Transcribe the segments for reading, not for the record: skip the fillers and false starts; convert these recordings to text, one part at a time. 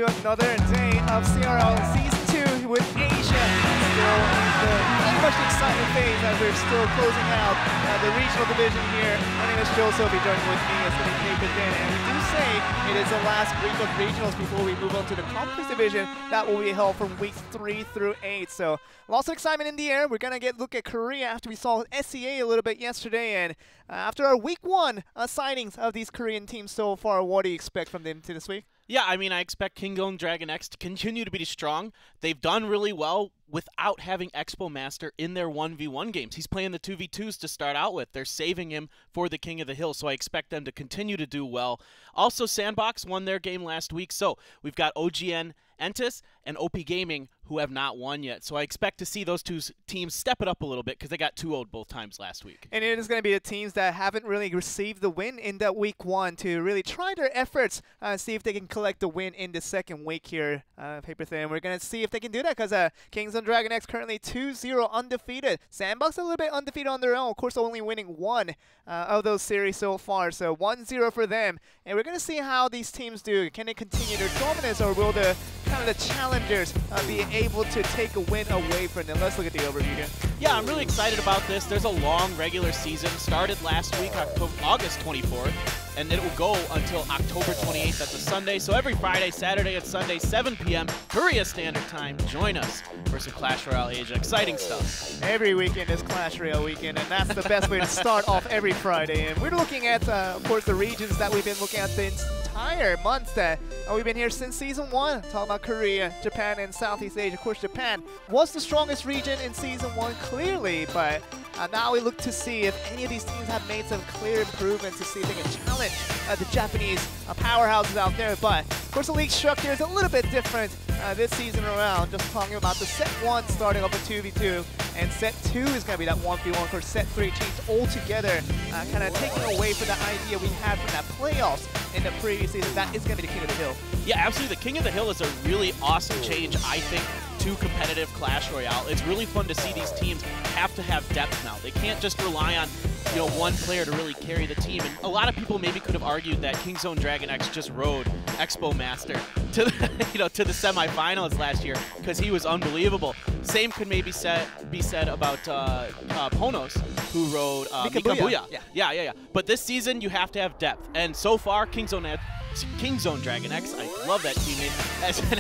to another day of CRL Season 2 with Asia. Still very much the exciting phase as we're still closing out the regional division here. My name is Joe Sophie, joining with me is going to be Nathan Vin, and we do say it is the last week of regionals before we move on to the conference division that will be held from weeks 3 through 8. So lots of excitement in the air. We're going to look at Korea after we saw SEA a little bit yesterday, and after our week 1 signings of these Korean teams so far, what do you expect from them to this week? Yeah, I mean, I expect DragonX to continue to be strong. They've done really well without having Expo Master in their 1v1 games. He's playing the 2v2s to start out with. They're saving him for the King of the Hill, so I expect them to continue to do well. Also, Sandbox won their game last week, so we've got OGN ENTUS and OP Gaming who have not won yet. So I expect to see those two teams step it up a little bit because they got 2-0'd both times last week. And it is going to be the teams that haven't really received the win in that week 1 to really try their efforts, see if they can collect the win in the second week here, Paper Thin. We're going to see if they can do that because Kingston DragonX currently 2-0 undefeated. Sandbox a little bit undefeated on their own, of course only winning 1 of those series so far. So 1-0 for them. And we're going to see how these teams do. Can they continue their dominance, or will the kind of the challengers be able to take a win away from them? Let's look at the overview here. Yeah, I'm really excited about this. There's a long regular season. Started last week, August 24th, and it will go until October 28th. That's a Sunday. So every Friday, Saturday, and Sunday, 7 p.m. Korea Standard Time. Join us for some Clash Royale Asia. Exciting stuff. Every weekend is Clash Royale weekend, and that's the best way to start off every Friday. And we're looking at, of course, the regions that we've been looking at the entire month that we've been here since Season 1, talking about Korea, Japan, and Southeast Asia. Of course, Japan was the strongest region in Season 1, clearly, but now we look to see if any of these teams have made some clear improvements to see if they can challenge the Japanese powerhouses out there. But, of course, the league structure is a little bit different this season around. Just talking about the set 1 starting off with 2v2, and set 2 is going to be that 1v1. Of course, set 3 teams all together, kind of taking away from the idea we had from that playoffs in the previous season. That is going to be the King of the Hill. Yeah, absolutely. The King of the Hill is a really awesome change, I think, to competitive Clash Royale. It's really fun to see these teams have to have depth now. They can't just rely on, one player to really carry the team. And a lot of people maybe could have argued that Kingston DragonX just rode Expo Master to the, to the semifinals last year because he was unbelievable. Same could maybe be said about Ponos, who rode Mika Booyah. Yeah. But this season you have to have depth, and so far Kingston DragonX, I love that teammate, has been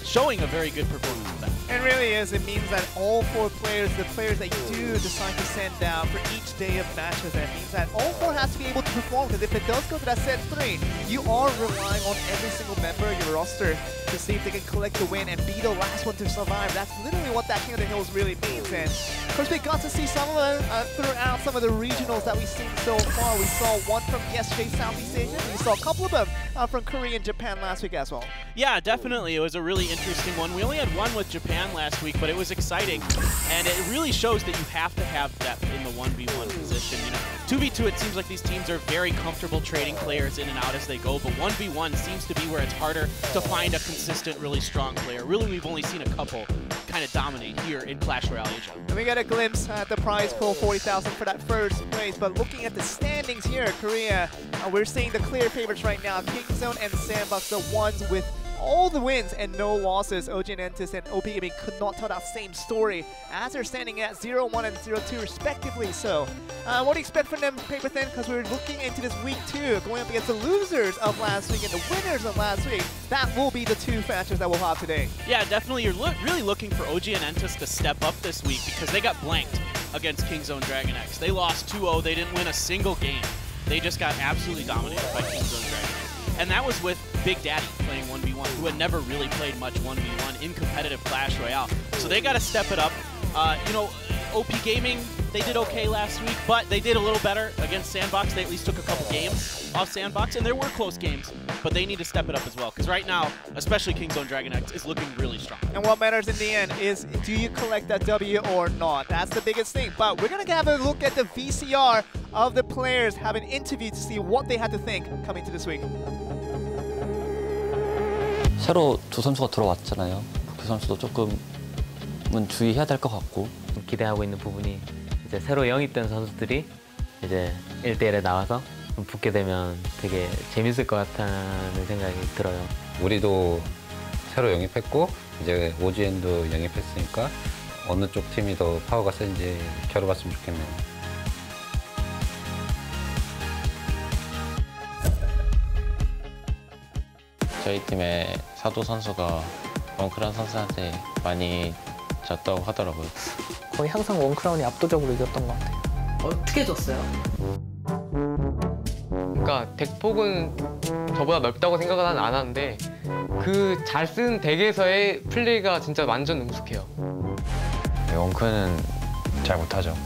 showing a very good performance with that. It really is. It means that all 4 players, the players that you do decide to send down for each day of matches, that means that all 4 has to be able to perform, because if it does go to that set 3, you are relying on every single member of your roster to see if they can collect the win and be the last one to survive. That's literally what that King of the Hills really means. And of course, we got to see some of them throughout some of the regionals that we've seen so far. We saw one from yesterday, Southeast Asia. We saw a couple of them from Korea and Japan last week as well. Yeah, definitely. It was a really interesting one. We only had one with Japan last week, but it was exciting. And it really shows that you have to have depth in the 1v1 position. 2v2, it seems like these teams are very comfortable trading players in and out as they go, but 1v1 seems to be where it's harder to find a consistent, really strong player. Really, we've only seen a couple kind of dominate here in Clash Royale Asia. And we got a glimpse at the prize pool, 40,000 for that first place, but looking at the standings here, Korea, we're seeing the clear favorites right now. Kingston and Sandbox, the ones with all the wins and no losses. OGN ENTUS and OP Gaming could not tell that same story as they're standing at 0-1 and 0-2 respectively. So what do you expect from them, Paper Thin? Because we're looking into this week 2, going up against the losers of last week and the winners of last week. That will be the 2 matches that we'll have today. Yeah, definitely. You're really looking for OGN ENTUS to step up this week because they got blanked against Kingston DragonX. They lost 2-0. They didn't win a single game. They just got absolutely dominated by Kingston DragonX. And that was with Big Daddy playing 1v1, who had never really played much 1v1 in competitive Clash Royale. So they got to step it up. OP Gaming, they did okay last week, but they did a little better against Sandbox. They at least took a couple games off Sandbox, and there were close games, but they need to step it up as well, because right now, especially Kingston DragonX is looking really strong. And what matters in the end is, do you collect that W or not? That's the biggest thing. But we're going to have a look at the VCR of the players, have an interview to see what they had to think coming to this week. 새로 2 선수가 들어왔잖아요. 그 선수도 조금은 주의해야 될 것 같고 기대하고 있는 부분이 이제 새로 영입된 선수들이 이제 1대1에 나와서 붙게 되면 되게 재밌을 것 같다는 생각이 들어요. 우리도 새로 영입했고 이제 OGN도 영입했으니까 어느 쪽 팀이 더 파워가 센지 겨뤄봤으면 좋겠네요. 저희 팀의 사도 선수가 원크라운 선수한테 많이 졌다고 하더라고요. 거의 항상 원크라운이 압도적으로 이겼던 것 같아요. 어떻게 졌어요? 그러니까 덱폭은 저보다 넓다고 생각은 안 하는데 그 잘 쓴 덱에서의 플레이가 진짜 완전 능숙해요. 원크는 잘 못하죠.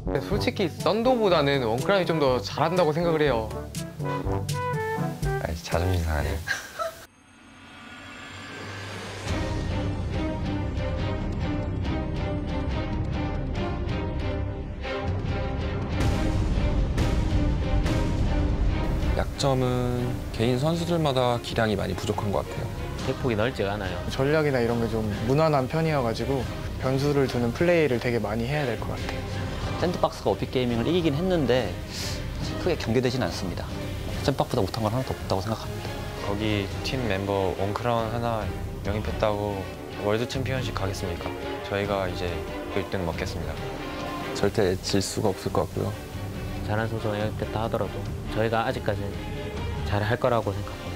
근데 솔직히 썬더보다는 원크라운이 좀 더 잘한다고 생각을 해요. 자존심 상하네. 약점은 개인 선수들마다 기량이 많이 부족한 것 같아요. 덱폭이 넓지가 않아요. 전략이나 이런 게 좀 무난한 편이어가지고 변수를 두는 플레이를 되게 많이 해야 될 것 같아요. 샌드박스가 어픽 게이밍을 이기긴 했는데 크게 경계되진 않습니다. 샌드박스보다 못한 건 하나도 없다고 생각합니다. 거기 팀 멤버 원크라운 하나 영입했다고 월드 챔피언십 가겠습니까? 저희가 이제 1등 먹겠습니다. 절대 질 수가 없을 것 같고요. 잘한 선수가 영입됐다 하더라도 저희가 아직까지 잘할 거라고 생각합니다.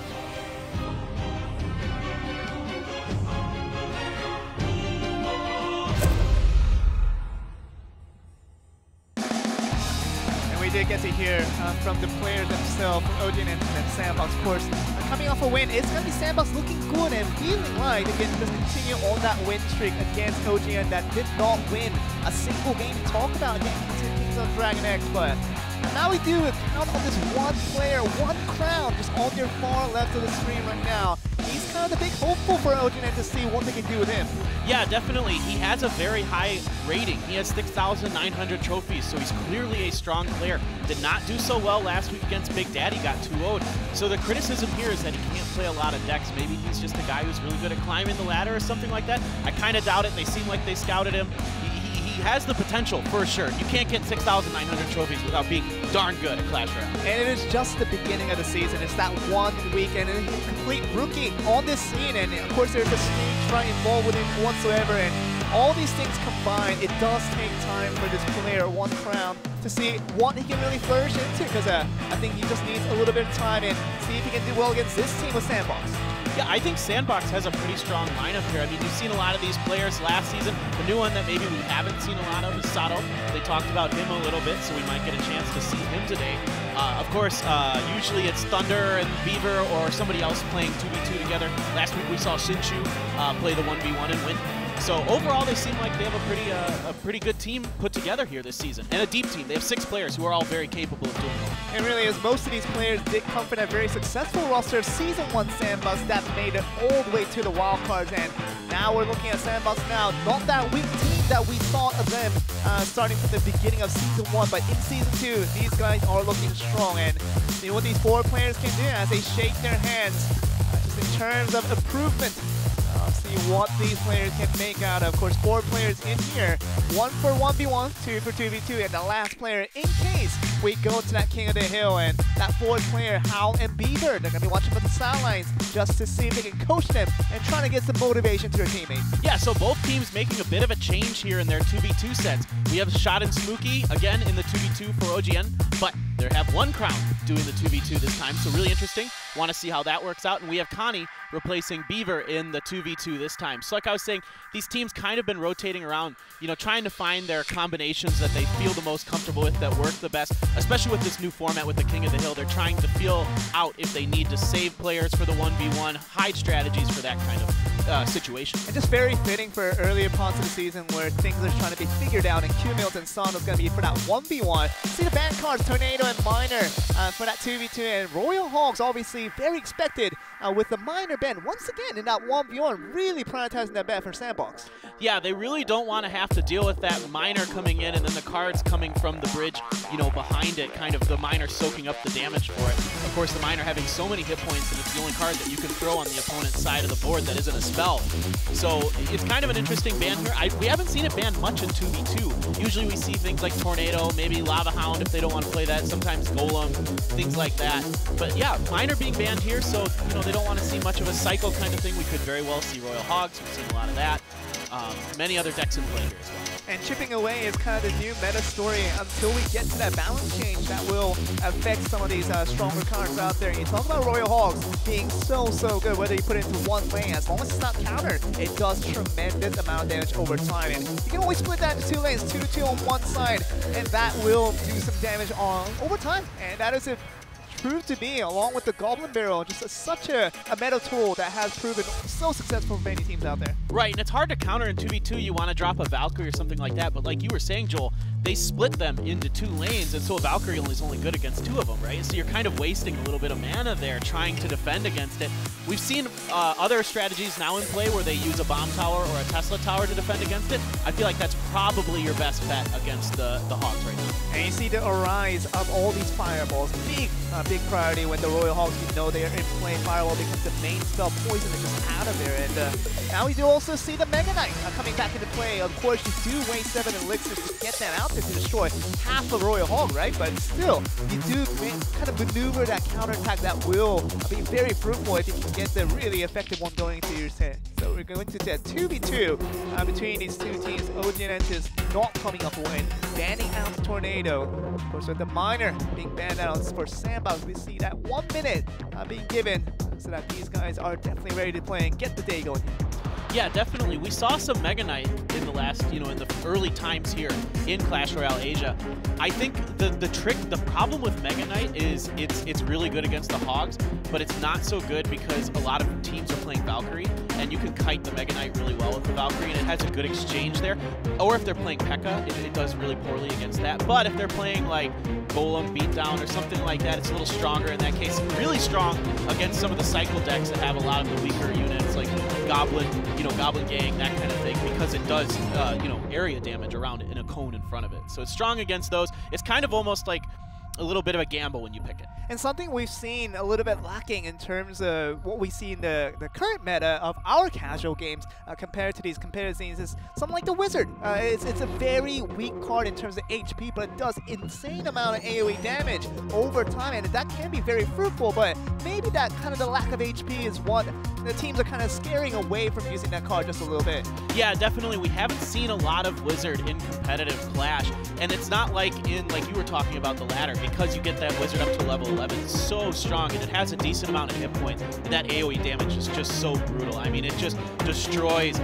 We did get to hear from the players themselves, from OGN and Sandbox, of course. Coming off a win, it's going to be Sandbox looking good and feeling like they can just continue on that win streak against OGN that did not win a single game to talk about against Kings of DragonX. But now we do count on this one player, one crown, just on your far left of the screen right now. He's kind of the big hopeful for OGN to see what they can do with him. Yeah, definitely. He has a very high rating. He has 6,900 trophies, so he's clearly a strong player. Did not do so well last week against Big Daddy, got 2-0'd. So the criticism here is that he can't play a lot of decks. Maybe he's just a guy who's really good at climbing the ladder or something like that. I kind of doubt it. They seem like they scouted him. He has the potential, for sure. You can't get 6,900 trophies without being darn good at Clash Royale. And it is just the beginning of the season. It's that 1 weekend, and he's a complete rookie on this scene. And of course, there's a stage right involved with him whatsoever. And all these things combined, it does take time for this player, one crown, to see what he can really flourish into. Because I think he just needs a little bit of time and see if he can do well against this team with Sandbox. Yeah, I think Sandbox has a pretty strong lineup here. I mean, you've seen a lot of these players last season. The new one that maybe we haven't seen a lot of is Sato. They talked about him a little bit, so we might get a chance to see him today. Of course, usually it's Thunder and Beaver or somebody else playing 2v2 together. Last week we saw Shinshu play the 1v1 and win. So overall, they seem like they have a pretty good team put together here this season, and a deep team. They have 6 players who are all very capable of doing it. And really, as most of these players did come from a very successful roster of Season 1 Sandbox that made it all the way to the wildcards, and now we're looking at Sandbox now, not that weak team that we thought of them starting from the beginning of Season 1, but in Season 2, these guys are looking strong, and see what these 4 players can do as they shake their hands, just in terms of improvement. See what these players can make out of. Of course, 4 players in here. 1 for 1v1, 2 for 2v2, and the last player in case we go to that King of the Hill. And that 4th player, Howl and Beaver, they're going to be watching from the sidelines just to see if they can coach them and trying to get some motivation to their teammates. Yeah, so both teams making a bit of a change here in their 2v2 sets. We have Shot and Smooky again in the 2v2 for OGN, but they have 1 crown doing the 2v2 this time, so really interesting. Want to see how that works out. And we have Connie replacing Beaver in the 2v2 this time. So like I was saying, these teams kind of been rotating around, you know, trying to find their combinations that they feel the most comfortable with, that work the best, especially with this new format with the King of the Hill. They're trying to feel out if they need to save players for the 1v1, hide strategies for that kind of situation. And just very fitting for earlier parts of the season where things are trying to be figured out, and Q-Milton Son is going to be for that 1v1. See the ban cards, Tornado and Miner for that 2v2, and Royal Hogs obviously very expected with the Miner ban once again in that 1v1, really prioritizing that ban for Sandbox. Yeah, they really don't want to have to deal with that Miner coming in and then the cards coming from the bridge, you know, behind it, kind of the Miner soaking up the damage for it. Of course, the Miner having so many hit points, and it's the only card that you can throw on the opponent's side of the board that isn't a spell. So it's kind of an interesting ban here. We haven't seen it banned much in 2v2. Usually we see things like Tornado, maybe Lava Hound if they don't want to play that sometimes Golem, things like that. But yeah, Miner being banned here, so they don't want to see much of a cycle kind of thing. We could very well see Royal Hogs. We've seen a lot of that. Many other decks in play here as well. And chipping away is kind of the new meta story until we get to that balance change that will affect some of these stronger cards out there. You talk about Royal Hogs being so good, whether you put it into one lane, as long as it's not countered, it does tremendous amount of damage over time. And you can always split that into 2 lanes, 2-2 on one side, and that will do some damage over time. And that is proved to be, along with the Goblin Barrel, just such a meta tool that has proven so successful for many teams out there. Right, and it's hard to counter in 2v2. You want to drop a Valkyrie or something like that, but like you were saying, Joel, they split them into 2 lanes, and so a Valkyrie is only good against 2 of them, right? So you're kind of wasting a little bit of mana there trying to defend against it. We've seen other strategies now in play where they use a bomb tower or a Tesla tower to defend against it. I feel like that's probably your best bet against the Hogs right now. And you see the arise of all these fireballs. Big priority when the Royal Hogs, they are in play. Fireball becomes the main spell. Poison is just out of there. And now we do also see the Mega Knight coming back into play. Of course, you do waste 7 elixirs to get that out there to destroy half of Royal Hog, right? But still, you do kind of maneuver that counterattack that will be very fruitful if you can get the really effective one going into your set. So we're going to that 2v2 between these two teams. OGN ENTUS not coming up a win, banning out Tornado. Of course, with the Miner being banned out for Sandbox, we see that 1 minute being given so that these guys are definitely ready to play and get the day going. Yeah, definitely. We saw some Mega Knight in the last, in the early times here in Clash Royale Asia. I think the problem with Mega Knight is it's really good against the Hogs, but it's not so good because a lot of teams are playing Valkyrie, and you can kite the Mega Knight really well with the Valkyrie, and it has a good exchange there. Or if they're playing P.E.K.K.A., it does really poorly against that. But if they're playing like Golem Beatdown or something like that, it's a little stronger in that case. Really strong against some of the cycle decks that have a lot of the weaker units like Goblin, Goblin Gang, that kind of thing, because it does, area damage around it in a cone in front of it. So it's strong against those. It's kind of almost like a little bit of a gamble when you pick it. And something we've seen a little bit lacking in terms of what we see in the current meta of our casual games compared to these competitive scenes is something like the Wizard. It's a very weak card in terms of HP, but it does insane amount of AoE damage over time, and that can be very fruitful, but maybe that kind of the lack of HP is what the teams are kind of scaring away from using that card just a little bit. Yeah, definitely. We haven't seen a lot of Wizard in competitive Clash, and it's not like you were talking about the ladder, because you get that Wizard up to level 11. It's so strong, and it has a decent amount of hit points, and that AoE damage is just so brutal. I mean, it just destroys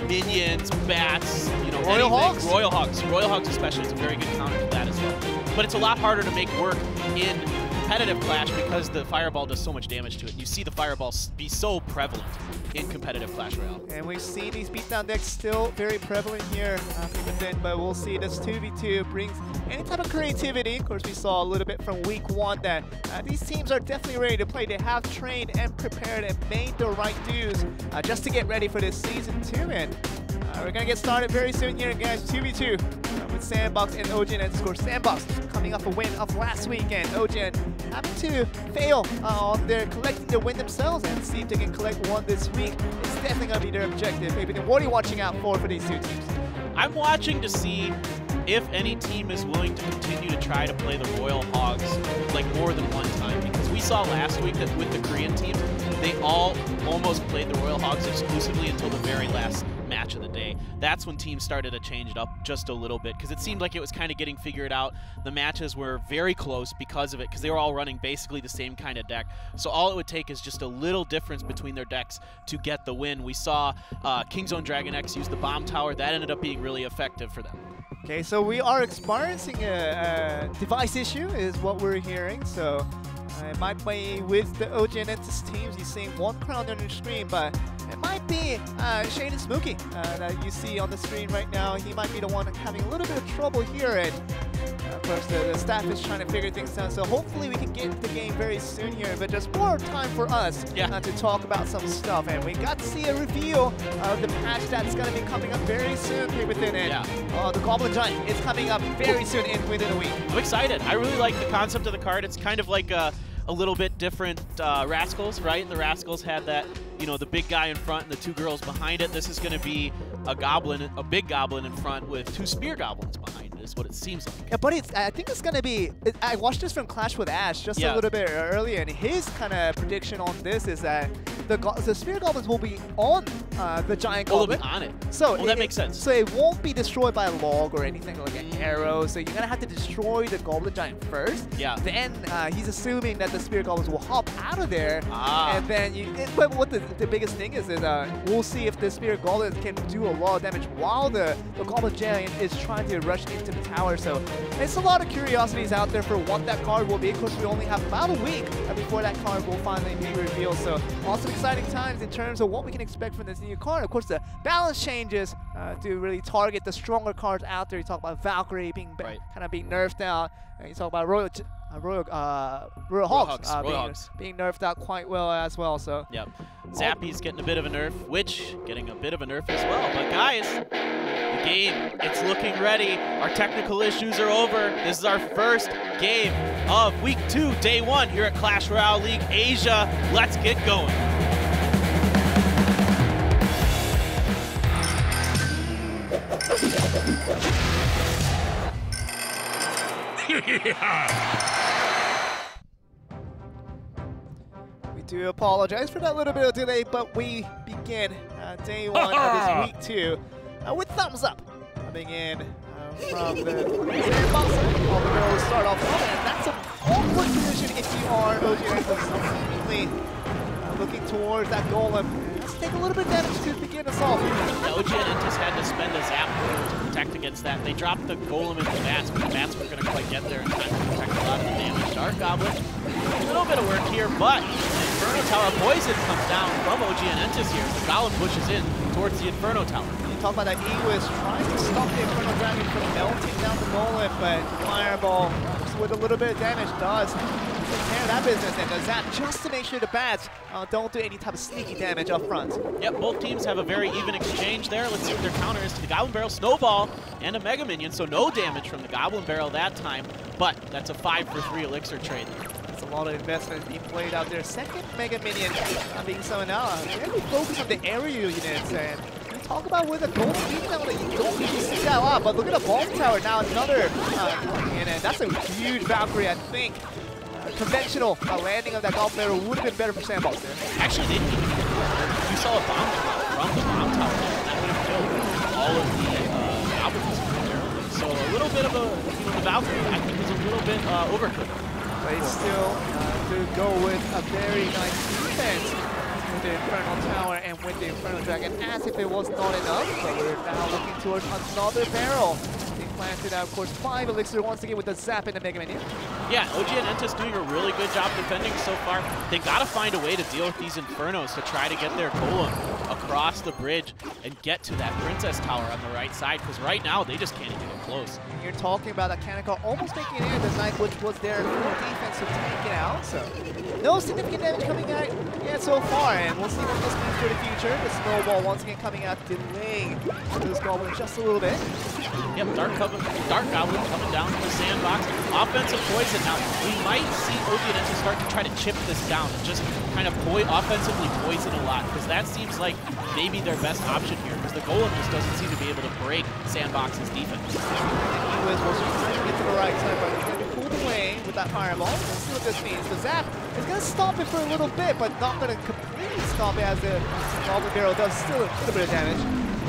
minions, bats, Royal Hogs. Royal Hogs especially is a very good counter to that as well. But it's a lot harder to make work in competitive Clash because the Fireball does so much damage to it. You see the Fireball be so prevalent in competitive Clash Royale. And we see these beatdown decks still very prevalent here, but we'll see this 2v2 brings any type of creativity. Of course, we saw a little bit from week 1 that these teams are definitely ready to play. They have trained and prepared and made the right dues just to get ready for this Season 2. And we're going to get started very soon here, guys. 2v2 with Sandbox and OGN ENTUS. Of course, Sandbox coming off a win of last weekend. OGN having to fail on their collecting their win themselves and see if they can collect one this week. It's definitely going to be their objective. Maybe then what are you watching out for these two teams? I'm watching to see if any team is willing to continue to try to play the Royal Hogs like more than one time, because we saw last week that with the Korean teams, they all almost played the Royal Hogs exclusively until the very last match of the day. That's when teams started to change it up just a little bit, because it seemed like it was kind of getting figured out. The matches were very close because of it, because they were all running basically the same kind of deck. So all it would take is just a little difference between their decks to get the win. We saw Kingzone DragonX use the bomb tower. That ended up being really effective for them. Okay, so we are experiencing a device issue is what we're hearing. So it might be with the OGN ENTUS teams. You're seeing one crown on your screen, but it might be Shane and Smokey that you see on the screen right now. He might be the one having a little bit of trouble here, and of course the staff is trying to figure things out. So hopefully we can get the game very soon here, but just more time for us to talk about some stuff. And we got to see a reveal of the patch that's going to be coming up very soon here within it. The Goblin Giant is coming up very soon within a week. I'm excited. I really like the concept of the card. It's kind of like a little bit different Rascals, right? The Rascals had that, the big guy in front and the 2 girls behind it. This is going to be a goblin, a big goblin in front with 2 spear goblins behind it. is what it seems like. Yeah, but I think it's going to be... I watched this from Clash with Ash just a little bit earlier, and his kind of prediction on this is that the Spirit Goblins will be on the Giant Goblin. They'll be on it. So that makes sense. So it won't be destroyed by a log or anything like an arrow, so you're going to have to destroy the Goblin Giant first. Yeah. Then he's assuming that the Spirit Goblins will hop out of there, and then but what the biggest thing is we'll see if the Spirit Goblins can do a lot of damage while the Goblin Giant is trying to rush into the tower. So it's a lot of curiosities out there for what that card will be. Of course, we only have about a week before that card will finally be revealed. So also exciting times in terms of what we can expect from this new card. Of course, the balance changes to really target the stronger cards out there. You talk about Valkyrie being kind of being nerfed out, and you talk about Royal Hogs being nerfed out quite well as well. So yep, Zappy's getting a bit of a nerf, Witch getting a bit of a nerf as well. But guys, the game, it's looking ready. Our technical issues are over. This is our first game of Week 2, Day 1 here at Clash Royale League Asia. Let's get going. We do apologize for that little bit of delay, but we begin Day 1 of this Week 2 with thumbs up coming in from the Sandbox. All the girls start off on, and that's an awkward position if you are OGN ENTUS. Seemingly looking towards that golem. Let's take a little bit of damage to begin us off. Yeah, OGN ENTUS had to spend a zap to protect against that. They dropped the golem into the bats, but the bats weren't going to quite get there in time to protect a lot of the damage. Dark Goblin, a little bit of work here, but the Inferno Tower poison comes down from OGN ENTUS here. The Golem pushes in towards the Inferno Tower. You talk about that Ewiz trying to stop the Inferno Dragon from melting down the golem, but Fireball, with a little bit of damage, does take care of that business, and does that just to make sure the bats don't do any type of sneaky damage up front. Yep, both teams have a very even exchange there. Let's see what their counter is to the Goblin Barrel, Snowball, and a Mega Minion, so no damage from the Goblin Barrel that time, but that's a 5-for-3 Elixir trade. That's a lot of investment being played out there. Second Mega Minion being summoned out. Very focused on the aerial units, and we talk about with a Golden Beacon that you don't usually see that a lot, but look at the Bomb Tower now, another and that's a huge Valkyrie, I think. Conventional landing of that Goblin Barrel would have been better for Sandbox there. Actually, they didn't even you saw a bomb come out from the Bomb Tower, and that would have killed all of the Goblins barely. So a little bit of a, the Valkyrie, I think, was a little bit overcooked. But it's still to go with a very nice defense with the Infernal Tower and with the Infernal Dragon, as if it was not enough. But we're now looking towards another barrel. Planted out, of course, 5 Elixir once again with the Zap and the Mega Minion. Yeah, OGN ENTUS doing a really good job defending so far. They got to find a way to deal with these Infernos to try to get their Golem across the bridge and get to that Princess Tower on the right side, because right now they just can't even get close. You're talking about a Kaneko almost making it in the Knight, which was their defense to take it out. So no significant damage coming out yet so far, and we'll see what this means for the future. The Snowball once again coming out, delaying this Goblin just a little bit. Yep, Dark Goblin coming down from the Sandbox. Offensive poison now. We might see OGN ENTUS start to try to chip this down and just kind of offensively poison a lot, because that seems like maybe their best option here, because the Golem just doesn't seem to be able to break Sandbox's defense. Ewiz was trying to get to the right side, but he's going to be pulled away with that Fireball. Let's see what this means. The Zap is going to stop it for a little bit, but not going to completely stop it, as the Goblin Barrel does still a little bit of damage.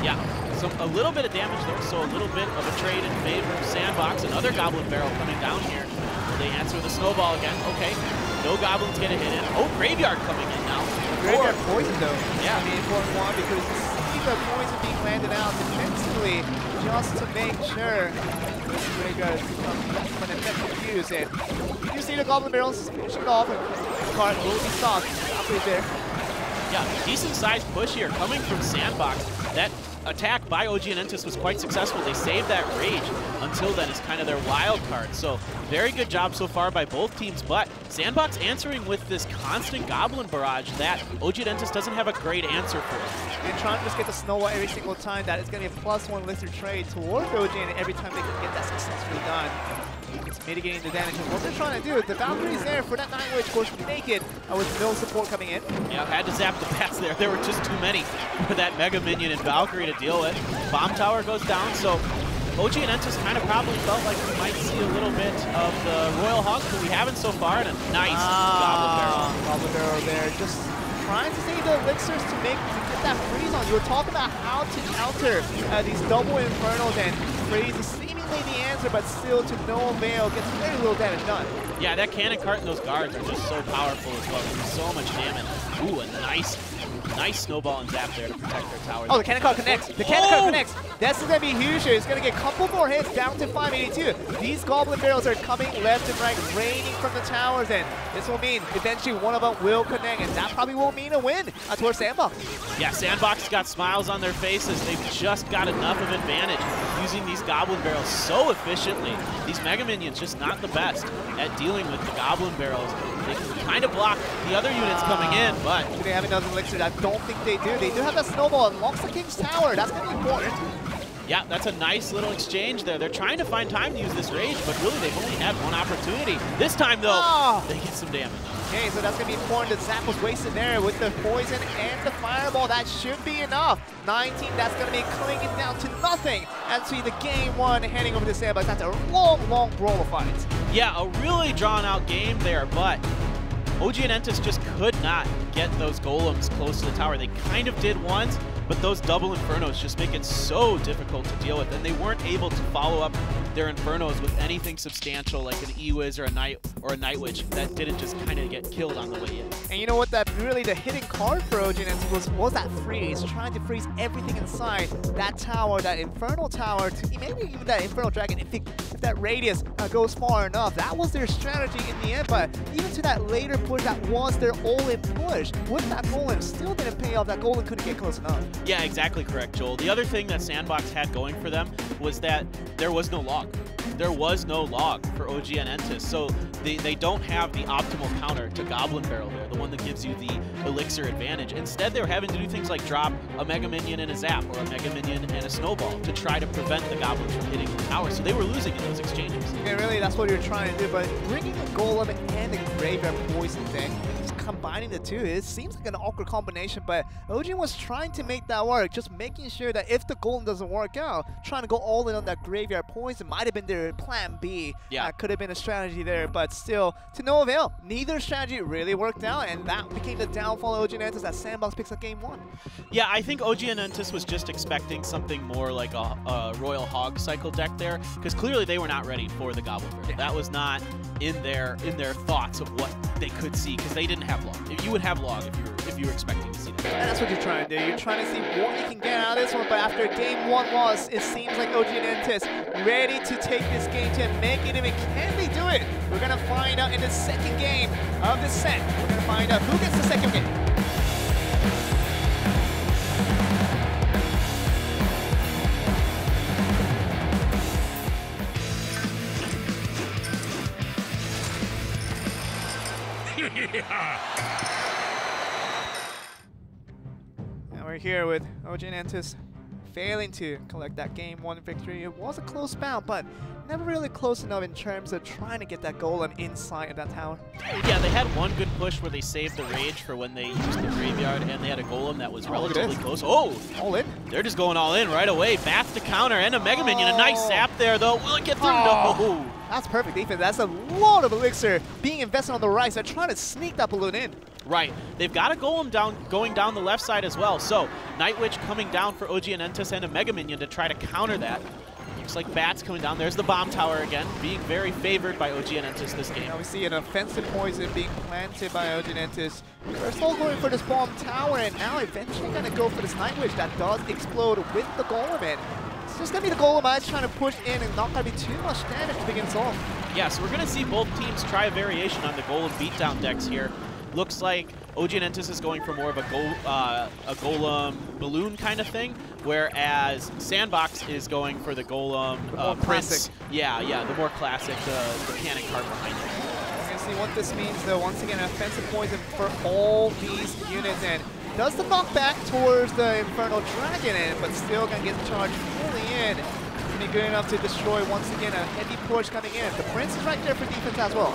Yeah. So a little bit of damage there, so a little bit of a trade in favor of Sandbox. Another Goblin Barrel coming down here. Will they answer the Snowball again? Okay. No Goblins get a hit in. Oh, Graveyard coming in now. Graveyard poison, though. Yeah. I mean, important one, because you see the poison being landed out defensively just to make sure Graveyard becomes an effective use. And you see the Goblin Barrels finishing off, and the card will be stopped after there. Yeah, decent sized push here coming from Sandbox. That attack by OGN ENTUS was quite successful. They saved that Rage until then as kind of their wild card. So very good job so far by both teams, but Sandbox answering with this constant Goblin barrage that OGN ENTUS doesn't have a great answer for. They're trying to just get the Snowball every single time. That is going to be a +1 Elixir trade towards OGN every time they can get that successfully done. It's mitigating the damage. And what they're trying to do, the Valkyrie's there for that 9-way, of course, naked with no support coming in. Yeah, had to zap the bats there. There were just too many for that Mega Minion and Valkyrie to deal with. Bomb Tower goes down, so OGN ENTUS kind of probably felt like we might see a little bit of the Royal Hog, but we haven't so far, and a nice Goblin Barrel. Goblin Barrel there, just trying to save the elixirs to get that freeze on. You were talking about how to counter these double Infernos, and freeze is seemingly the answer, but still to no avail, gets very little damage done. Yeah, that cannon cart and those guards are just so powerful as well. There's so much damage. Ooh, a nice snowball and zap there to protect their towers. Oh, the cannon cart connects. The cannon cart connects. This is going to be huge here. It's going to get a couple more hits down to 582. These Goblin Barrels are coming left and right, raining from the towers, and this will mean eventually one of them will connect, and that probably will mean a win towards Sandbox. Yeah, Sandbox got smiles on their faces. They've just got enough of advantage using these Goblin Barrels so efficiently. These Mega Minions just not the best at dealing with the Goblin Barrels. They can kind of block the other units coming in, but... Do they have another elixir? I don't think they do. They do have that snowball and locks the King's Tower. That's going to be important. Yeah, that's a nice little exchange there. They're trying to find time to use this rage, but really they've only had one opportunity. This time, though, they get some damage. Okay, so that's going to be important. The zap was wasted there with the poison and the fireball. That should be enough. 19, that's going to be clinging down to nothing. And see the game one heading over to Sandbox. That's a long, long brawl of fights. Yeah, a really drawn-out game there, but OGN ENTUS just could not get those golems close to the tower. They kind of did once, but those double Infernos just make it so difficult to deal with, and they weren't able to follow up their Infernos with anything substantial like an E-Wiz or a Night Witch that didn't just kind of get killed on the way in. And you know what, that really the hidden card for OGN ENTUS was that freeze, trying to freeze everything inside that tower, that Infernal Tower, to maybe even that Infernal Dragon, if that radius goes far enough. That was their strategy in the end, but even to that later push, that was their all-in push. With that golem, still didn't pay off. That golem couldn't get close enough. Yeah, exactly correct, Joel. The other thing that Sandbox had going for them was that there was no log. There was no log for OGN ENTUS, so they don't have the optimal counter to Goblin Barrel there, the one that gives you the elixir advantage. Instead, they were having to do things like drop a Mega Minion and a Zap, or a Mega Minion and a Snowball to try to prevent the Goblins from hitting the tower, so they were losing in those exchanges. Yeah, really, that's what you're trying to do, but bringing a Golem and a Graveyard Poison thing, combining the two, it seems like an awkward combination, but OGN was trying to make that work, just making sure that if the Golem doesn't work out, trying to go all in on that Graveyard Poison might have been their plan B. Yeah. Could have been a strategy there, but still, to no avail. Neither strategy really worked out, and that became the downfall of OGN ENTUS, that Sandbox picks up game one. Yeah, I think OGN ENTUS was just expecting something more like a Royal Hog cycle deck there, because clearly they were not ready for the Goblin Barrel. That was not in their thoughts of what they could see, because they didn't have log. You would have log if you were expecting to see that. And that's what you're trying to do. You're trying to see what you can get out of this one, but after game one loss, it seems like OGN ENTUS ready to take this game to make it even. Can they do it? We're going to find out in the second game of the set. We're going to find out who gets the second game. And we're here with OGN ENTUS failing to collect that game one victory. It was a close bout, but never really close enough in terms of trying to get that golem inside of that tower. Yeah, they had one good push where they saved the rage for when they used the graveyard, and they had a golem that was relatively close. Oh! All in? They're just going all in right away. Bats to counter, and a Mega Minion. A nice zap there, though. Will it get through? No! That's perfect defense. That's a lot of elixir being invested on the right. So they're trying to sneak that balloon in. Right. They've got a golem going down the left side as well. So Night Witch coming down for OGN ENTUS and a Mega Minion to try to counter that. Looks like Bats coming down. There's the bomb tower again, being very favored by OGN ENTUS this game. Now we see an offensive poison being planted by OGN ENTUS. They're still going for this bomb tower, and now eventually going to go for this Night Witch that does explode with the golem in. It's just going to be the Golem Eyes trying to push in and not going to be too much damage to begin this off. Yeah, so we're going to see both teams try a variation on the Golem beatdown decks here. Looks like OGN ENTUS is going for more of a Golem balloon kind of thing, whereas Sandbox is going for the Golem Prince. Yeah, the more classic, the cannon card behind it. We're going to see what this means, though. Once again, an offensive poison for all these units, and does the knockback towards the Infernal Dragon in, but still going to get charged fully in. It's going to be good enough to destroy once again a heavy push coming in. The Prince is right there for defense as well.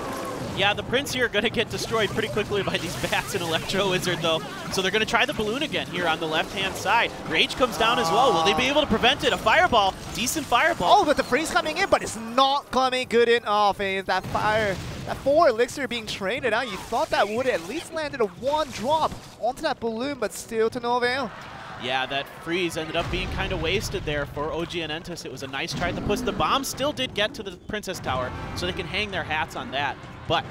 Yeah, the Prince here are going to get destroyed pretty quickly by these bats and Electro Wizard, though. So they're going to try the balloon again here on the left-hand side. Rage comes down as well. Will they be able to prevent it? A fireball, decent fireball. Oh, but the freeze coming in, but it's not coming good enough. And that fire, that 4 elixir being traded out, you thought that would at least landed a 1 drop onto that balloon, but still to no avail. Yeah, that freeze ended up being kind of wasted there for OGN ENTUS. It was a nice try to push. The bomb still did get to the Princess Tower, so they can hang their hats on that. But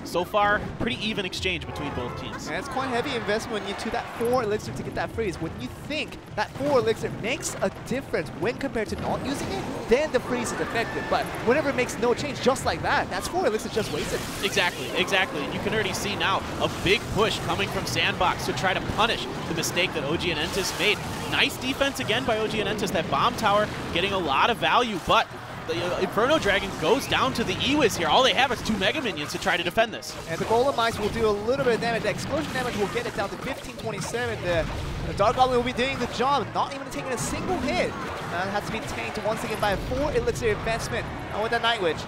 so far, pretty even exchange between both teams. And it's quite heavy investment when you do that 4 elixir to get that freeze. When you think that 4 elixir makes a difference when compared to not using it, then the freeze is effective. But whenever it makes no change just like that, that's 4 elixir just wasted. Exactly, exactly. And you can already see now a big push coming from Sandbox to try to punish the mistake that OGN ENTUS made. Nice defense again by OGN ENTUS. That bomb tower getting a lot of value, but the Inferno Dragon goes down to the Ewiz here. All they have is 2 Mega Minions to try to defend this. And the Golem Mice will do a little bit of damage. The explosion damage will get it down to 1527. The Dark Goblin will be doing the job, not even taking a single hit. That has to be tanked once again by a 4 elixir investment. And with the Night Witch.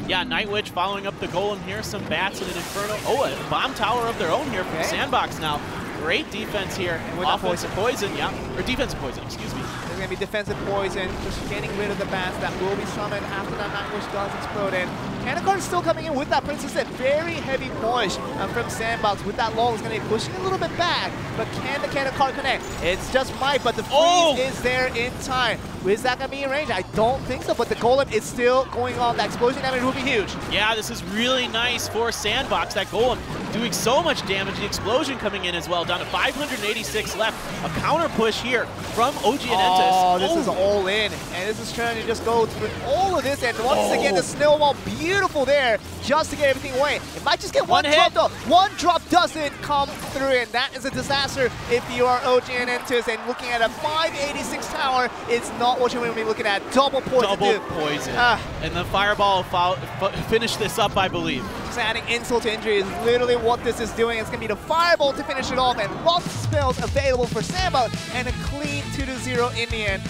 Yeah, Night Witch following up the Golem here. Some bats and an Inferno. Oh, a bomb tower of their own here from Sandbox now. Great defense here. And with offensive poison, yeah. Or defensive poison, excuse me. There's going to be defensive poison, just getting rid of the bats that will be summoned after that Night Witch does explode in. Cannon Card is still coming in with that Princess. A very heavy push from Sandbox with that lull. Is going to be pushing a little bit back, but can the Cannon Card connect? It's just might, but the freeze is there in time. Is that going to be in range? I don't think so, but the Golem is still going on. The explosion damage will be huge. Yeah, this is really nice for Sandbox. That Golem doing so much damage. The explosion coming in as well, down to 586 left. A counter push here from OGN ENTUS. Oh, this is all in, and this is trying to just go through all of this, and once again, the snowball, beautiful there, just to get everything away. It might just get one drop though. One drop doesn't come through, and that is a disaster if you are OGN ENTUS, and looking at a 586 tower, it's not what you want to be looking at. Double poison. Double poison. And the fireball finish this up, I believe. Just adding insult to injury is literally what this is doing. It's going to be the fireball to finish it off, and lots of spells available for Sandbox, and a clean 2-0 in the end.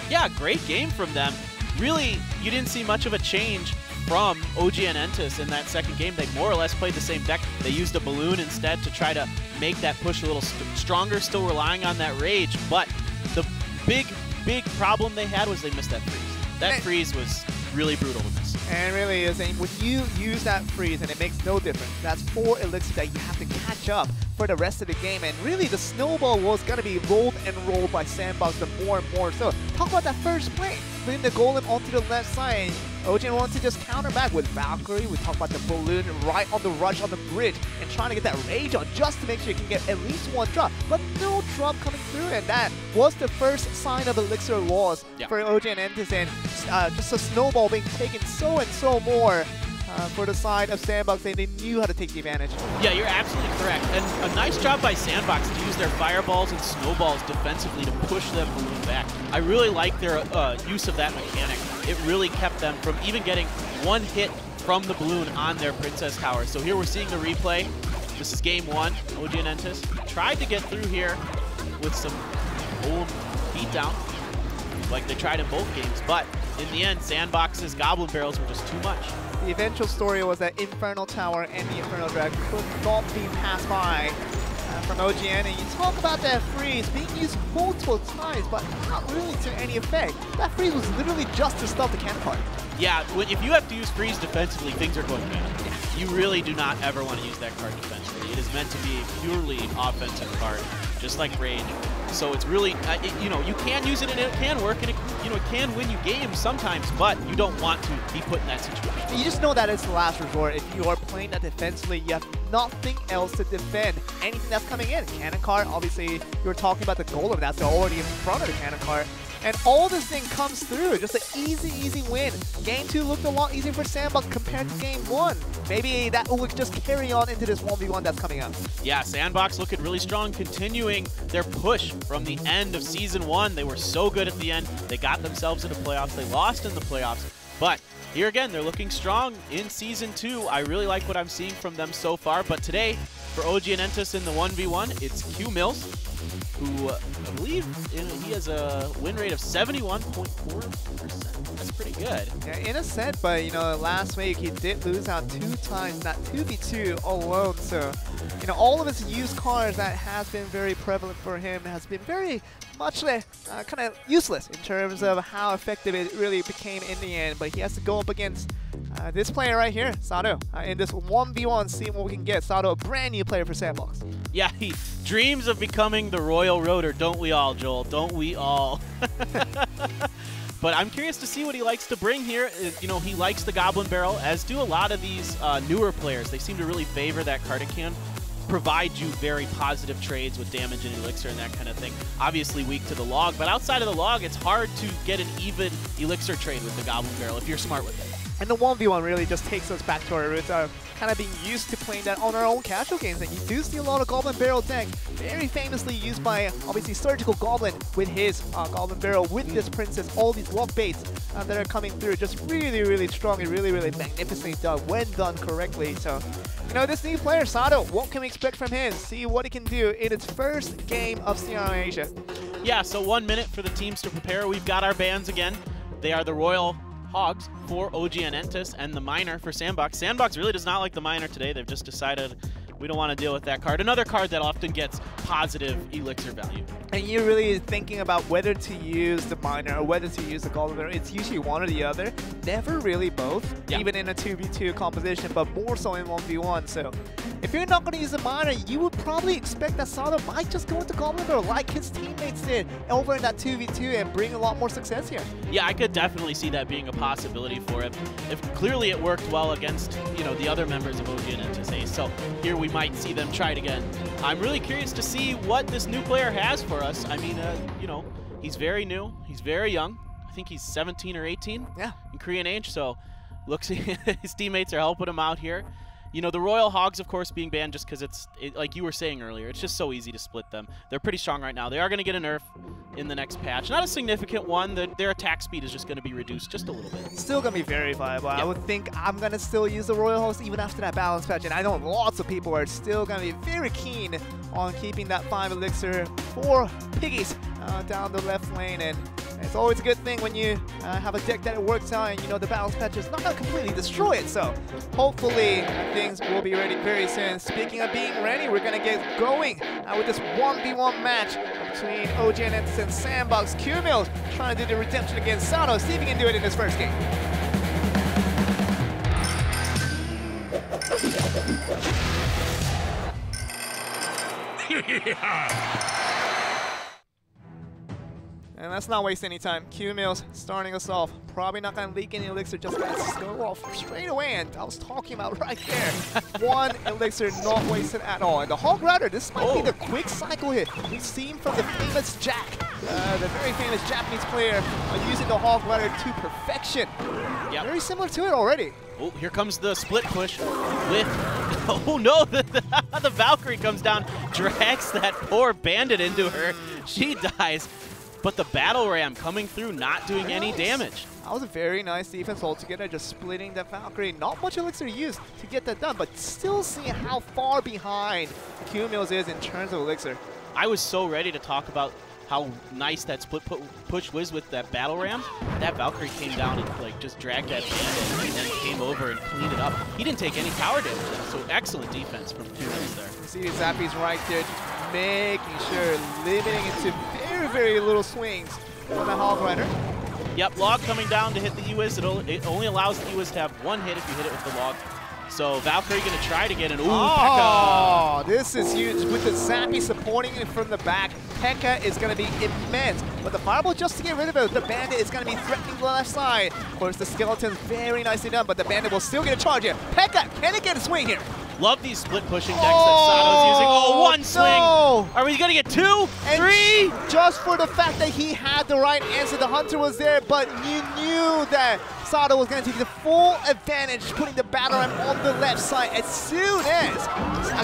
Yeah, great game from them. Really, you didn't see much of a change from OGN ENTUS in that second game. They more or less played the same deck. They used a balloon instead to try to make that push a little stronger, still relying on that rage. But the big problem they had was they missed that freeze. That freeze was really brutal to miss. And really is, when you use that freeze and it makes no difference, that's 4 elixir that you have to catch up for the rest of the game. And really the snowball was going to be rolled and rolled by Sandbox, the more and more so. Talk about that first play, putting the Golem onto the left side. OGN wants to just counter back with Valkyrie. We talk about the balloon right on the rush on the bridge and trying to get that rage on just to make sure you can get at least 1 drop. But no drop coming through, and that was the first sign of elixir loss for OGN ENTUS, and just a snowball being taken so and so more for the side of Sandbox, and they knew how to take the advantage. Yeah, you're absolutely correct. And a nice job by Sandbox to use their fireballs and snowballs defensively to push that balloon back. I really like their use of that mechanic. It really kept them from even getting 1 hit from the balloon on their Princess Tower. So here we're seeing the replay. This is game 1. OGN ENTUS tried to get through here with some old beatdown, like they tried in both games, but in the end, Sandbox's Goblin Barrels were just too much. The eventual story was that Infernal Tower and the Infernal Dragon could not be passed by from OGN, and you talk about that freeze being used multiple times, but not really to any effect. That freeze was literally just to stop the cannon card. Yeah, if you have to use freeze defensively, things are going bad. Yeah. You really do not ever want to use that card defensively. It is meant to be a purely offensive card, just like Rage. So it's really, you know, you can use it and it can work, and it can win you games sometimes, but you don't want to be put in that situation. You just know that it's the last resort. If you are playing that defensively, you have nothing else to defend. Anything that's coming in. Cannon card, obviously, you were talking about the Golem that's already in front of the cannon card. And all this thing comes through. Just an easy win. Game 2 looked a lot easier for Sandbox compared to Game 1. Maybe that will just carry on into this 1v1 that's coming up. Yeah, Sandbox looking really strong, continuing their push from the end of Season 1. They were so good at the end. They got themselves into playoffs. They lost in the playoffs. But here again, they're looking strong in Season 2. I really like what I'm seeing from them so far. But today, For OGN ENTUS in the 1v1, it's Q Mills, who I believe he has a win rate of 71.4%. That's pretty good. Yeah, in a set, but last week he did lose out 2 times, that 2v2 alone. So, all of his used cards that has been very prevalent for him has been very much kind of useless in terms of how effective it really became in the end. But he has to go up against this player right here, Sato, in this 1v1, seeing what we can get. Sato, a brand new player for Sandbox. Yeah, he dreams of becoming the Royal Roader, don't we all, Joel? Don't we all? But I'm curious to see what he likes to bring here. He likes the Goblin Barrel, as do a lot of these newer players. They seem to really favor that card. It can provide you very positive trades with damage and elixir and that kind of thing. Obviously weak to the log, but outside of the log, it's hard to get an even elixir trade with the Goblin Barrel if you're smart with it. And the 1v1 really just takes us back to our roots, kind of being used to playing that on our own casual games. And you do see a lot of Goblin Barrel deck, very famously used by, obviously, Surgical Goblin with his Goblin Barrel, with this Princess, all these log baits that are coming through. Just really, really strong and really, really magnificently done when done correctly. So, this new player, Sato, what can we expect from him? See what he can do in its first game of CR Asia. Yeah, so 1 minute for the teams to prepare. We've got our bands again. They are the Royal Hogs for OGN ENTUS and the Miner for Sandbox. Sandbox really does not like the Miner today. They've just decided we don't want to deal with that card. Another card that often gets positive elixir value. And you're really thinking about whether to use the Miner or whether to use the Goblin Barrel. It's usually one or the other. Never really both, even in a 2v2 composition, but more so in 1v1. So if you're not going to use the Miner, you would probably expect that Sato might just go into Goblin Barrel like his teammates did over in that 2v2 and bring a lot more success here. Yeah, I could definitely see that being a possibility for him. If clearly it worked well against, the other members of OGN ENTUS Ace. So here we might see them try it again. I'm really curious to see what this new player has for us. I mean, he's very new. He's very young. I think he's 17 or 18 in Korean age. So looks his teammates are helping him out here. The Royal Hogs, of course, being banned just because like you were saying earlier, it's just so easy to split them. They're pretty strong right now. They are going to get a nerf in the next patch. Not a significant one. Their attack speed is just going to be reduced just a little bit. Still going to be very viable. I would think I'm going to still use the Royal Hogs even after that balance patch. And I know lots of people are still going to be very keen on keeping that 5 elixir for piggies down the left lane. And it's always a good thing when you have a deck that it works out and the balance patch is not going to completely destroy it. So hopefully things will be ready very soon. Speaking of being ready, we're going to get going with this 1v1 match between OGN ENTUS and Sandbox. Q Mills trying to do the redemption against Sato. See if he can do it in this first game. And let's not waste any time. Q Mills starting us off. Probably not going to leak any elixir, just going to go off straight away. And I was talking about right there. 1 elixir not wasted at all. And the Hog Rider, this might be the quick cycle hit we've seen from the famous Jack. The very famous Japanese player using the Hog Rider to perfection. Very similar to it already. Oh, here comes the split push with, oh no, the Valkyrie comes down, drags that poor bandit into her. She dies. But the Battle Ram coming through, not doing any damage. That was a very nice defense altogether, just splitting the Valkyrie. Not much elixir used to get that done, but still seeing how far behind Q Mills is in terms of elixir. I was so ready to talk about how nice that split push was with that Battle Ram. That Valkyrie came down and just dragged that bandit and then came over and cleaned it up. He didn't take any tower damage though, so excellent defense from Q Mills there. You see Zappy's right there, just making sure, limiting it to very, very little swings for the Hog Rider. Yep, log coming down to hit the E-Wiz. It only allows the E-Wiz to have 1 hit if you hit it with the log. So Valkyrie going to try to get an P.E.K.K.A. This is huge with the Zappy supporting it from the back. P.E.K.K.A is going to be immense, but the Fireball just to get rid of it. The Bandit is going to be threatening the left side. Of course, the Skeleton's very nicely done, but the Bandit will still get a charge here. P.E.K.K.A, can it get a swing here? Love these split pushing decks that Sato's using. Oh, 1 swing. Are we going to get 2, 3? Just for the fact that he had the right answer. The Hunter was there, but you knew that Sato was going to take the full advantage, putting the Battle Ram on the left side as soon as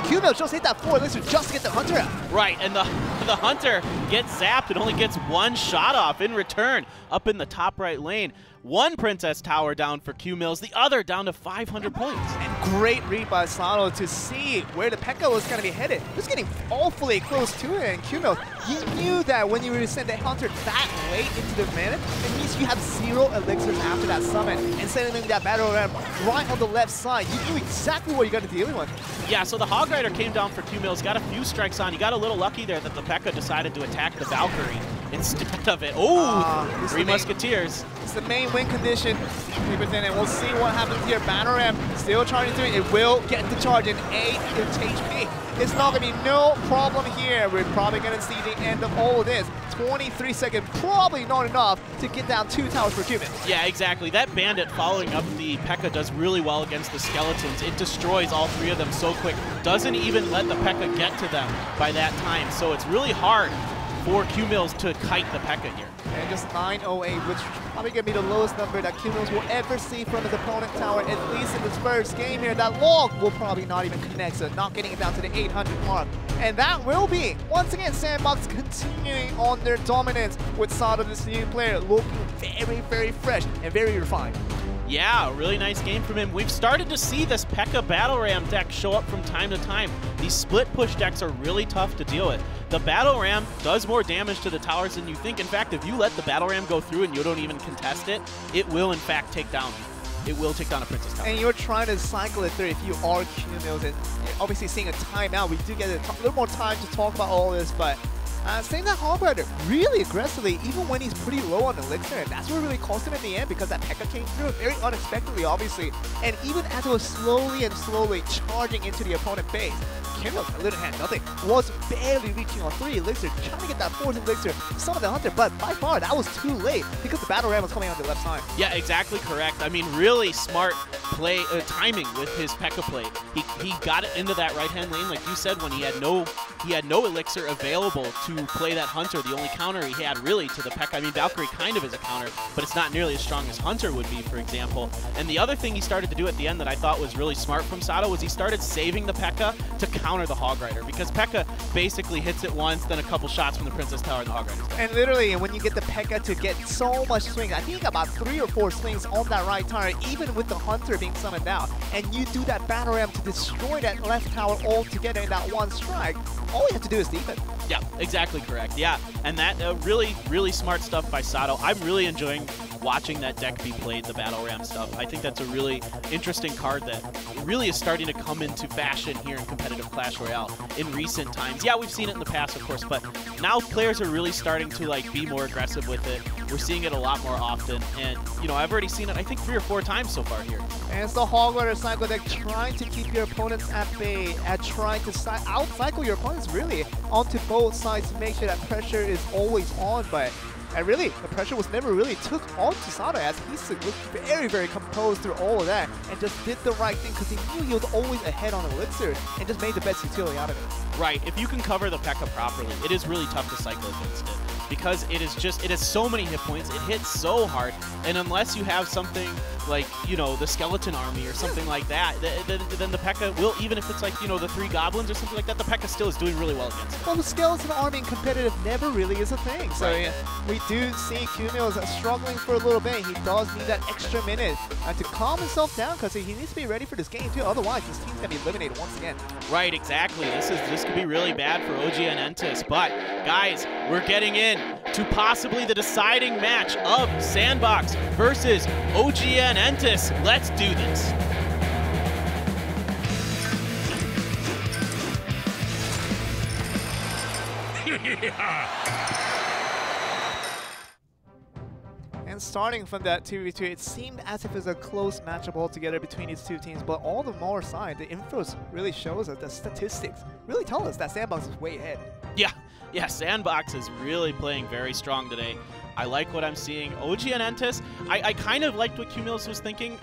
Q Mills just hit that 4 elixir just to get the Hunter out. Right, and the Hunter gets zapped and only gets 1 shot off in return up in the top right lane. One Princess Tower down for Q-Mills, the other down to 500 points. And great read by Sato to see where the P.E.K.K.A. was going to be headed. He was getting awfully close to it, and Q-Mills, you knew that when you were to send the Hunter that late into the minute, it means you have 0 elixirs after that summon, and sending that battle ram right on the left side. You knew exactly what you're going to deal with. Yeah, so the Hog Rider came down for Q-Mills, got a few strikes on. He got a little lucky there that the P.E.K.K.A. decided to attack the Valkyrie instead of it. Oh, 3 Musketeers. It's the main win condition. And we'll see what happens here. Battle Ram still charging through. It will get the charge in 8 HP. It's not going to be no problem here. We're probably going to see the end of all of this. 23 seconds, probably not enough to get down 2 towers per Cuban. Yeah, exactly. That Bandit following up the P.E.K.K.A. does really well against the Skeletons. It destroys all 3 of them so quick. Doesn't even let the P.E.K.K.A. get to them by that time. So it's really hard for Q-Mills to kite the P.E.K.K.A. here. And just 908, which is probably going to be the lowest number that Q-Mills will ever see from his opponent tower, at least in this first game here. That log will probably not even connect, so not getting it down to the 800 mark. And that will be, once again, Sandbox continuing on their dominance with Sato, this new player, looking very, very fresh and very refined. Yeah, a really nice game from him. We've started to see this P.E.K.K.A. Battle Ram deck show up from time to time. These split push decks are really tough to deal with. The Battle Ram does more damage to the towers than you think. In fact, if you let the Battle Ram go through and you don't even contest it, it will in fact take down. It will take down a Princess Tower. And you're trying to cycle it through if you are Q-Mills, and obviously seeing a timeout, we do get a little more time to talk about all this, but saying that Hog Rider really aggressively, even when he's pretty low on Elixir, and that's what really cost him in the end, because that P.E.K.K.A. came through very unexpectedly, obviously. And even as it was slowly and slowly charging into the opponent base, Q-Mills literally had nothing. Was barely reaching on 3 Elixir, trying to get that 4th Elixir, some of the Hunter, but by far that was too late because the Battle Ram was coming on the left side. Yeah, exactly correct. I mean, really smart play, timing with his P.E.K.K.A. play. He got it into that right-hand lane, like you said, when he had no Elixir available to play that Hunter. The only counter he had really to the P.E.K.K.A. I mean, Valkyrie kind of is a counter, but it's not nearly as strong as Hunter would be, for example. And the other thing he started to do at the end that I thought was really smart from Sato was he started saving the P.E.K.K.A. to counter the Hog Rider, because P.E.K.K.A. basically hits it once, then a couple shots from the Princess Tower and the Hog Rider. And literally, when you get the P.E.K.K.A. to get so much swing, I think he got about 3 or 4 swings on that right tower, even with the Hunter being summoned out, and you do that Battle Ram to destroy that left tower altogether in that one strike, all you have to do is defend. Yeah, exactly correct. Yeah, and that really, really smart stuff by Sato. I'm really enjoying watching that deck be played, the Battle Ram stuff. I think that's a really interesting card that really is starting to come into fashion here in competitive Clash Royale in recent times. Yeah, we've seen it in the past, of course, but now players are really starting to like be more aggressive with it. We're seeing it a lot more often, and you know, I've already seen it I think 3 or 4 times so far here. And it's the Hog Rider cycle deck trying to keep your opponents at bay, trying to out-cycle your opponents really onto both sides to make sure that pressure is always on, but really, the pressure was never really took on to Sato, as he looked very, very composed through all of that and just did the right thing because he knew he was always ahead on Elixir and just made the best utility out of it. Right, if you can cover the P.E.K.K.A. properly, it is really tough to cycle against it because it has so many hit points, it hits so hard, and unless you have something like, you know, the Skeleton Army or something like that, then the P.E.K.K.A. will, even if it's like, you know, the 3 Goblins or something like that, the P.E.K.K.A. still is doing really well against it. Well, the Skeleton Army in competitive never really is a thing, so right. Yeah, we do see Q-Mills struggling for a little bit. He does need that extra minute to calm himself down because he needs to be ready for this game too, otherwise his team's going to be eliminated once again. Right, exactly. This could be really bad for OGN ENTUS, but guys, we're getting in to possibly the deciding match of Sandbox versus OGN ENTUS. Let's do this. And starting from that 2v2, it seemed as if it was a close matchup altogether between these two teams, but all the more side, the infos really shows us, the statistics really tell us that Sandbox is way ahead. Yeah, Sandbox is really playing very strong today. I like what I'm seeing. OGN ENTUS, I kind of liked what Q-Mills was thinking.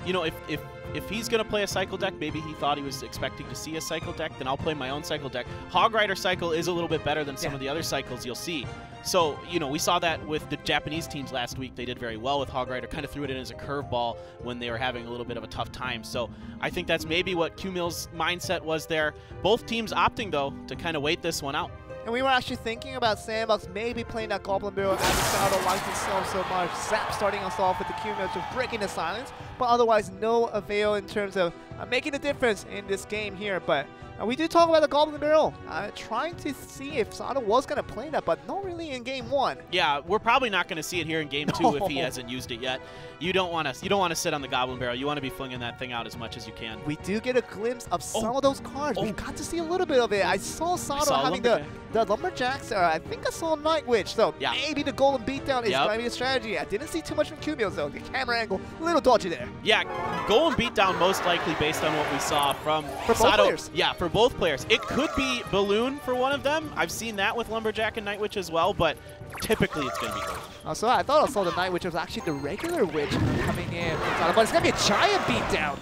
You know, if he's going to play a cycle deck, maybe he thought he was expecting to see a cycle deck, then I'll play my own cycle deck. Hog Rider cycle is a little bit better than some of the other cycles you'll see. So, you know, we saw that with the Japanese teams last week. They did very well with Hog Rider, kind of threw it in as a curveball when they were having a little bit of a tough time. So I think that's maybe what Q-Mills' mindset was there. Both teams opting, though, to kind of wait this one out. And we were actually thinking about Sandbox maybe playing that Goblin Barrel as Shadow likes himself so much. Zap starting us off with the Q-Mills, just breaking the silence, but otherwise no avail in terms of making a difference in this game here. But we do talk about the Goblin Barrel, trying to see if Sato was going to play that, but not really in game 1. Yeah, we're probably not going to see it here in game 2 if he hasn't used it yet. You don't want to sit on the Goblin Barrel. You want to be flinging that thing out as much as you can. We do get a glimpse of some of those cards. We got to see a little bit of it. I saw Sato having the Lumberjacks, or I think I saw Night Witch, so maybe the Golem Beatdown is going to be a strategy. I didn't see too much from Q-Mills though. The camera angle, a little dodgy there. Yeah, Golem Beatdown most likely based on what we saw from Sato. Both players. Yeah, for both players. It could be Balloon for one of them. I've seen that with Lumberjack and Night Witch as well, but typically it's going to be Golem. So I thought I saw the Night Witch was actually the regular Witch coming in. But it's going to be a giant beatdown.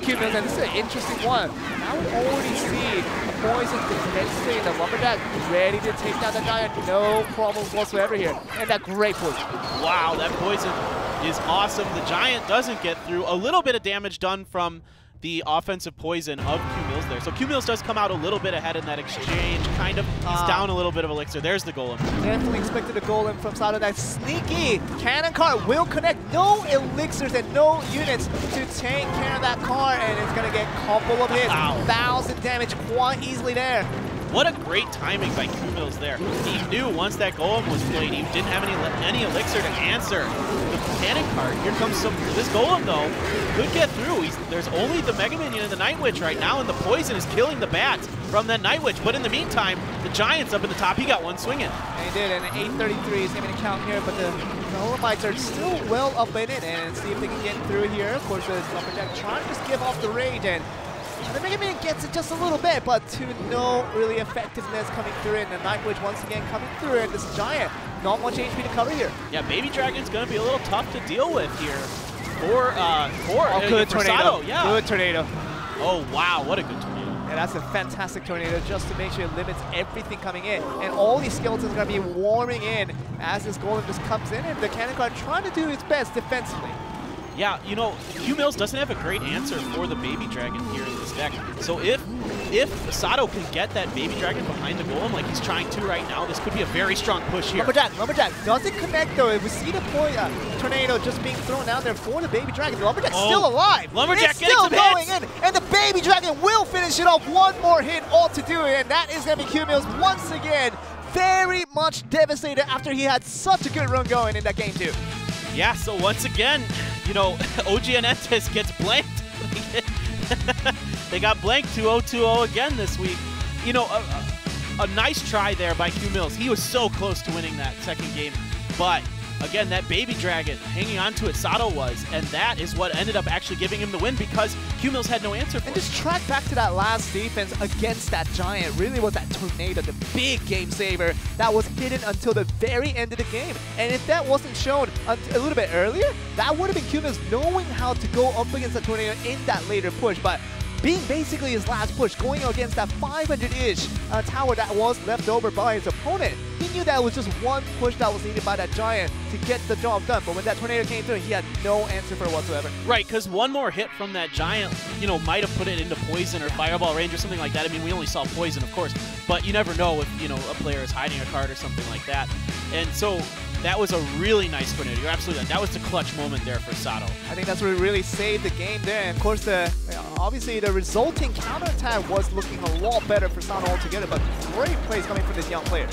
Q-Mills, and this is an interesting one. Now we already see the Poison defensively and the Lumberjack ready to take down the Giant. No problems whatsoever here. And that great Poison. Wow, that Poison is awesome. The Giant doesn't get through. A little bit of damage done from the offensive Poison of Q-Mills there. So Q-Mills does come out a little bit ahead in that exchange, kind of. He's down a little bit of Elixir. There's the Golem. Definitely expected a Golem from Sato. That sneaky cannon card will connect. No Elixirs and no units to take care of that car, and it's going to get a couple of hits. 1,000 damage quite easily there. What a great timing by Q-Mills there. He knew once that Golem was played, he didn't have any Elixir to answer the cannon card. Here comes this Golem, though, could get through. There's only the Mega Minion and the Night Witch right now, and the Poison is killing the bats from that Night Witch. But in the meantime, the Giant's up in the top. He got one swinging. And he did, and 833 is going to count here, but the Golemites are still well up in it, and see if they can get through here. Of course, the Lumberjack trying to just give off the rage, and the Mega Minion gets it just a little bit, but to no really effectiveness coming through, and the Night Witch once again coming through, and this Giant, not much HP to cover here. Yeah, Baby Dragon's going to be a little tough to deal with here for good tornado. Sato. Yeah. Good tornado. Oh, wow, what a good tornado. And that's a fantastic tornado just to make sure it limits everything coming in. And all these skeletons are going to be warming in as this Golem just comes in, and the cannon card trying to do its best defensively. Yeah, you know, Q-Mills doesn't have a great answer for the Baby Dragon here in this deck. So if Sato can get that Baby Dragon behind the Golem like he's trying to right now, this could be a very strong push here. Lumberjack doesn't connect though. If we see the tornado just being thrown out there for the Baby Dragon, the Lumberjack's still alive. Lumberjack getting still going in, and the Baby Dragon will finish it off. One more hit all to do it, and that is going to be Q-Mills once again very much devastated after he had such a good run going in that game too. Yeah, so once again, you know, OGN ENTUS gets blanked. They got blanked 2-0-2-0 again this week. You know, a nice try there by Q-Mills. He was so close to winning that second game, but again, that Baby Dragon hanging on to it, Sato was, and that is what ended up actually giving him the win because Q-Mills had no answer for it. And just track back to that last defense against that Giant. Really was that tornado, the big game saver that was hidden until the very end of the game. And if that wasn't shown a little bit earlier, that would have been Q-Mills knowing how to go up against the tornado in that later push. But being basically his last push, going against that 500-ish tower that was left over by his opponent, he knew that was just one push that was needed by that Giant to get the job done. But when that tornado came through, he had no answer for it whatsoever. Right, because one more hit from that Giant, you know, might have put it into Poison or Fireball range or something like that. I mean, we only saw Poison, of course, but you never know if, you know, a player is hiding a card or something like that. And so that was a really nice tornado. You're absolutely right. That was the clutch moment there for Sato. I think that's what really saved the game there. And of course, obviously the resulting counterattack was looking a lot better for Sato altogether, but great plays coming from this young player.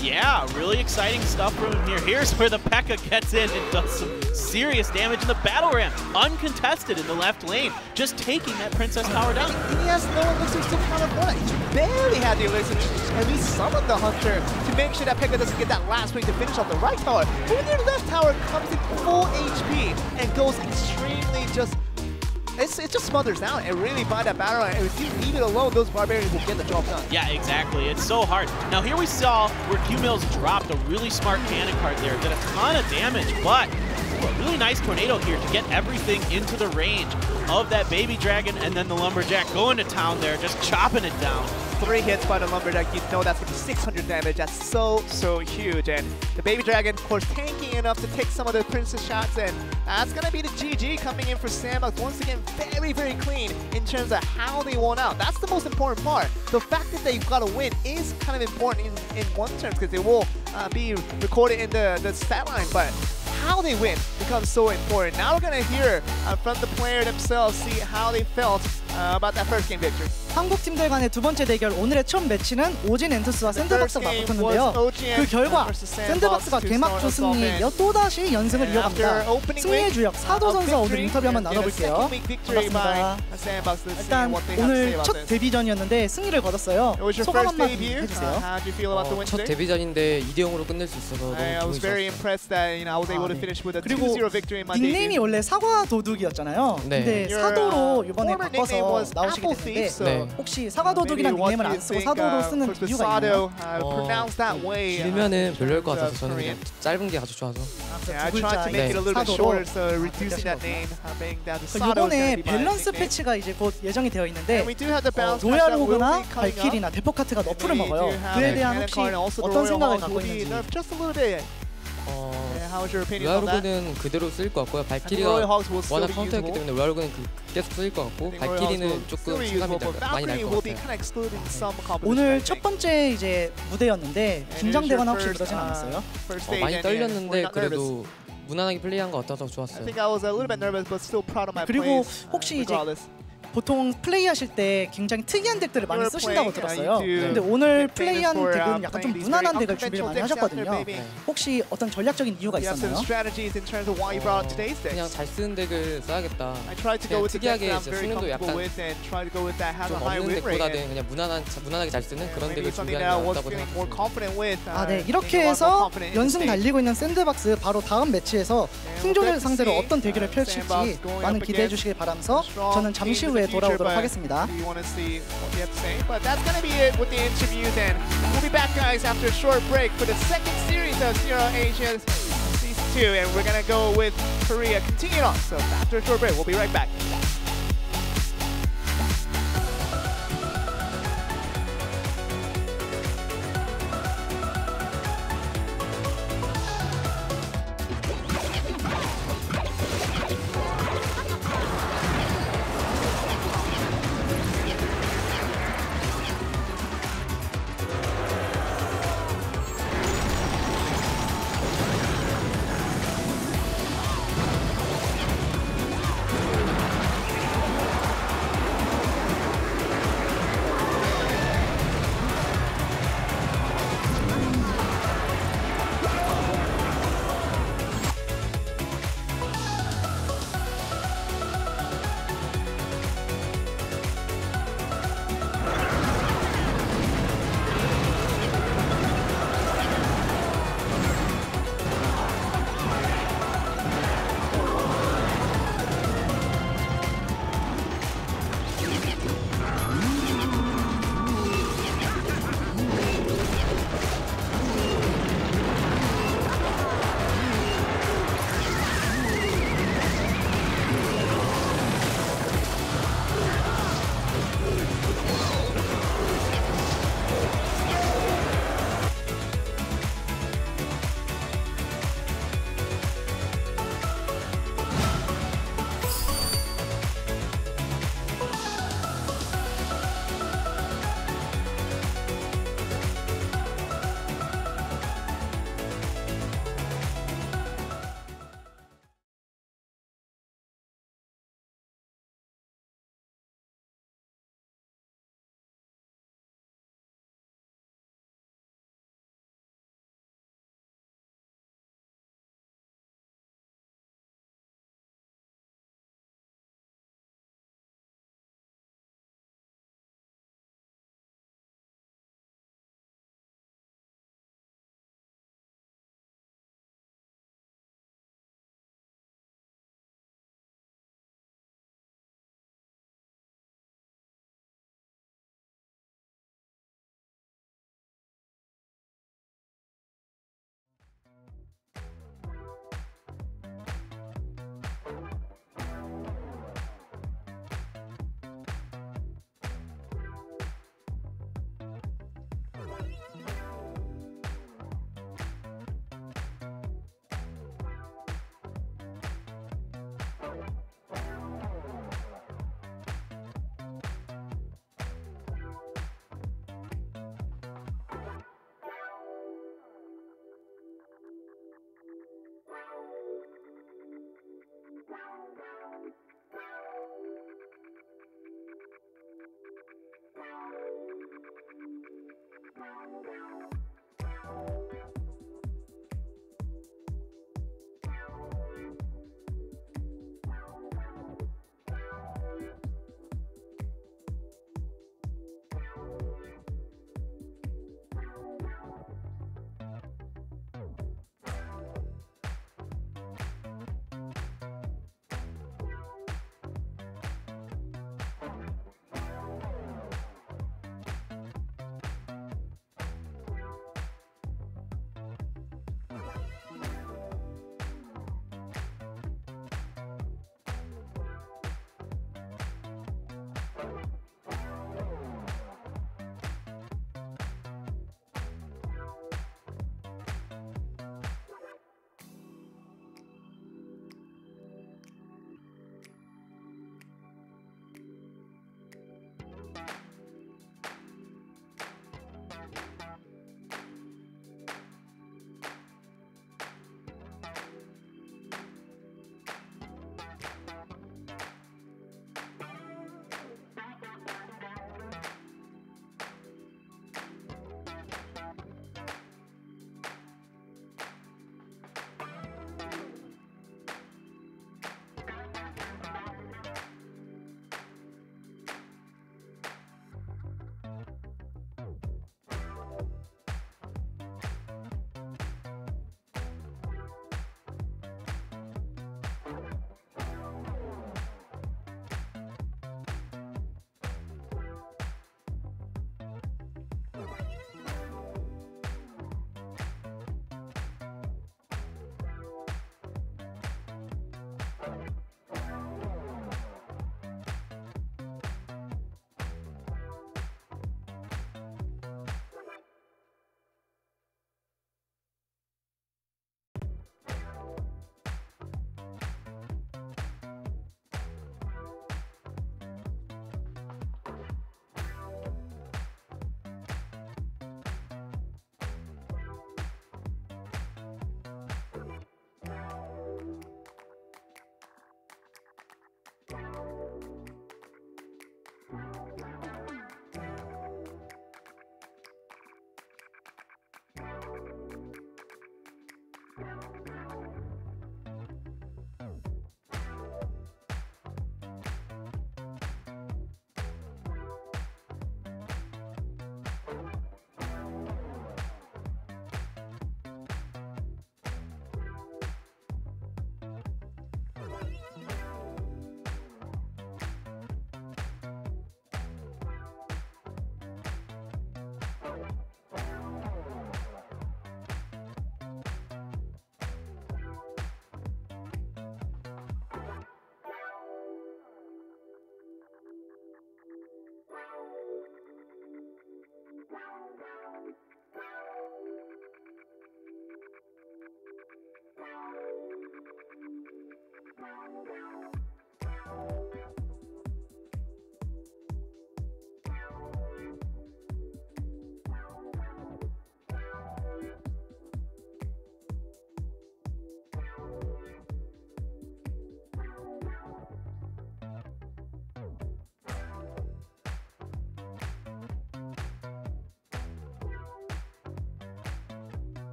Yeah, really exciting stuff from him here. Here's where the P.E.K.K.A gets in and does some serious damage in the battle ramp. Uncontested in the left lane, just taking that Princess Tower down. He has no elixirs to counter for He barely had the elixirs, and he summoned the Hunter to make sure that P.E.K.K.A doesn't get that last wing to finish off the right tower. But when your left tower comes in full HP and goes extremely just... It just smothers down, and really by that battle line, if you leave it alone, those Barbarians will get the job done. Yeah, exactly. It's so hard. Now here we saw where Q-Mills dropped a really smart cannon card there, did a ton of damage, but A really nice tornado here to get everything into the range of that baby dragon, and then the lumberjack going to town there, just chopping it down. 3 hits by the lumberjack, you know that's going to be 600 damage. That's so huge. And the baby dragon, of course, tanking enough to take some of the princess shots, and that's going to be the GG coming in for Sandbox. Once again, very clean in terms of how they won out. That's the most important part. The fact that they've got to win is kind of important in one terms, because it will be recorded in the stat line, but how they win becomes so important. Now we're going to hear from the player themselves, see how they felt about that first game victory. 한국 팀들 간의 두 번째 대결, 오늘의 첫 매치는 OGN 엔투스와 샌드박스가 맞붙었는데요. 그 결과 샌드박스가 개막조 승리에 또다시 연승을 이어갑니다. 승리의 주역 사도 선수와 오늘 인터뷰 한번 나눠볼게요. 반갑습니다. 일단 오늘 첫 데뷔전이었는데 승리를 거뒀어요. 소감 한마디 해주세요. 첫 데뷔전인데 2대0으로 끝낼 수 있어서 너무 기분이 좋았어요. 그리고 닉네임이 원래 사과 도둑이었잖아요. 근데 사도로 이번에 바꿔서 나오시게 됐는데 혹시 사과 도둑이란 닉네임을 안 쓰고 사도로 쓰는 이유가 있나요? 길면은 별로일 것 같아서 저는 그냥 짧은 게 아주 좋아서. 이번에 밸런스 패치가 이제 곧 예정이 되어 있는데 로얄 호그나 발키리나 데포카트가 너프를 먹어요. 그에 대한 혹시 어떤 생각을 갖고 있는지. 로얄 호그는 그대로 쓸 것 같고요. 발키리가 워낙 카운터였기 때문에 로얄 호그는 계속 쓸 것 같고, 발키리는 조금 시간이 많이 날 것 같아요. 오늘 첫 번째 이제 무대였는데 긴장되거나 혹시 그러진 않았어요? 많이 떨렸는데 그래도 무난하게 플레이한 것 같아서 좋았어요. 그리고 혹시 이제 보통 플레이하실 때 굉장히 특이한 덱들을 많이 쓰신다고 들었어요. 근데 오늘 플레이한 덱은 약간 좀 무난한 덱을 준비를 많이 하셨거든요. 혹시 어떤 전략적인 이유가 있었나요? 그냥 잘 쓰는 덱을 써야겠다. 그냥 특이하게 승률도 약간 좀 없는 덱보다는 그냥 무난하게 잘 쓰는 그런 덱을 준비하는 게 어렵다고 생각했습니다. 네, 이렇게 해서 연승 달리고 있는 샌드박스, 바로 다음 매치에서 승조를 상대로 어떤 대결을 펼칠지 많은 기대해 주시길 바라면서 저는 잠시 후에 돌아오도록 하겠습니다. But that's gonna be it with the interviews, and we'll be back, guys, after a short break for the second series of Asia Season 2, and we're gonna go with Korea. Continue on. So after a short break, we'll be right back.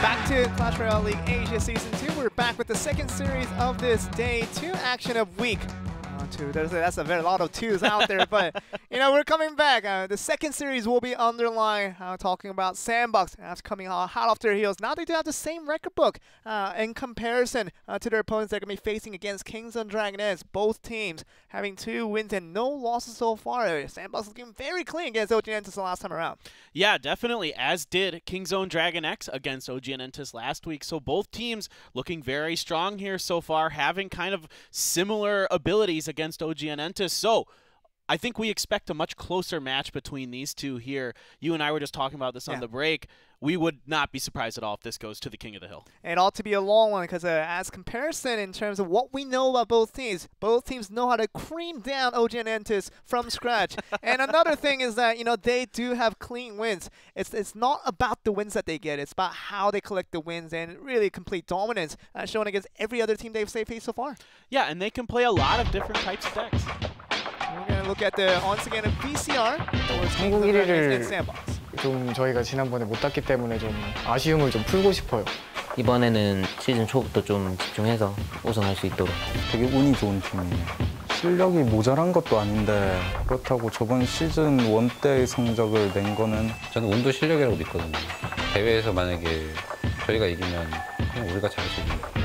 Back to Clash Royale League Asia Season 2. We're back with the second series of this day 2 action of week. That's a very lot of twos out there, but you know, we're coming back. The second series will be underlined, talking about Sandbox. That's coming hot off their heels. Now they do have the same record book in comparison to their opponents they're going to be facing against Kings and DragonX. Both teams having 2 wins and no losses so far. Sandbox looking very clean against OGN ENTUS the last time around. Yeah, definitely, as did KingZone DragonX against OGN ENTUS last week. So both teams looking very strong here so far, having kind of similar abilities against OGN ENTUS. So I think we expect a much closer match between these two here. You and I were just talking about this on the break. We would not be surprised at all if this goes to the King of the Hill. It ought to be a long one because as comparison in terms of what we know about both teams know how to cream down OGN ENTUS from scratch. And another thing is that, you know, they do have clean wins. It's not about the wins that they get. It's about how they collect the wins and really complete dominance shown against every other team they've faced so far. Yeah, and they can play a lot of different types of decks. We're going to look at the once again a VCR towards Kings and DragonX Sandbox. 좀 저희가 지난번에 못 땄기 때문에 좀 아쉬움을 좀 풀고 싶어요. 이번에는 시즌 초부터 좀 집중해서 우승할 수 있도록. 되게 운이 좋은 팀이에요. 실력이 모자란 것도 아닌데 그렇다고 저번 시즌 1 때의 성적을 낸 거는 저는 운도 실력이라고 믿거든요. 대회에서 만약에 저희가 이기면 그냥 우리가 잘할 수 있는 거예요.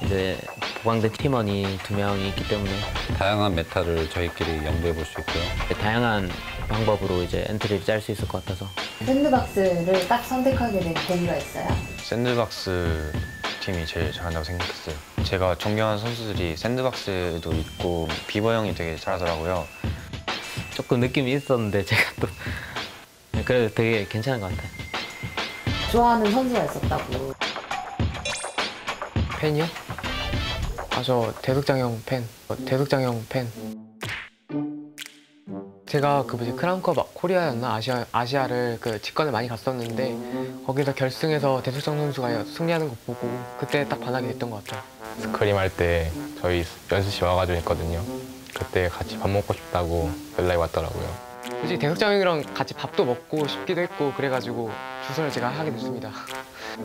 이제 보강된 팀원이 2명이 있기 때문에 다양한 메타를 저희끼리 연구해 볼 수 있고요. 다양한 방법으로 이제 엔트리를 짤 수 있을 것 같아서. 샌드박스를 딱 선택하게 된 계기가 있어요? 샌드박스 팀이 제일 잘한다고 생각했어요. 제가 존경하는 선수들이 샌드박스도 있고 비버 형이 되게 잘하더라고요. 조금 느낌이 있었는데 제가 또 그래도 되게 괜찮은 것 같아요. 좋아하는 선수가 있었다고. 팬이요? 저 대극장 형 팬. 대극장 형 팬. 제가 그 뭐지 크라운컵 코리아였나 아시아를 그 직관을 많이 갔었는데 거기서 결승에서 대극장 선수가 승리하는 거 보고 그때 딱 반하게 됐던 것 같아요. 스크림 할 때 저희 연습실 와가지고 있거든요. 그때 같이 밥 먹고 싶다고 연락이 왔더라고요. 솔직히 대극장 형이랑 같이 밥도 먹고 싶기도 했고 그래가지고 주선을 제가 하게 됐습니다.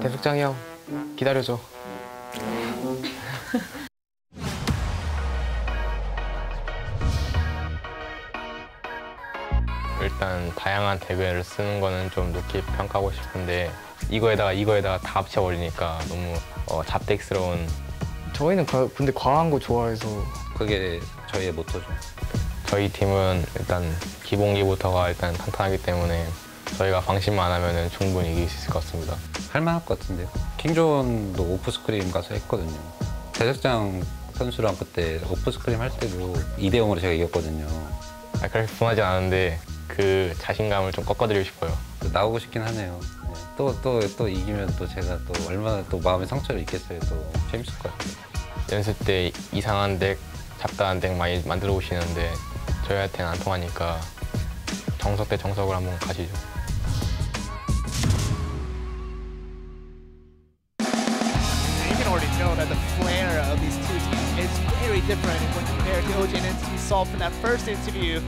대극장 형 기다려줘. 일단 다양한 덱을 쓰는 거는 좀 높게 평가하고 싶은데 이거에다가 다 합쳐버리니까 너무 잡덱스러운. 저희는 근데 과한 거 좋아해서 그게 저희의 모토죠. 저희 팀은 일단 기본기부터가 일단 탄탄하기 때문에 저희가 방심만 안 하면 충분히 이길 수 있을 것 같습니다. 할만할 것 같은데요. 킹존도 오프스크림 가서 했거든요. 대적장 선수랑 그때 오프스크림 할 때도 2대0으로 제가 이겼거든요. 그렇게 분하지 않은데 그 자신감을 좀 꺾어드리고 싶어요. 나오고 싶긴 하네요. 또 이기면 또 제가 또 얼마나 또 마음의 상처를 입겠어요. 또 재밌을 것 같아요. 연습 때 이상한 덱, 잡다한 덱 많이 만들어 오시는데 저희한테는 안 통하니까 정석 대 정석을 한번 가시죠. You can already know that the flair of these two teams is very different when compared to OGN ENTUS we saw from that first interview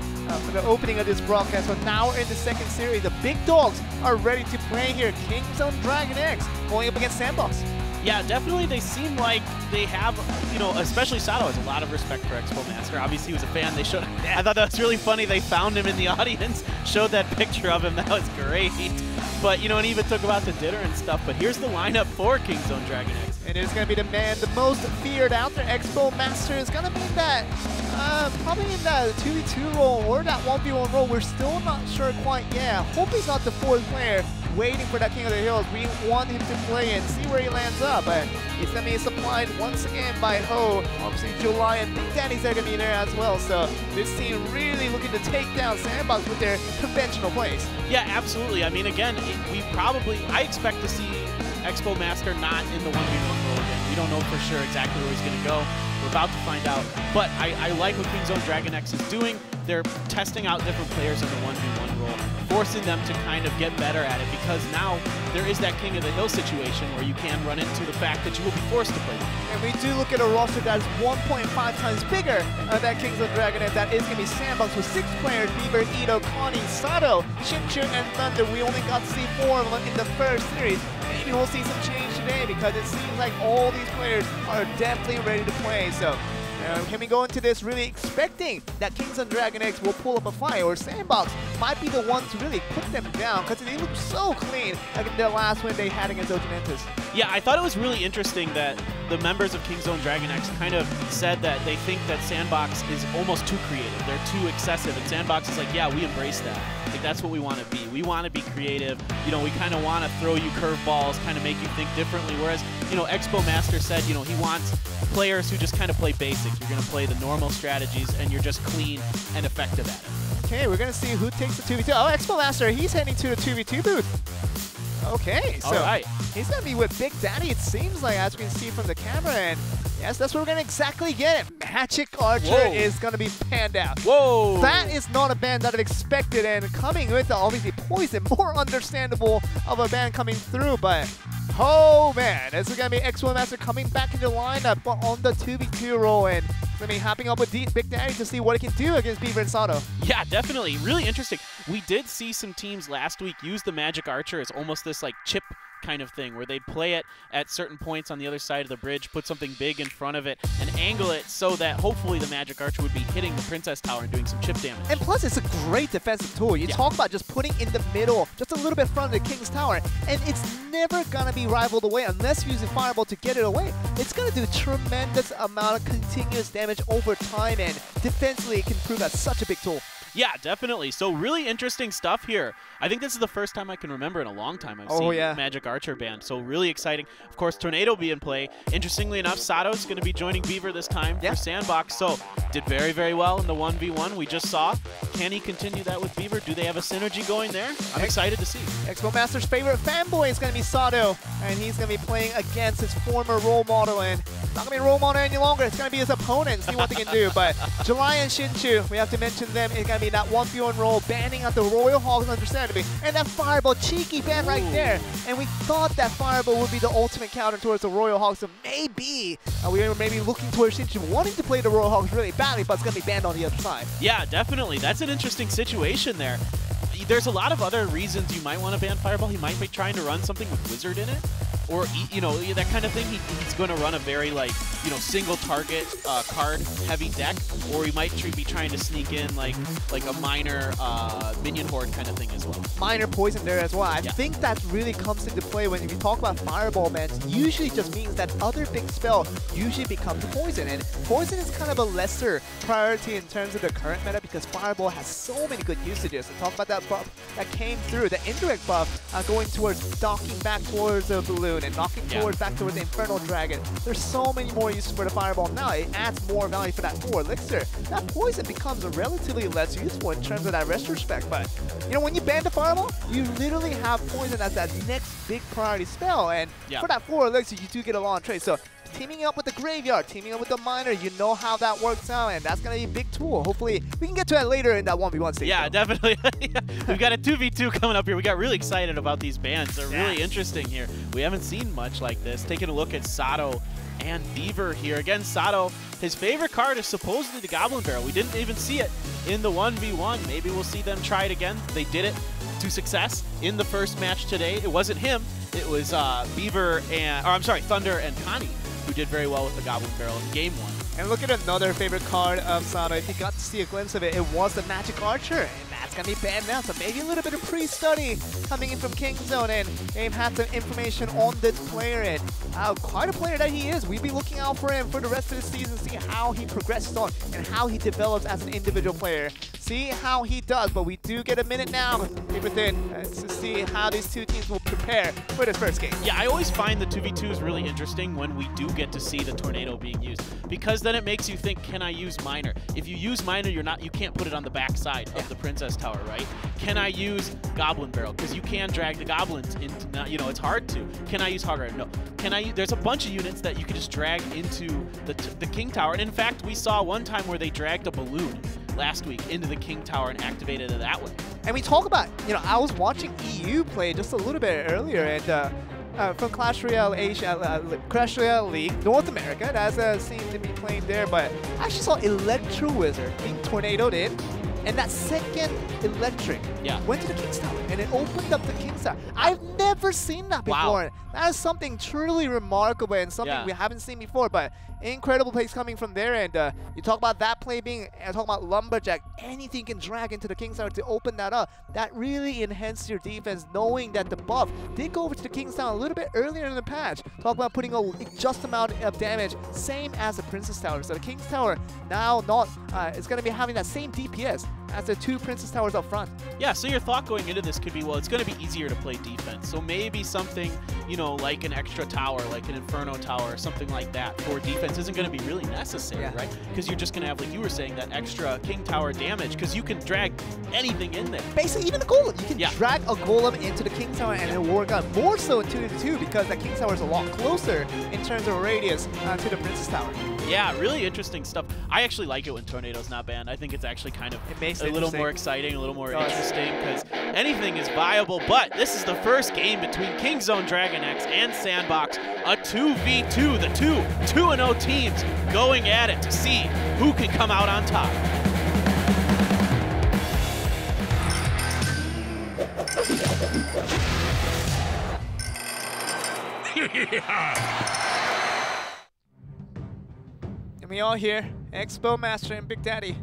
for the opening of this broadcast. But now we're in the second series. The big dogs are ready to play here. KingZone DragonX going up against Sandbox. Yeah, definitely they seem like they have, you know, especially Sato has a lot of respect for Expo Master. Obviously he was a fan. They showed, I thought that was really funny. They found him in the audience, showed that picture of him. That was great. But, you know, and even took him out to dinner and stuff. But here's the lineup for KingZone DragonX. And it's going to be the man, the most feared out there. Expo Master is going to be that Probably in that 2v2 role or that 1v1 role. We're still not sure quite yet. Hope he's not the fourth player waiting for that King of the Hills. We want him to play and see where he lands up. But it's going to be supplied once again by Ho. Obviously, July and Big Daddy's are going to be there as well. So this team really looking to take down Sandbox with their conventional plays. Yeah, absolutely. I mean, again, I expect to see Expo Master not in the 1v1 role again. We don't know for sure exactly where he's going to go. We're about to find out. But I like what King's Own DragonX is doing. They're testing out different players in the 1v1 role, forcing them to kind of get better at it, because now there is that King of the Hill situation where you can run into the fact that you will be forced to play them. And we do look at a roster that is 1.5 times bigger than Kings of DragonX. That is going to be Sandbox with 6 players: Beaver, Ito, Connie, Sato, Shinshu, and Thunder. We only got to see 4 of them in the first series. Maybe we'll see some change today, because it seems like all these players are definitely ready to play. So can we go into this really expecting that Kings of DragonX will pull up a fight, or Sandbox might be the ones to really put them down, because they look so clean like in the last win they had against OGN ENTUS? Yeah, I thought it was really interesting that the members of King's Own DragonX kind of said that they think that Sandbox is almost too creative. They're too excessive, and Sandbox is like, yeah, we embrace that. Like, that's what we want to be. We want to be creative. You know, we kind of want to throw you curveballs, kind of make you think differently. Whereas, you know, Expo Master said, you know, he wants players who just kind of play basics. You're going to play the normal strategies, and you're just clean and effective at it. Okay, we're going to see who takes the 2v2. Oh, Expo Master, he's heading to the 2v2 booth. Okay, so he's going to be with Big Daddy, it seems like, as we can see from the camera. And yes, that's what we're going to exactly get. Magic Archer is going to be panned out. Whoa! That is not a band that I've expected, and coming with obviously Poison, more understandable of a band coming through, but oh man, this is going to be Expo Master coming back into the lineup on the 2v2 role, and going to be hopping up with Big Daddy to see what he can do against Beaver and Sato. Yeah, definitely. Really interesting. We did see some teams last week use the Magic Archer as almost this like chip kind of thing, where they'd play it at certain points on the other side of the bridge, put something big in front of it, and angle it so that hopefully the Magic Archer would be hitting the Princess Tower and doing some chip damage. And plus, it's a great defensive tool. You talk about just putting in the middle, just a little bit in front of the King's Tower, and it's never going to be rivaled away unless you use a Fireball to get it away. It's going to do a tremendous amount of continuous damage over time, and defensively, it can prove as such a big tool. Yeah, definitely. So really interesting stuff here. I think this is the first time I can remember in a long time I've seen Magic Archer banned. So really exciting. Of course, Tornado be in play. Interestingly enough, Sato's going to be joining Beaver this time for Sandbox. So did very, very well in the 1v1 we just saw. Can he continue that with Beaver? Do they have a synergy going there? I'm excited to see. Expo Master's favorite fanboy is going to be Sato, and he's going to be playing against his former role model, and not going to be a role model any longer. It's going to be his opponent, see what they can do. But July and Shinshu, we have to mention them. It's going to be that 1v1 role, banning out the Royal Hogs, understandably, and that Fireball, cheeky ban right there. And we thought that Fireball would be the ultimate counter towards the Royal Hogs, so maybe we were maybe looking towards Shinshu wanting to play the Royal Hogs really badly, but it's going to be banned on the other side. Yeah, definitely. That's an interesting situation there. There's a lot of other reasons you might want to ban Fireball. He might be trying to run something with Wizard in it, or, you know, that kind of thing. He's going to run a very, like, you know, single target card heavy deck, or he might be trying to sneak in like a minor minion horde kind of thing as well. Minor poison there as well. I think that really comes into play when you talk about Fireball bans. Usually just means that other big spell usually becomes poison, and poison is kind of a lesser priority in terms of the current meta, because Fireball has so many good usages. And talk about that buff that came through, the indirect buff going towards docking back towards the balloon and knocking towards back towards the Infernal Dragon. There's so many more uses for the Fireball now. It adds more value for that 4 elixir. That poison becomes relatively less useful in terms of that rest respect, but you know, when you ban the Fireball, you literally have poison as that next big priority spell, and for that 4 elixir, you do get a long trade. So teaming up with the Graveyard, teaming up with the Miner, you know how that works out, and that's going to be a big tool. Hopefully, we can get to that later in that 1v1 stage. Yeah, definitely. We've got a 2v2 coming up here. We got really excited about these bans. They're really interesting here. We haven't seen much like this. Taking a look at Sato and Beaver here. Again, Sato, his favorite card is supposedly the Goblin Barrel. We didn't even see it in the 1v1. Maybe we'll see them try it again. They did it to success in the first match today. It wasn't him. It was Beaver and, or I'm sorry, Thunder and Connie, who did very well with the Goblin Barrel in Game 1. And look at another favorite card of Sato. If you got to see a glimpse of it, it was the Magic Archer. And That's going to be bad now, so maybe a little bit of pre-study coming in from Kingzone, and they've had some information on this player, and quite a player that he is. We'll be looking out for him for the rest of the season, see how he progresses on and how he develops as an individual player. See how he does, but we do get a minute now within to see how these two teams will prepare for this first game. Yeah, I always find the 2v2s really interesting when we do get to see the tornado being used, because then it makes you think, can I use miner? If you use miner, you can't put it on the back side of the Princess Tower, right? Can I use Goblin Barrel? Because you can drag the goblins into, you know, it's hard to. Can I use Hog Rider? No. Can I? There's a bunch of units that you can just drag into the King Tower, and in fact, we saw one time where they dragged a balloon last week into the King Tower and activated it that way. And we talk about, you know, I was watching EU play just a little bit earlier, and from Clash Royale Asia, Clash Royale League North America, that seemed to be playing there, but I actually saw Electro Wizard being tornadoed in, and that second electric went to the King's Tower, and it opened up the King's Tower. I've never seen that before. Wow. That is something truly remarkable and something we haven't seen before, but incredible plays coming from there. And you talk about that play being, talk about Lumberjack, anything you can drag into the King's Tower to open that up. That really enhanced your defense, knowing that the buff did go over to the King's Tower a little bit earlier in the patch. Talk about putting a just amount of damage, same as the Princess Tower. So the King's Tower now it's going to be having that same DPS as the two Princess Towers up front. Yeah, so your thought going into this could be, well, it's going to be easier to play defense. So maybe something, you know, like an extra tower, like an Inferno Tower or something like that for defense isn't going to be really necessary, right? Because you're just going to have, like you were saying, that extra King Tower damage, because you can drag anything in there. Basically, even the Golem. You can drag a Golem into the King Tower and it'll work out more so in 2v2 because that King Tower is a lot closer in terms of radius to the Princess Tower. Yeah, really interesting stuff. I actually like it when Tornado's not banned. I think it's actually kind of a little more exciting, a little more interesting, because anything is viable. But this is the first game between Kingzone DragonX and Sandbox, a 2v2, the two 2-0 teams going at it to see who can come out on top. And we all here, Expo Master and Big Daddy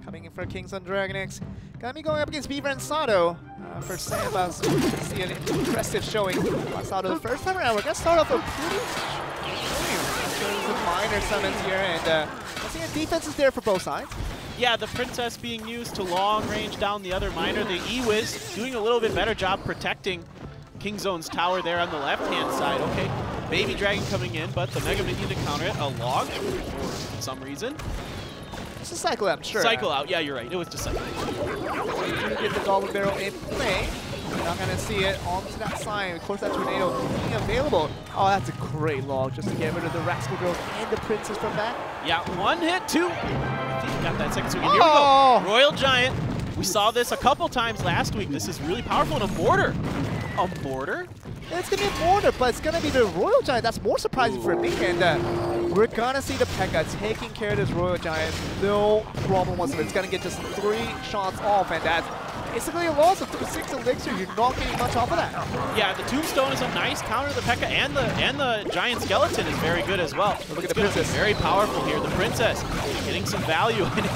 coming in for Kingzone DragonX. Gonna be going up against Beaver and Sato for Sandbox. See an impressive showing by Sato the first time around. We're gonna start off a pretty showing with minor summons here, and I see the defense is there for both sides. Yeah, the Princess being used to long range down the other miner. The E-Wiz doing a little bit better job protecting Kingzone's tower there on the left-hand side. Okay, Baby Dragon coming in, but the Mega Minion to counter it. A log for some reason. It's a cycle out, sure. Cycle out, yeah, you're right. It was just cycle. Get the Goblin Barrel in play. We're not going to see it onto that side. Of course, that Tornado being available. Oh, that's a great log just to get rid of the Rascal Girls and the Princess from back. Yeah, one hit, two. I think he got that second swing. Here we go. Royal Giant. We saw this a couple times last week. This is really powerful in a mortar. A mortar? It's going to be a mortar, but it's going to be the Royal Giant. That's more surprising for me. And we're going to see the P.E.K.K.A. taking care of this Royal Giant. No problem whatsoever. It's going to get just 3 shots off, and that's basically a loss of 6 elixir. You're not getting much off of that. Yeah, the Tombstone is a nice counter to the P.E.K.K.A. and the Giant Skeleton is very good as well. Look at the Princess. Very powerful here. The Princess getting some value in it.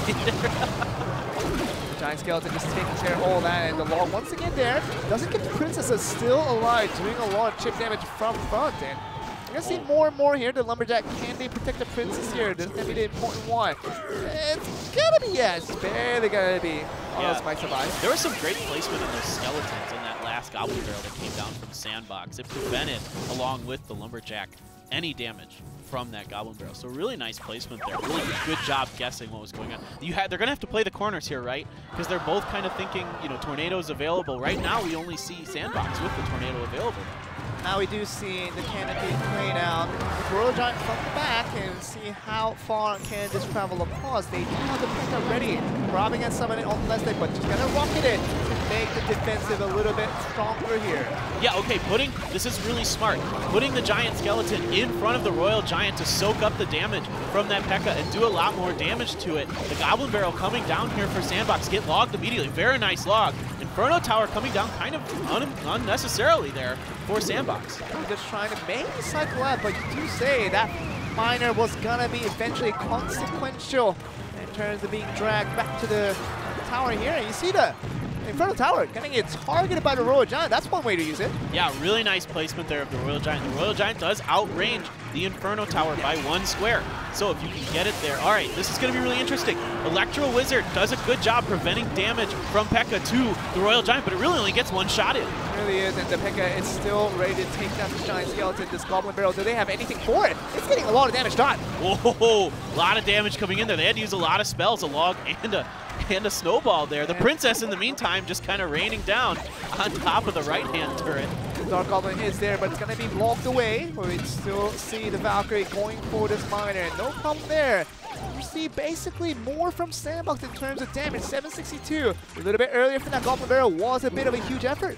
Giant Skeleton just taking care of all that, and the log once again there doesn't get the Princess still alive, doing a lot of chip damage from front. And we're gonna see more and more here. The Lumberjack, can they protect the Princess here? This is gonna be the important one. It's gonna be, it's barely gonna be. Oh, this might survive. There was some great placement in those skeletons in that last Goblin Barrel that came down from Sandbox. It prevented, along with the Lumberjack, any damage from that Goblin Barrel. So really nice placement there. Really good job guessing what was going on. They're going to have to play the corners here, right? Because they're both kind of thinking, you know, Tornado's available. Right now, we only see Sandbox with the Tornado available. Now we do see the canopy playing out with Royal Giant from the back, and see how far can this travel across. They do have the P.E.K.K.A. ready, robbing and summoning on the left side, but just gonna rocket it to make the defensive a little bit stronger here. Yeah, okay, this is really smart. Putting the Giant Skeleton in front of the Royal Giant to soak up the damage from that P.E.K.K.A. and do a lot more damage to it. The Goblin Barrel coming down here for Sandbox, get logged immediately. Very nice log. Inferno Tower coming down kind of unnecessarily there for Sandbox. Just trying to maybe cycle out, but you do say that miner was gonna be eventually consequential in terms of being dragged back to the tower here. And you see the Inferno Tower getting it targeted by the Royal Giant. That's one way to use it. Yeah, really nice placement there of the Royal Giant. The Royal Giant does outrange the Inferno Tower by 1 square. So if you can get it there, all right, this is going to be really interesting. Electro Wizard does a good job preventing damage from P.E.K.K.A. to the Royal Giant, but it really only gets 1 shot in. It really is, and the P.E.K.K.A. is still ready to take down this Giant Skeleton, this Goblin Barrel. Do they have anything for it? It's getting a lot of damage done. Whoa, a lot of damage coming in there. They had to use a lot of spells, a log and a snowball there. The Princess, in the meantime, just kind of raining down on top of the right-hand turret. The Dark Goblin is there, but it's going to be blocked away. But we still see the Valkyrie going for this miner. No problem there. We see basically more from Sandbox in terms of damage. 762. A little bit earlier from that Goblin Barrel was a bit of a huge effort.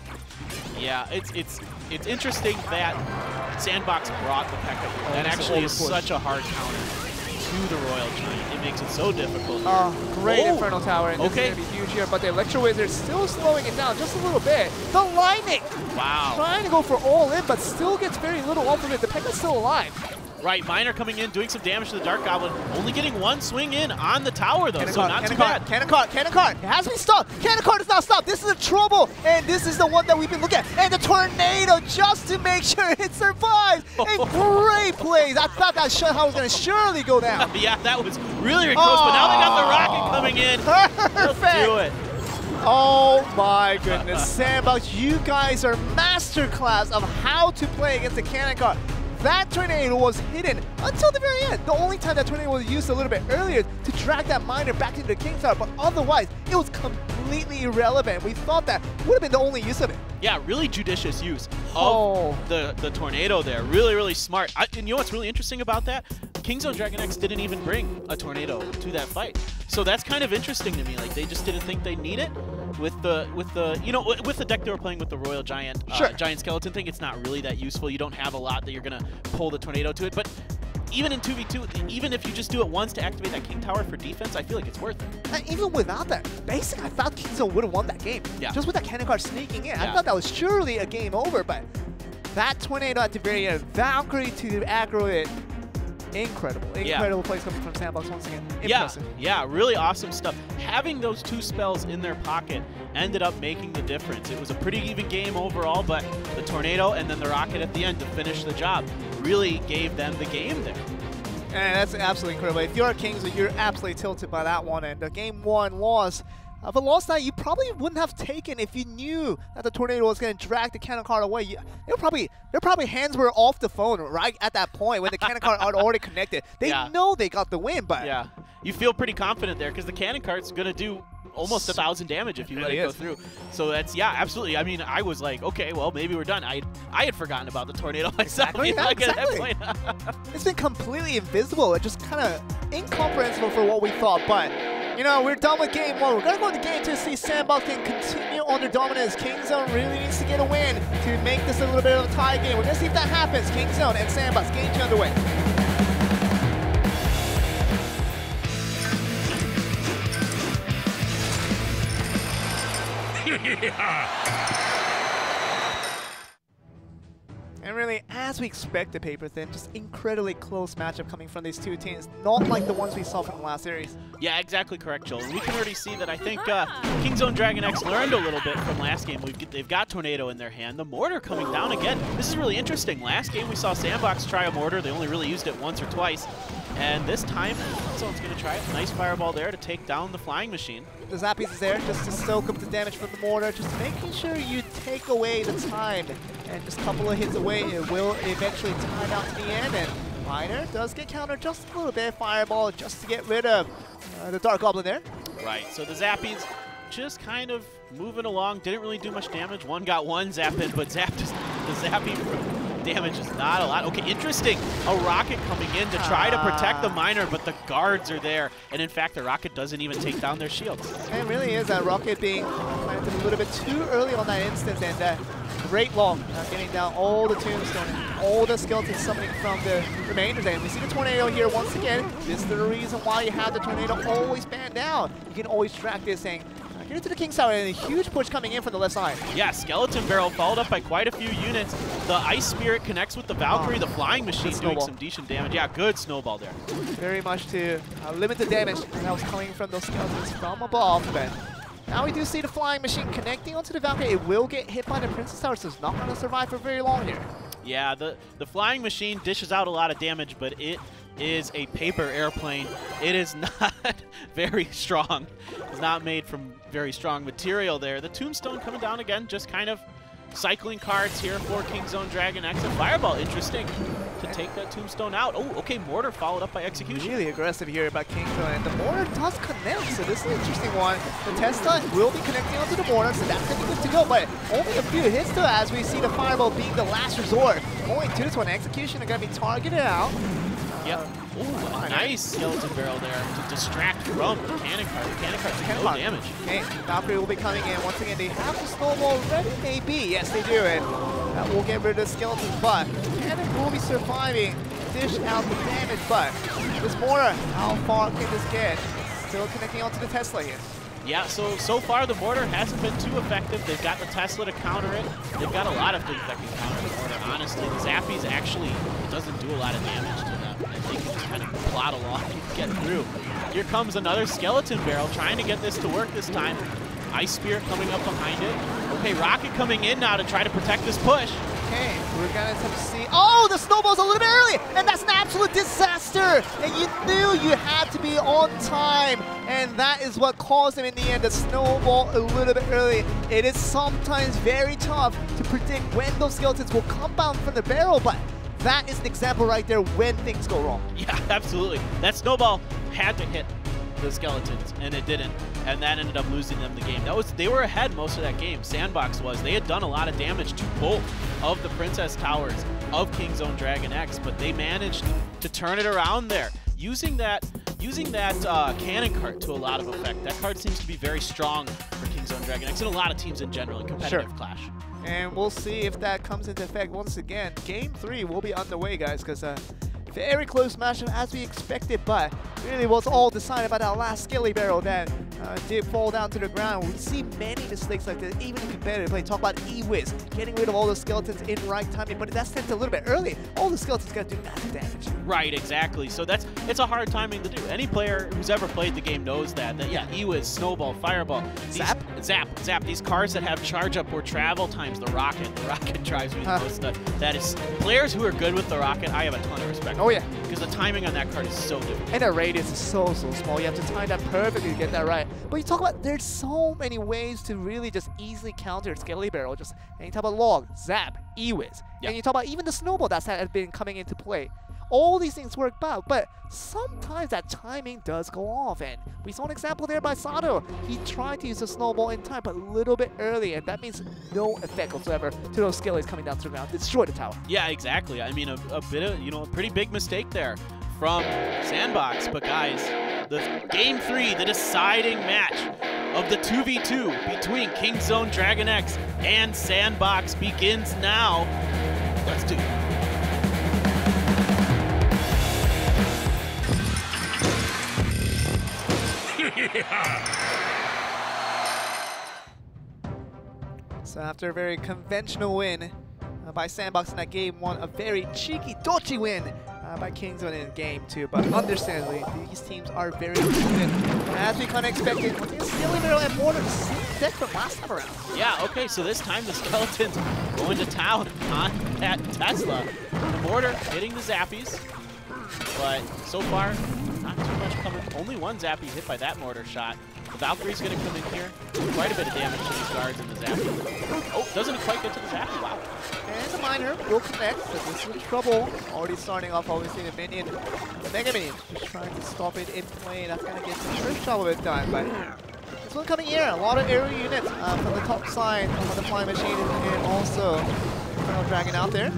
Yeah, it's interesting that Sandbox brought the P.E.K.K.A. here. That actually is such a hard counter to the Royal Giant. It makes it so difficult here. Great Inferno Tower, and this is going to be huge here, but the Electro Wizard still slowing it down just a little bit. The Lightning! Wow. Trying to go for all in, but still gets very little off of it. The P.E.K.K.A.'s still alive. Right, Miner coming in, doing some damage to the Dark Goblin, only getting 1 swing in on the tower, though, so not too bad. Cannon cart. It has to be stopped. Cannon cart is not stopped. This is a trouble, and this is the one that we've been looking at. And the tornado just to make sure it survives. And great plays. I thought that shot was going to surely go down. Yeah, that was really close, but now they got the rocket coming in. Perfect. They'll do it. Oh my goodness, Sandbox, you guys are masterclass of how to play against the cannon cart. That tornado was hidden until the very end. The only time that tornado was used a little bit earlier to drag that miner back into the King Tower, but otherwise, it was completely irrelevant. We thought that would have been the only use of it. Yeah, really judicious use of the tornado there. Really, really smart. And you know what's really interesting about that? Kingzone DragonX didn't even bring a tornado to that fight. So that's kind of interesting to me. Like, they just didn't think they need it. With the deck they were playing with the Royal Giant Giant Skeleton thing, it's not really that useful. You don't have a lot that you're gonna pull the tornado to it. But even in 2v2, even if you just do it once to activate that King Tower for defense, I feel like it's worth it. And even without that, basically, I thought Kingzone would have won that game. Yeah. Just with that cannon cart sneaking in, I thought that was surely a game over. But that tornado at the very end, Valkyrie to aggro it. Incredible plays coming from Sandbox once again. Impressive. Yeah, really awesome stuff. Having those 2 spells in their pocket ended up making the difference. It was a pretty even game overall, but the tornado and then the rocket at the end to finish the job really gave them the game there. And that's absolutely incredible. If you're a Kings, you're absolutely tilted by that one. And the game 1 loss of a loss that you probably wouldn't have taken if you knew that the tornado was going to drag the cannon cart away. Their probably hands were off the phone right at that point when the cannon cart are already connected. They know they got the win, but you feel pretty confident there because the cannon cart's going to do almost 1,000 damage if you let it go through. So that's, absolutely. I mean, I was like, okay, well, maybe we're done. I had forgotten about the tornado myself. Exactly. It's been completely invisible. It's just kind of incomprehensible for what we thought, but you know, we're done with game 1. We're going to go into game 2 to see Sandbox can continue on their dominance. Kingzone really needs to get a win to make this a little bit of a tie game. We're going to see if that happens. Kingzone and Sandbox, game 2 underway. And really, as we expected, Paper Thin, just incredibly close matchup coming from these 2 teams, not like the ones we saw from the last series. Yeah, exactly correct, Joel. And we can already see that I think Kingzone DragonX learned a little bit from last game. They've got Tornado in their hand. The Mortar coming down again. This is really interesting. Last game we saw Sandbox try a Mortar. They only really used it once or twice. And this time, Kingzone's going to try it. Nice fireball there to take down the Flying Machine. The Zappies is there just to soak up the damage from the Mortar, just making sure you take away the time. And just a couple of hits away, it will eventually tie down to the end. And Miner does get countered just a little bit. Fireball just to get rid of the Dark Goblin there. Right, so the Zappies just kind of moving along. Didn't really do much damage. One got one zap in, but the Zappy damage is not a lot. Okay, interesting. A rocket coming in to try to protect the miner, but the guards are there. And in fact, the rocket doesn't even take down their shields. It really is that rocket being planted a little bit too early on that instance, and great long, getting down all the tombstone and all the skeletons summoning from the remainders. And we see the tornado here once again. This is the reason why you have the tornado always banned down. You can always track this saying, get into the King's Tower, and a huge push coming in from the left side. Yeah, Skeleton Barrel followed up by quite a few units. The Ice Spirit connects with the Valkyrie, the Flying Machine doing some decent damage. Yeah, good snowball there. Very much to limit the damage that was coming from those skeletons from above, but Now we do see the flying machine connecting onto the Valkyrie. It will get hit by the Princess Tower, so it's not going to survive for very long here. Yeah, the flying machine dishes out a lot of damage, but it is a paper airplane. It is not very strong. It's not made from very strong material there. The tombstone coming down again, just kind of cycling cards here for Kingzone DragonX. A fireball, interesting to take that tombstone out. Oh, okay, mortar followed up by execution. Really aggressive here by Kingzone, and the mortar does connect, so this is an interesting one. The Tesla will be connecting onto the mortar, so that's going to be good to go, but only a few hits though, as we see the fireball being the last resort. Going to this one, execution are going to be targeted out. Yep. Ooh, a nice skeleton barrel there to distract from the cannon cart. The cannon cart did no damage. Okay, Valkyrie will be coming in. Once again, they have the snowball ready, maybe. Yes, they do it. That will get rid of the skeletons, but cannon will be surviving. Dish out the damage, but this mortar, how far can this get? Still connecting onto the Tesla here. Yeah, so far the mortar hasn't been too effective. They've got the Tesla to counter it. They've got a lot of things that can counter the mortar, honestly. The Zappies actually doesn't do a lot of damage to them. And they can just kind of plod along and get through. Here comes another skeleton barrel trying to get this to work this time. Ice Spirit coming up behind it. Okay, Rocket coming in now to try to protect this push. Okay, we're gonna have to see. Oh, the snowball's a little bit early, and that's an absolute disaster. And you knew you had to be on time, and that is what caused him in the end. The snowball a little bit early. It is sometimes very tough to predict when those skeletons will come down from the barrel, but that is an example right there when things go wrong. Yeah, absolutely. That snowball had to hit the skeletons, and it didn't, and that ended up losing them the game. They were ahead most of that game. Sandbox was. They had done a lot of damage to both of the Princess Towers of Kingzone DragonX, but they managed to turn it around there using that cannon cart to a lot of effect. That card seems to be very strong for Kingzone DragonX and a lot of teams in general in competitive Clash. And we'll see if that comes into effect once again. Game 3 will be underway, guys, because very close matchup as we expected, but really was all decided by that last Skelly Barrel that did fall down to the ground. We see many mistakes like this, even in competitive play. Talk about E-Wiz, getting rid of all the skeletons in right timing, but that's sent a little bit early. All the skeletons got to do massive damage. Right, exactly. So it's a hard timing to do. Any player who's ever played the game knows that yeah, E-Wiz, Snowball, Fireball, Zap. These cards that have charge up or travel times, the Rocket drives me the most nuts. That is, players who are good with the Rocket, I have a ton of respect. Oh yeah. Because the timing on that card is so difficult. And the radius is so small. You have to time that perfectly to get that right. But you talk about, there's so many ways to really just easily counter Skelly Barrel. Just, and you talk about Log, Zap, E-Wiz. Yep. And you talk about even the Snowball that has been coming into play. All these things work out, but sometimes that timing does go off. And we saw an example there by Sato. He tried to use the snowball in time, but a little bit early, and that means no effect whatsoever to those skellies coming down to the ground. Destroy the tower. Yeah, exactly. I mean, a bit of, a pretty big mistake there from Sandbox. But guys, the Game 3, the deciding match of the 2v2 between Kingzone DragonX and Sandbox begins now. Let's do it. So after a very conventional win by Sandbox in that Game 1, a very cheeky, dodgy win by Kingzone in Game 2. But understandably, these teams are very good. As we kind of expected, Skelly Barrel and Mortar, the same deck from last time around. Yeah, okay, so this time the Skeletons going to town on that Tesla. The Mortar hitting the Zappies, but so far, not too much coming. Only one Zappy hit by that mortar shot. The Valkyrie's going to come in here. Quite a bit of damage to these guards and the Zappy. Oh, doesn't quite get to the Zappy. Wow. And the Miner will connect, but this is trouble. Already starting off, obviously, the Minion. The Mega Minion just trying to stop it in play. That's going to get some first trouble with time, but this one coming here. A lot of aerial units from the top side of the Flying Machine and also Dragon out there.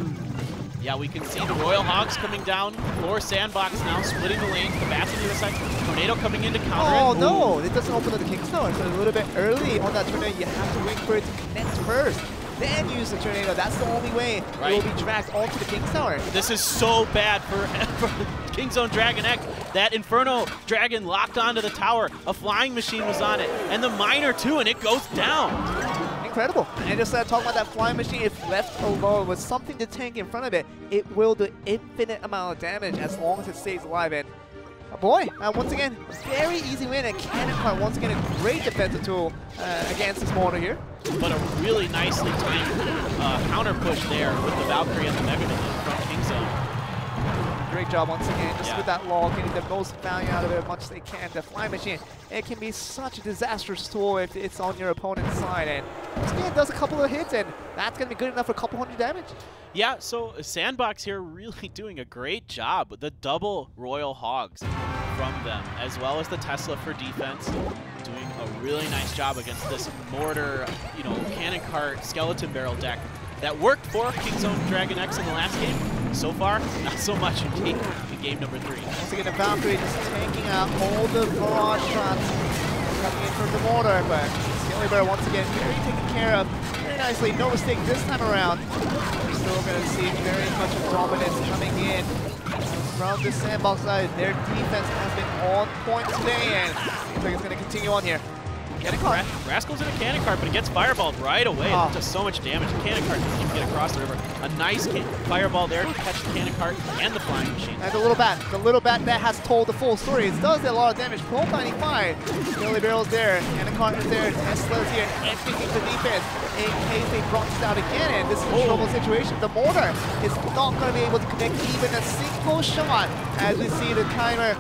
Yeah, we can see the Royal Hogs coming down for Sandbox now, splitting the lanes. The bats on the other side. Tornado coming in to counter it. Oh, no. It doesn't open up the King's Tower. So a little bit early on that Tornado. You have to wait for it to connect first. Then use the Tornado. That's the only way it will be dragged onto the King's Tower. This is so bad for Kingzone DragonX. That Inferno Dragon locked onto the tower. A Flying Machine was on it. And the Miner, too, and it goes down. Incredible. And just talking about that Flying Machine, if left alone with something to tank in front of it, it will do infinite amount of damage as long as it stays alive. And boy, once again, very easy win, and Cannon Cart once again a great defensive tool against this mortar here. But a really nicely timed counter push there with the Valkyrie and the Mega Minion from Kingzone. Great job once again, just with that log, getting the most value out of it as much as they can. The Flying Machine, it can be such a disastrous tool if it's on your opponent's side, and once again, it does a couple of hits, and that's going to be good enough for a couple hundred damage. Yeah, so Sandbox here really doing a great job with the double Royal Hogs from them, as well as the Tesla for defense. Doing a really nice job against this mortar, you know, cannon cart, skeleton barrel deck that worked for Kingzone DragonX in the last game. So far, not so much in game number 3. Once again, the Valkyrie just taking out all the barrage shots coming in from the mortar, but Skelly Bear once again very taken care of very nicely. No mistake this time around. We're still going to see very much of dominance coming in from the Sandbox side. Their defense has been on point today, and seems like it's going to continue on here. Cannon cart. Rascal's in a cannon cart, but it gets fireballed right away. It does so much damage. The cannon cart doesn't even get across the river. A nice fireball there to catch the cannon cart and the flying machine. And the little bat that has told the full story. It does a lot of damage. Pull 95. Billy Barrel's there. Cannon cart is there. Tesla's here. Everything for defense. In case they brought this out again, and this is a trouble situation. The mortar is not going to be able to connect even a single shot. As we see the timer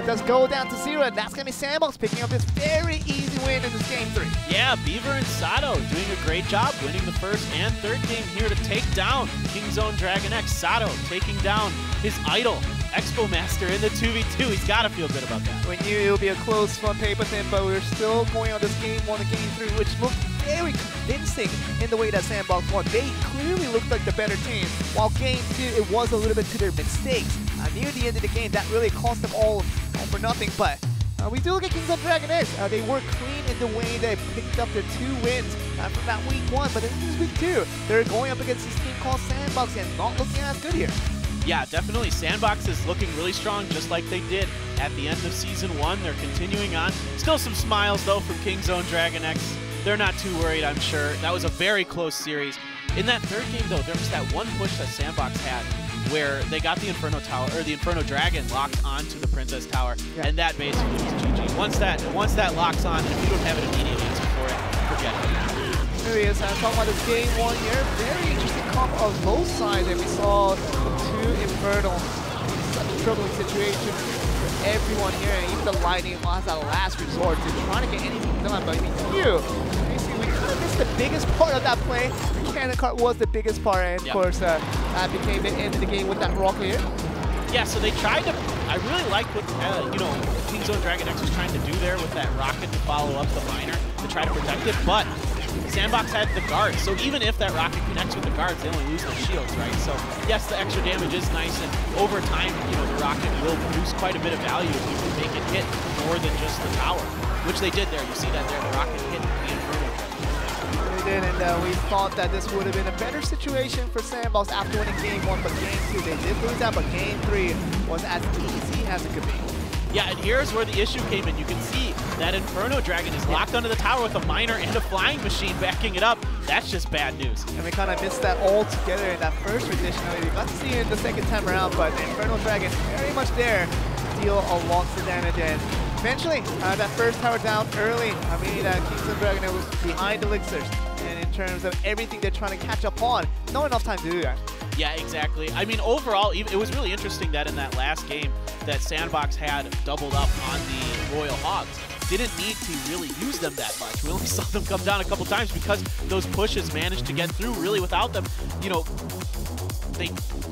does go down to 0, and that's going to be Sandbox picking up this very easy win in this game 3. Yeah, Beaver and Sato doing a great job winning the first and third game here to take down Kingzone DragonX. Sato taking down his idol, Expo Master, in the 2v2. He's got to feel good about that. We knew it would be a close one paper thing, but we're still going on this game 1 and game 3, which looked very convincing in the way that Sandbox won. They clearly looked like the better team, while game 2, it was a little bit to their mistakes. Near the end of the game, that really cost them all for nothing, but we do look at Kingzone DragonX. They were clean in the way they picked up their 2 wins from that week 1, but this is week 2. They're going up against this team called Sandbox and not looking as good here. Yeah, definitely. Sandbox is looking really strong, just like they did at the end of Season 1. They're continuing on. Still some smiles, though, from Kingzone DragonX. They're not too worried, I'm sure. That was a very close series. In that third game, though, there was that one push that Sandbox had where they got the Inferno Tower, or the Inferno Dragon locked onto the Princess Tower, and that basically was GG. Once that locks on, and if you don't have an immediate answer for it, forget it. There he is. I'm talking about this game 1 here. Very interesting comp on both sides, and we saw 2 Inferno. Such a troubling situation for everyone here, and even the Lightning was a last resort to trying to get anything done. But I mean, basically, we kind of missed the biggest part of that play. The cannon cart was the biggest part, and of course, that became the end of the game with that rocket here. Yeah, so they tried to. I really liked what Kingzone DragonX was trying to do there with that rocket to follow up the miner to try to protect it, but Sandbox had the guards, so even if that rocket connects with the guards, they only lose their shields, right? So yes, the extra damage is nice, and over time, the rocket will produce quite a bit of value if you can make it hit more than just the tower, which they did there. You see that there, the rocket hit the Inferno. They did, and we thought that this would have been a better situation for Sandbox after winning game 1, but game 2, they did lose that, but game 3 was as easy as it could be. Yeah, and here's where the issue came in. You can see that Inferno Dragon is locked onto the tower with a miner and a flying machine backing it up. That's just bad news. And we kind of missed that all together in that first rendition. We got to see it the second time around, but the Inferno Dragon very much there to deal a lot of damage. And eventually, that first tower down early, meaning that Kingzone Dragon was behind Elixirs. And in terms of everything they're trying to catch up on, not enough time to do that. Yeah, exactly. I mean, overall, it was really interesting that in that last game that Sandbox had doubled up on the Royal Hogs. Didn't need to really use them that much. We only saw them come down a couple times because those pushes managed to get through really without them.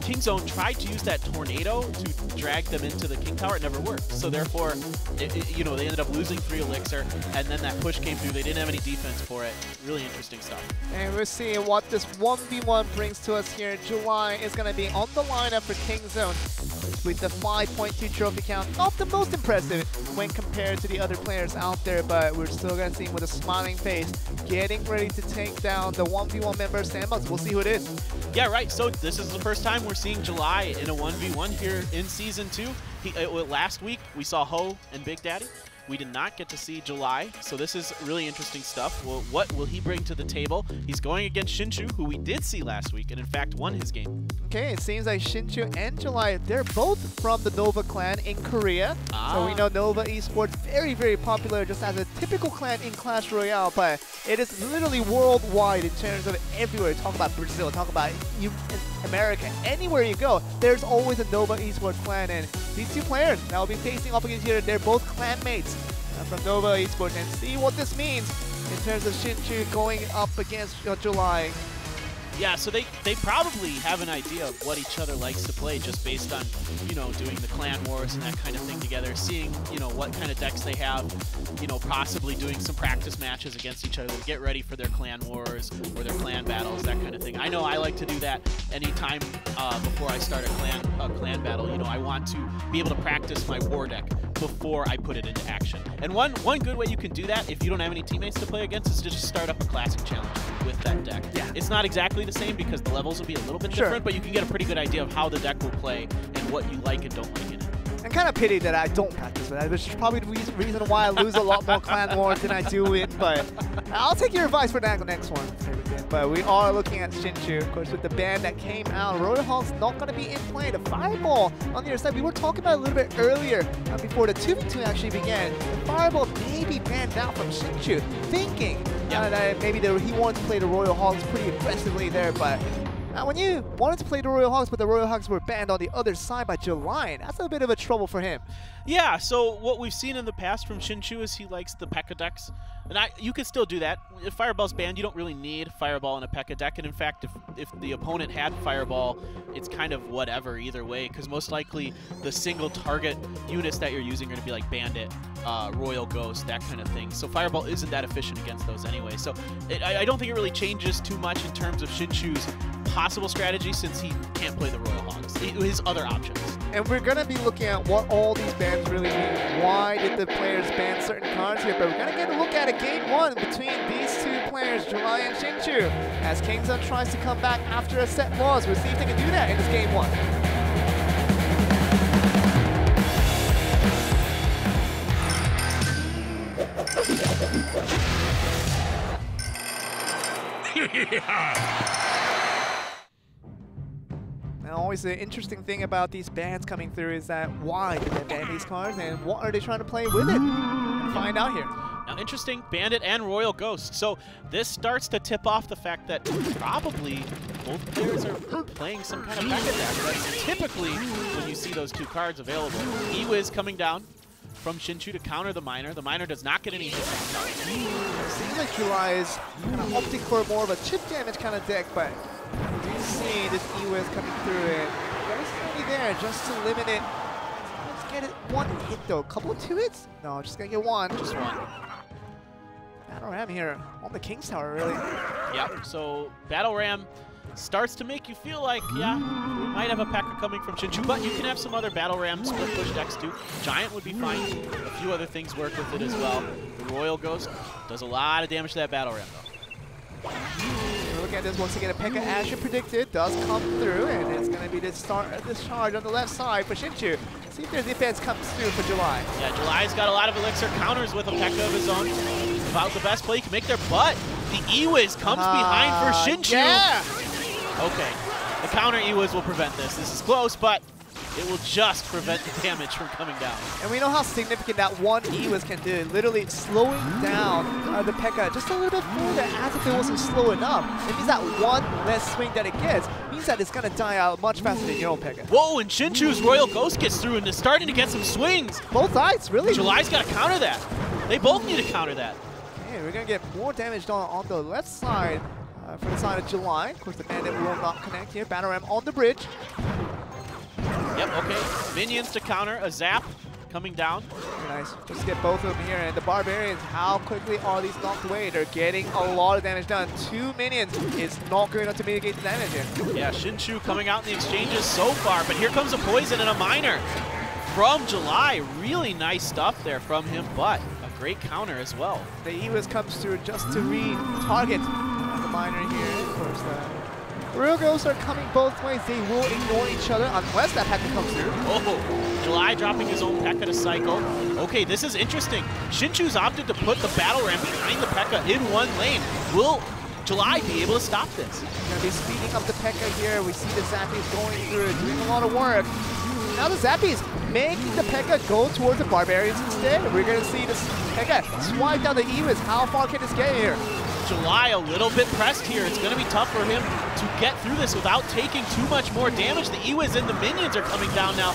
Kingzone tried to use that tornado to drag them into the King Tower. It never worked. So therefore, they ended up losing 3 elixir, and then that push came through. They didn't have any defense for it. Really interesting stuff. And we're seeing what this 1v1 brings to us here in July is going to be on the lineup for Kingzone. With the 5.2 trophy count, not the most impressive when compared to the other players out there, but we're still going to see him with a smiling face, getting ready to take down the 1v1 member of Sandbox. We'll see who it is. Yeah, right. So this is the first time we're seeing July in a 1v1 here in Season 2. Last week, we saw Ho and Big Daddy. We did not get to see July, so this is really interesting stuff. Well, what will he bring to the table? He's going against Shinshu, who we did see last week, and in fact won his game. Okay, it seems like Shinshu and July, they're both from the Nova clan in Korea. So we know Nova Esports, very, very popular just as a typical clan in Clash Royale, but it is literally worldwide in terms of everywhere. Talk about Brazil, talk about America, anywhere you go, there's always a Nova Esports clan, and these two players that will be facing off against each other, they're both clanmates from Nova Esports, and see what this means in terms of Shinshu going up against July. Yeah, so they probably have an idea of what each other likes to play just based on, you know, doing the clan wars and that kind of thing together, seeing, you know, what kind of decks they have, you know, possibly doing some practice matches against each other to get ready for their clan wars or their clan battles, that kind of thing. I know I like to do that anytime before I start a clan battle. You know, I want to be able to practice my war deck before I put it into action. And one good way you can do that if you don't have any teammates to play against is to just start up a classic challenge with that deck. Yeah. It's not exactly the same because the levels will be a little bit different, but you can get a pretty good idea of how the deck will play and what you like and don't like in it. And kind of pity that I don't practice with that, which is probably the reason why I lose a lot more clan wars than I do win, but I'll take your advice for the next one. But we are looking at Shinshu, of course, with the ban that came out. Royal Hall's not going to be in play. The Fireball on the other side, we were talking about it a little bit earlier before the 2v2 actually began. The Fireball may be banned out from Shinshu, thinking that maybe he wanted to play the Royal Hogs pretty aggressively there, but when you wanted to play the Royal Hogs, but the Royal Hogs were banned on the other side by July, that's a bit of a trouble for him. Yeah, so what we've seen in the past from Shinshu is he likes the P.E.K.K.A decks. And you can still do that. If Fireball's banned, you don't really need Fireball in a P.E.K.K.A deck. And in fact, if the opponent had Fireball, it's kind of whatever either way, because most likely the single target units that you're using are going to be like Bandit, Royal Ghost, that kind of thing. So Fireball isn't that efficient against those anyway. So I don't think it really changes too much in terms of Shinshu's possible strategy since he can't play the Royal Hogs, his other options. And we're going to be looking at what all these bans really mean. Why did the players ban certain cards here? But we're going to get a look at a game one between these two players, July and Shinshu, as Kingzone tries to come back after a set loss. We'll see if they can do that in this game one. Now, always the interesting thing about these bans coming through is that why did they ban these cards and what are they trying to play with it? We'll find out here. Now, interesting, Bandit and Royal Ghost. So this starts to tip off the fact that probably both players are playing some kind of P.E.K.K.A deck. That's typically when you see those two cards available. E-Wiz coming down from Shinshu to counter the Miner. The Miner does not get any hit. It seems like July is kind of opting for more of a chip damage kind of deck, but you see this E-Wiz coming through it. There's somebody there just to limit it. Let's get it one hit though. A couple of 2 hits? No, just gonna get one. Just one. Battle Ram here on the King's Tower, really. Yep, so Battle Ram starts to make you feel like, yeah, we might have a P.E.K.K.A coming from Shinshu, but you can have some other Battle Ram split push decks too. Giant would be fine. A few other things work with it as well. The Royal Ghost does a lot of damage to that Battle Ram though. Look at this once again. A P.E.K.K.A Asher predicted does come through, and it's going to be this charge on the left side for Shinshu. See if there's defense comes through for July. Yeah, July's got a lot of elixir counters with a P.E.K.K.A of his own. About the best play he can make there, but the E-Wiz comes behind for Shinshu. Yeah! Okay, the counter E-Wiz will prevent this. This is close, but it will just prevent the damage from coming down. And we know how significant that one E-Wiz can do, literally slowing down the P.E.K.K.A just a little bit further as if it wasn't slow enough. It means that one less swing that it gets means that it's going to die out much faster than your own P.E.K.K.A. Whoa, and Shinshu's Royal Ghost gets through and is starting to get some swings. Both sides, really? July's got to counter that. They both need to counter that. Okay, we're going to get more damage done on the left side for the side of July. Of course, the Bandit will not connect here. Battle Ram on the bridge. Yep, okay. Minions to counter. A Zap coming down. Very nice. Just get both of them here. And the Barbarians, how quickly are these knocked away? They're getting a lot of damage done. 2 minions is not good enough to mitigate the damage here. Yeah, Shinshu coming out in the exchanges so far, but here comes a Poison and a Miner from July. Really nice stuff there from him, but a great counter as well. The E-Wiz comes through just to re-target the Miner here. Of course, Royal Ghosts are coming both ways. They will ignore each other unless that P.E.K.K.A comes through. Oh, July dropping his own P.E.K.K.A to cycle. Okay, this is interesting. Shinshu's opted to put the battle ram behind the P.E.K.K.A in one lane. Will July be able to stop this? Going to be speeding up the P.E.K.K.A here. We see the Zappies going through, doing a lot of work. Now the Zappies making the P.E.K.K.A go towards the Barbarians instead. We're going to see this P.E.K.K.A swipe down the Ewis. How far can this get here? July a little bit pressed here. It's going to be tough for him to get through this without taking too much more damage. The Ewis and the minions are coming down now.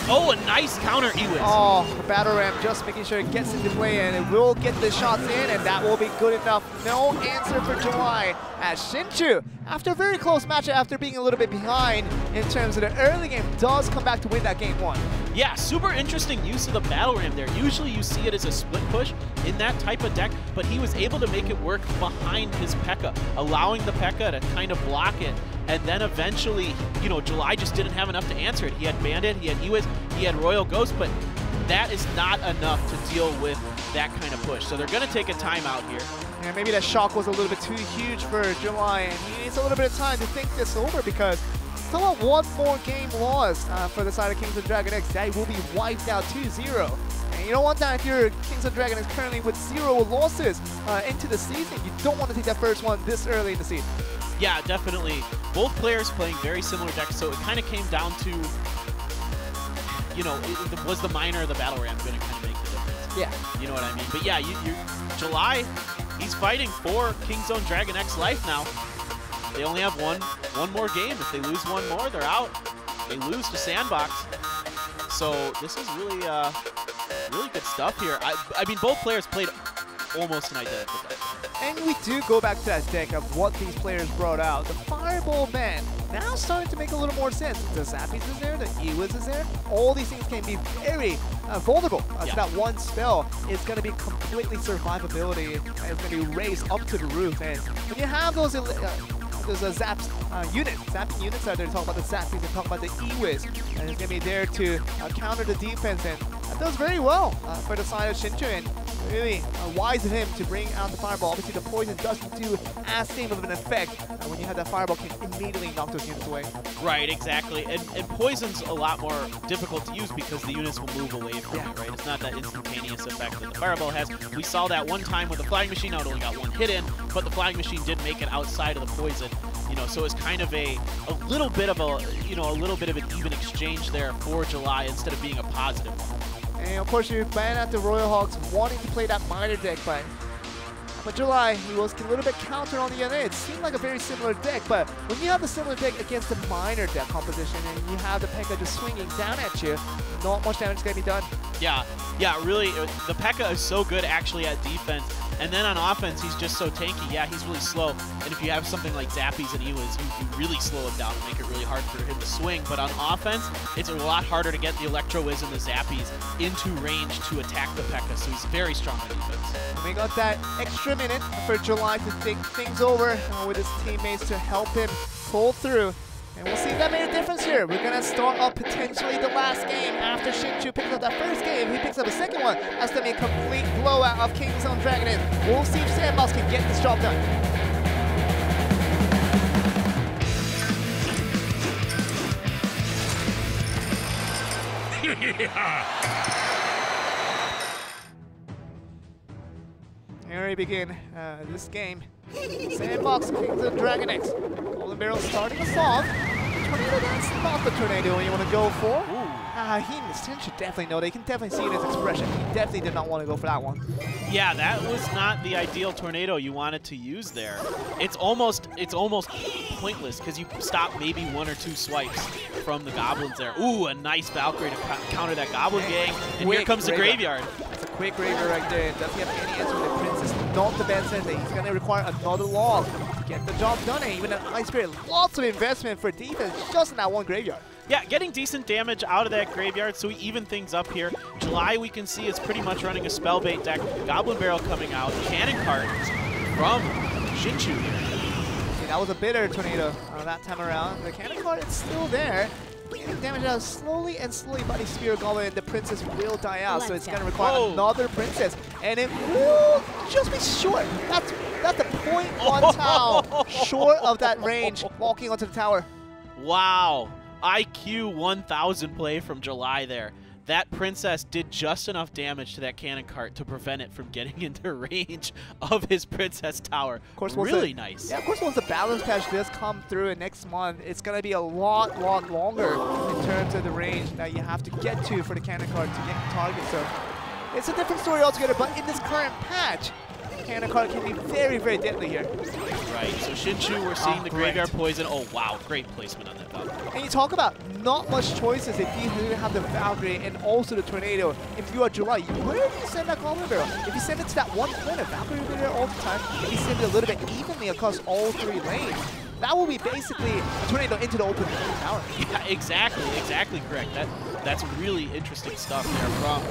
Oh, a nice counter Ewis. Oh, the battle ram just making sure it gets into play, and it will get the shots in, and that will be good enough. No answer for July as Shinshu, after a very close match, after being a little bit behind in terms of the early game, does come back to win that game 1. Yeah, super interesting use of the battle ram there. Usually you see it as a split push in that type of deck, but he was able to make it work behind his P.E.K.K.A, allowing the P.E.K.K.A to kind of block it. And then eventually, you know, July just didn't have enough to answer it. He had Bandit, he had Ewis, he had Royal Ghost, but that is not enough to deal with that kind of push. So they're going to take a timeout here. Yeah, maybe that shock was a little bit too huge for July, and he needs a little bit of time to think this over, because still about one more game lost for the side of Kings of DragonX. That will be wiped out 2-0. And you don't want that if you're Kings of DragonX currently with 0 losses into the season. You don't want to take that first one this early in the season. Yeah, definitely. Both players playing very similar decks, so it kind of came down to, you know, was the miner or the battle ram going to kind of make the difference? Yeah. You know what I mean? But yeah, July, he's fighting for King's Zone DragonX life now. They only have one more game. If they lose one more, they're out. They lose to Sandbox. So this is really, really good stuff here. I mean, both players played almost an identical deck. And we do go back to that deck of what these players brought out. The Fireball Man now starting to make a little more sense. The Zappies is there, the Ewis is there. All these things can be very vulnerable to that one spell. It's going to be completely survivability, and it's going to be raised up to the roof. And when you have those zapping units out there to talk about the Zappies and talk about the Ewis, and it's going to be there to counter the defense, and that does very well for the side of Shinshu, and really wise of him to bring out the Fireball. Obviously the poison doesn't do as same of an effect when you have that Fireball can immediately knock those units away. Right, exactly. And poison's a lot more difficult to use because the units will move away from it, right? It's not that instantaneous effect that the Fireball has. We saw that one time with the Flying Machine. Now it only got one hit in, but the Flying Machine did make it outside of the poison. You know, so it's kind of a little bit of an even exchange there for July instead of being a positive one. And of course, you ban out the Royal Hawks wanting to play that miner deck, but July, he was a little bit counter on the other end. It seemed like a very similar deck, but when you have the similar deck against the miner deck composition and you have the P.E.K.K.A just swinging down at you, not much damage is going to be done. Yeah, really, the P.E.K.K.A is so good actually at defense, and then on offense, he's just so tanky. Yeah, he's really slow, and if you have something like Zappies and Ewis, you really slow him down and make it really hard for him to swing. But on offense, it's a lot harder to get the Electro-Wiz and the Zappies into range to attack the P.E.K.K.A, so he's very strong on defense. We got that extra minute for July to think things over with his teammates to help him pull through. And we'll see if that made a difference here. We're going to start up potentially the last game after Shinshu picks up that first game. He picks up a second one. That's going to be a complete blowout of King's Zone DragonX. We'll see if Sandbox can get this job done. Here we begin this game. Sandbox, Kings of DragonX. Golden Barrel starting us off. Tornado, that's not the tornado you want to go for. He should definitely know. They can definitely see in his expression. He definitely did not want to go for that one. Yeah, that was not the ideal tornado you wanted to use there. It's almost pointless because you stop maybe 1 or 2 swipes from the goblins there. Ooh, a nice Valkyrie to counter that goblin gang. And here comes the graveyard. That's a quick graveyard right there. Does he have any answer with the Princess? Not the best thing. He's going to require another log to get the job done. And even an Ice Spirit. Lots of investment for defense just in that one graveyard. Yeah, getting decent damage out of that graveyard, so we even things up here. July, we can see, is pretty much running a Spellbait deck. Goblin Barrel coming out. Cannon Cart from Shinshu here. See, that was a bitter tornado that time around. The Cannon Cart is still there. getting damaged out slowly and slowly by the Spear Goblin, and the Princess will die out, so it's going to require another Princess, and it will just be short. That's the 0.1 tower short of that range, walking onto the tower. Wow. IQ 1000 play from July there. That Princess did just enough damage to that cannon cart to prevent it from getting into range of his Princess Tower. Of course, really nice. Yeah, of course, once the balance patch does come through in next month, it's going to be a lot longer in terms of the range that you have to get to for the cannon cart to get the target. So it's a different story altogether, but in this current patch, cannon cart can be very, very deadly here. Right, so Shinshu, we're seeing the Graveyard Poison. Oh, wow, great placement on that Valkyrie. And you talk about not much choices if you have the Valkyrie and also the Tornado. If you are July, where do you send that Goblin Barrel? If you send it to that one corner, Valkyrie will be there all the time. If you send it a little bit evenly across all three lanes, that will be basically a Tornado into the open tower. Yeah, exactly correct. That's really interesting stuff there from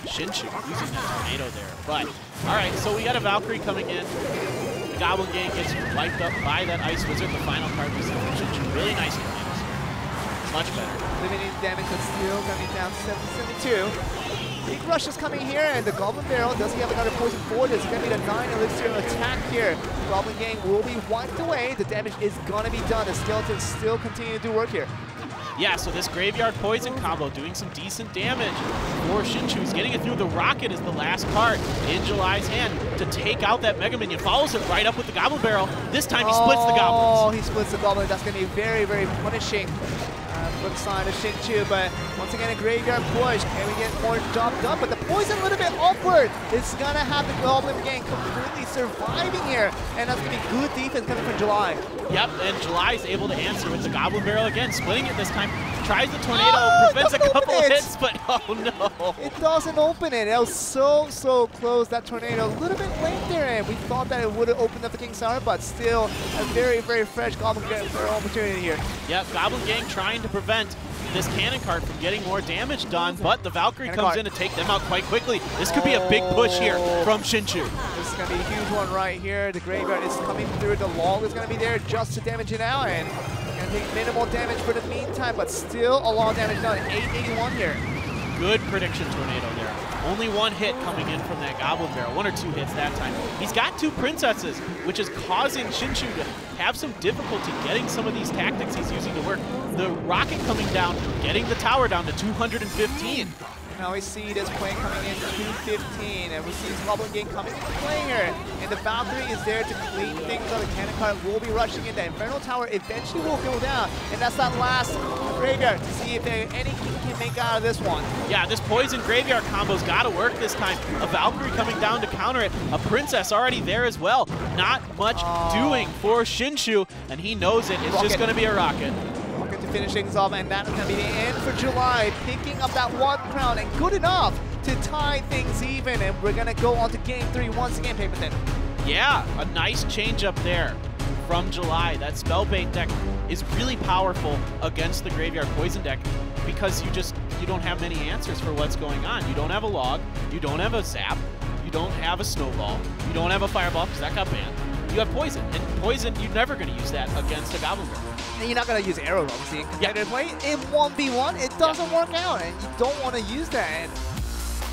Shinshu using that Tornado there. But, all right, so we got a Valkyrie coming in. The Goblin Gang gets wiped up by that Ice Wizard, the final card we see from Shinshu. Really nice tornadoes. Much better. Limiting damage, but still coming down to 772. Big rush is coming here, and the Goblin Barrel, does he have another poison for this? It's going to be the 9 Elixir attack here. The Goblin Gang will be wiped away. The damage is going to be done. The Skeletons still continue to do work here. Yeah, so this Graveyard Poison combo doing some decent damage for Shinshu. He's getting it through. The Rocket is the last card in July's hand to take out that Mega Minion. Follows it right up with the Goblin Barrel. This time he splits the Goblins. Oh, he splits the Goblin. That's going to be very, very punishing for the side of Shinshu. But once again, a Graveyard Push. Can we get more job done? But the Poison a little bit awkward. It's going to have the Goblin Gang completely surviving here. And that's going to be good defense coming from July. Yep, and July is able to answer with the Goblin Barrel again, splitting it this time. Tries the Tornado, prevents a couple of hits, but oh no. It doesn't open it. It was so close, that Tornado. A little bit late there, and we thought that it would have opened up the King's Tower, but still a very, very fresh Goblin Gang opportunity here. Yep, Goblin Gang trying to prevent this cannon cart from getting more damage done, but the Valkyrie comes in to take them out quite quickly. This could be a big push here from Shinshu. This is going to be a huge one right here. The Graveyard is coming through. The Log is going to be there just to damage it out, and going to take minimal damage for the meantime, but still a lot of damage done. 881 here. Good prediction Tornado there. Only one hit coming in from that Goblin Barrel, 1 or 2 hits that time. He's got 2 Princesses, which is causing Shinshu to have some difficulty getting some of these tactics he's using to work. The Rocket coming down, getting the tower down to 215. Now we see this play coming in 215, and we see this Goblin Gang coming into play here. And the Valkyrie is there to clean things up. The cannon cart will be rushing in. The Infernal Tower eventually will go down. And that's that last Graveyard to see if any king can make out of this one. Yeah, this Poison Graveyard combo's got to work this time. A Valkyrie coming down to counter it. A Princess already there as well. Not much doing for Shinshu, and he knows it. It's just going to be a Rocket. To finish things off, and that is going to be the end for July, picking up that 1 crown, and good enough to tie things even. And we're going to go on to Game 3 once again, Paper Thin. Yeah, a nice change up there from July. That Spellbait deck is really powerful against the Graveyard Poison deck because you don't have many answers for what's going on. You don't have a Log, you don't have a Zap, you don't have a Snowball, you don't have a Fireball because that got banned. You have Poison, and Poison, you're never going to use that against a Goblin Barrel. And you're not going to use Arrow, obviously, in competitive play. In 1v1, it doesn't work out, and you don't want to use that. And,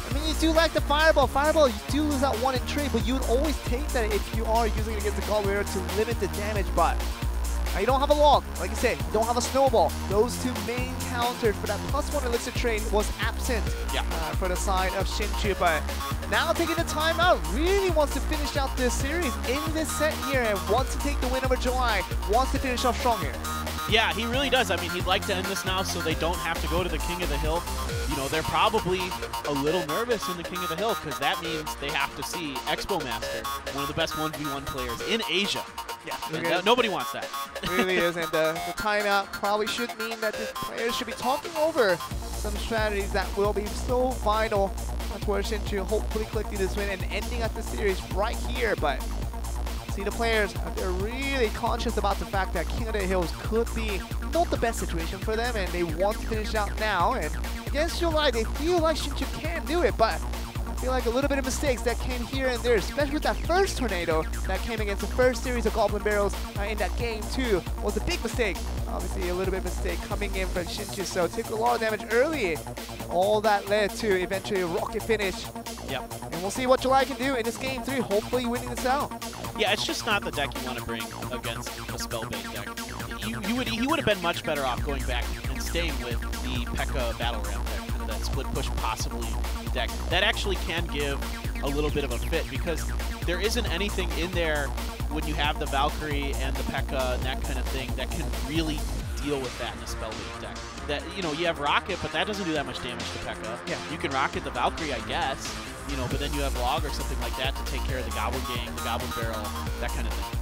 I mean, you do like the Fireball. Fireball, you do lose that 1 in trade, but you would always take that if you are using it against the Goblin Barrel to limit the damage. But now you don't have a Log, like you said, you don't have a Snowball. Those 2 main counters for that +1 Elixir trade was absent for the side of Shinshu. But now taking the timeout, really wants to finish out this series in this set here and wants to take the win over July, wants to finish off strong here. Yeah, he really does. I mean, he'd like to end this now so they don't have to go to the King of the Hill. You know, they're probably a little nervous in the King of the Hill because that means they have to see Expo Master, one of the best 1v1 players in Asia. Yeah, and, nobody wants that. It really is, and the timeout probably should mean that the players should be talking over some strategies that will be so vital for Shinshu hopefully collecting this win and ending up the series right here. But see, the players, they're really conscious about the fact that King of the Hills could be not the best situation for them, and they want to finish out now. And against July, they feel like Shinshu can do it, but feel like a little bit of mistakes that came here and there, especially with that first tornado that came against the first series of Goblin Barrels in that game 2 was a big mistake. Obviously a little bit of mistake coming in from Shinshu, so took a lot of damage early. All that led to eventually a rocket finish. Yep. And we'll see what July can do in this game 3, hopefully winning this out. Yeah, it's just not the deck you want to bring against a spell-based deck. He would have been much better off going back and staying with the P.E.K.K.A. Battle Ram deck, kind of that split push possibly deck. That actually can give a little bit of a fit because there isn't anything in there when you have the Valkyrie and the P.E.K.K.A. and that kind of thing that can really deal with that in a spell-based deck. That, you know, you have Rocket, but that doesn't do that much damage to P.E.K.K.A. Yeah. You can Rocket the Valkyrie, I guess, you know, but then you have Log or something like that to take care of the Goblin Gang, the Goblin Barrel, that kind of thing.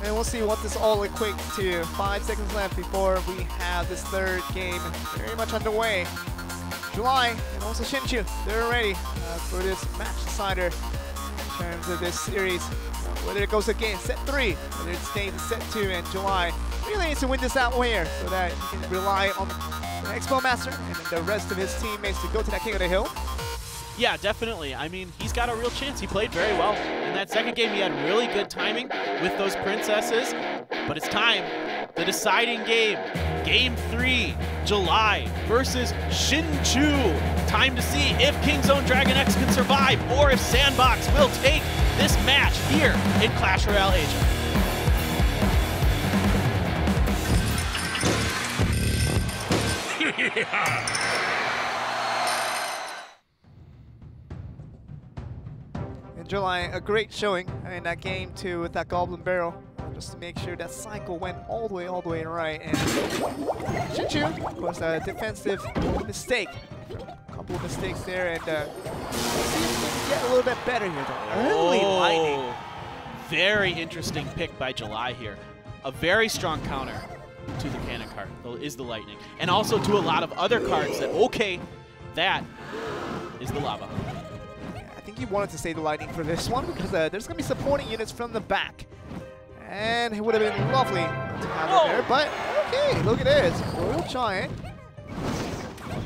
And we'll see what this all equates to. 5 seconds left before we have this third game very much underway. July and also Shinshu, they're ready for this match decider in terms of this series. Whether it goes against set 3, whether it stays in set 2, and July really needs to win this out here so that he can rely on the Expo Master and the rest of his teammates to go to that King of the Hill. Yeah, definitely. I mean, he's got a real chance. He played very well. In that second game, he had really good timing with those princesses. But it's time. The deciding game. Game 3, July versus Shinshu. Time to see if King's Own DragonX can survive or if Sandbox will take this match here in Clash Royale Asia. July, a great showing in that game 2 with that Goblin Barrel, just to make sure that cycle went all the way right. And Shinshu, of course, a defensive mistake. A couple of mistakes there, and see if we can get a little bit better here. The early lightning. Very interesting pick by July here. A very strong counter to the cannon card is the lightning, and also to a lot of other cards that, okay, that is the lava. I think he wanted to say the lightning for this one because there's going to be supporting units from the back. And it would have been lovely to have it there, but okay, look at this. Royal Giant.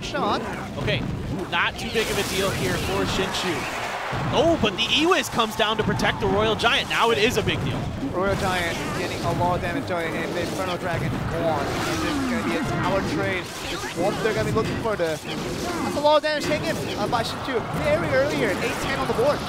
Shot. Okay, not too big of a deal here for Shinshu. Oh, but the E-Wiz comes down to protect the Royal Giant. Now it is a big deal. Royal Giant getting a lot of damage and the Inferno Dragon gone. And there's going to be a tower trade. It's what they're going to be looking for. That's a lot of damage taken by Shinshu very early here, 8-10 on the board.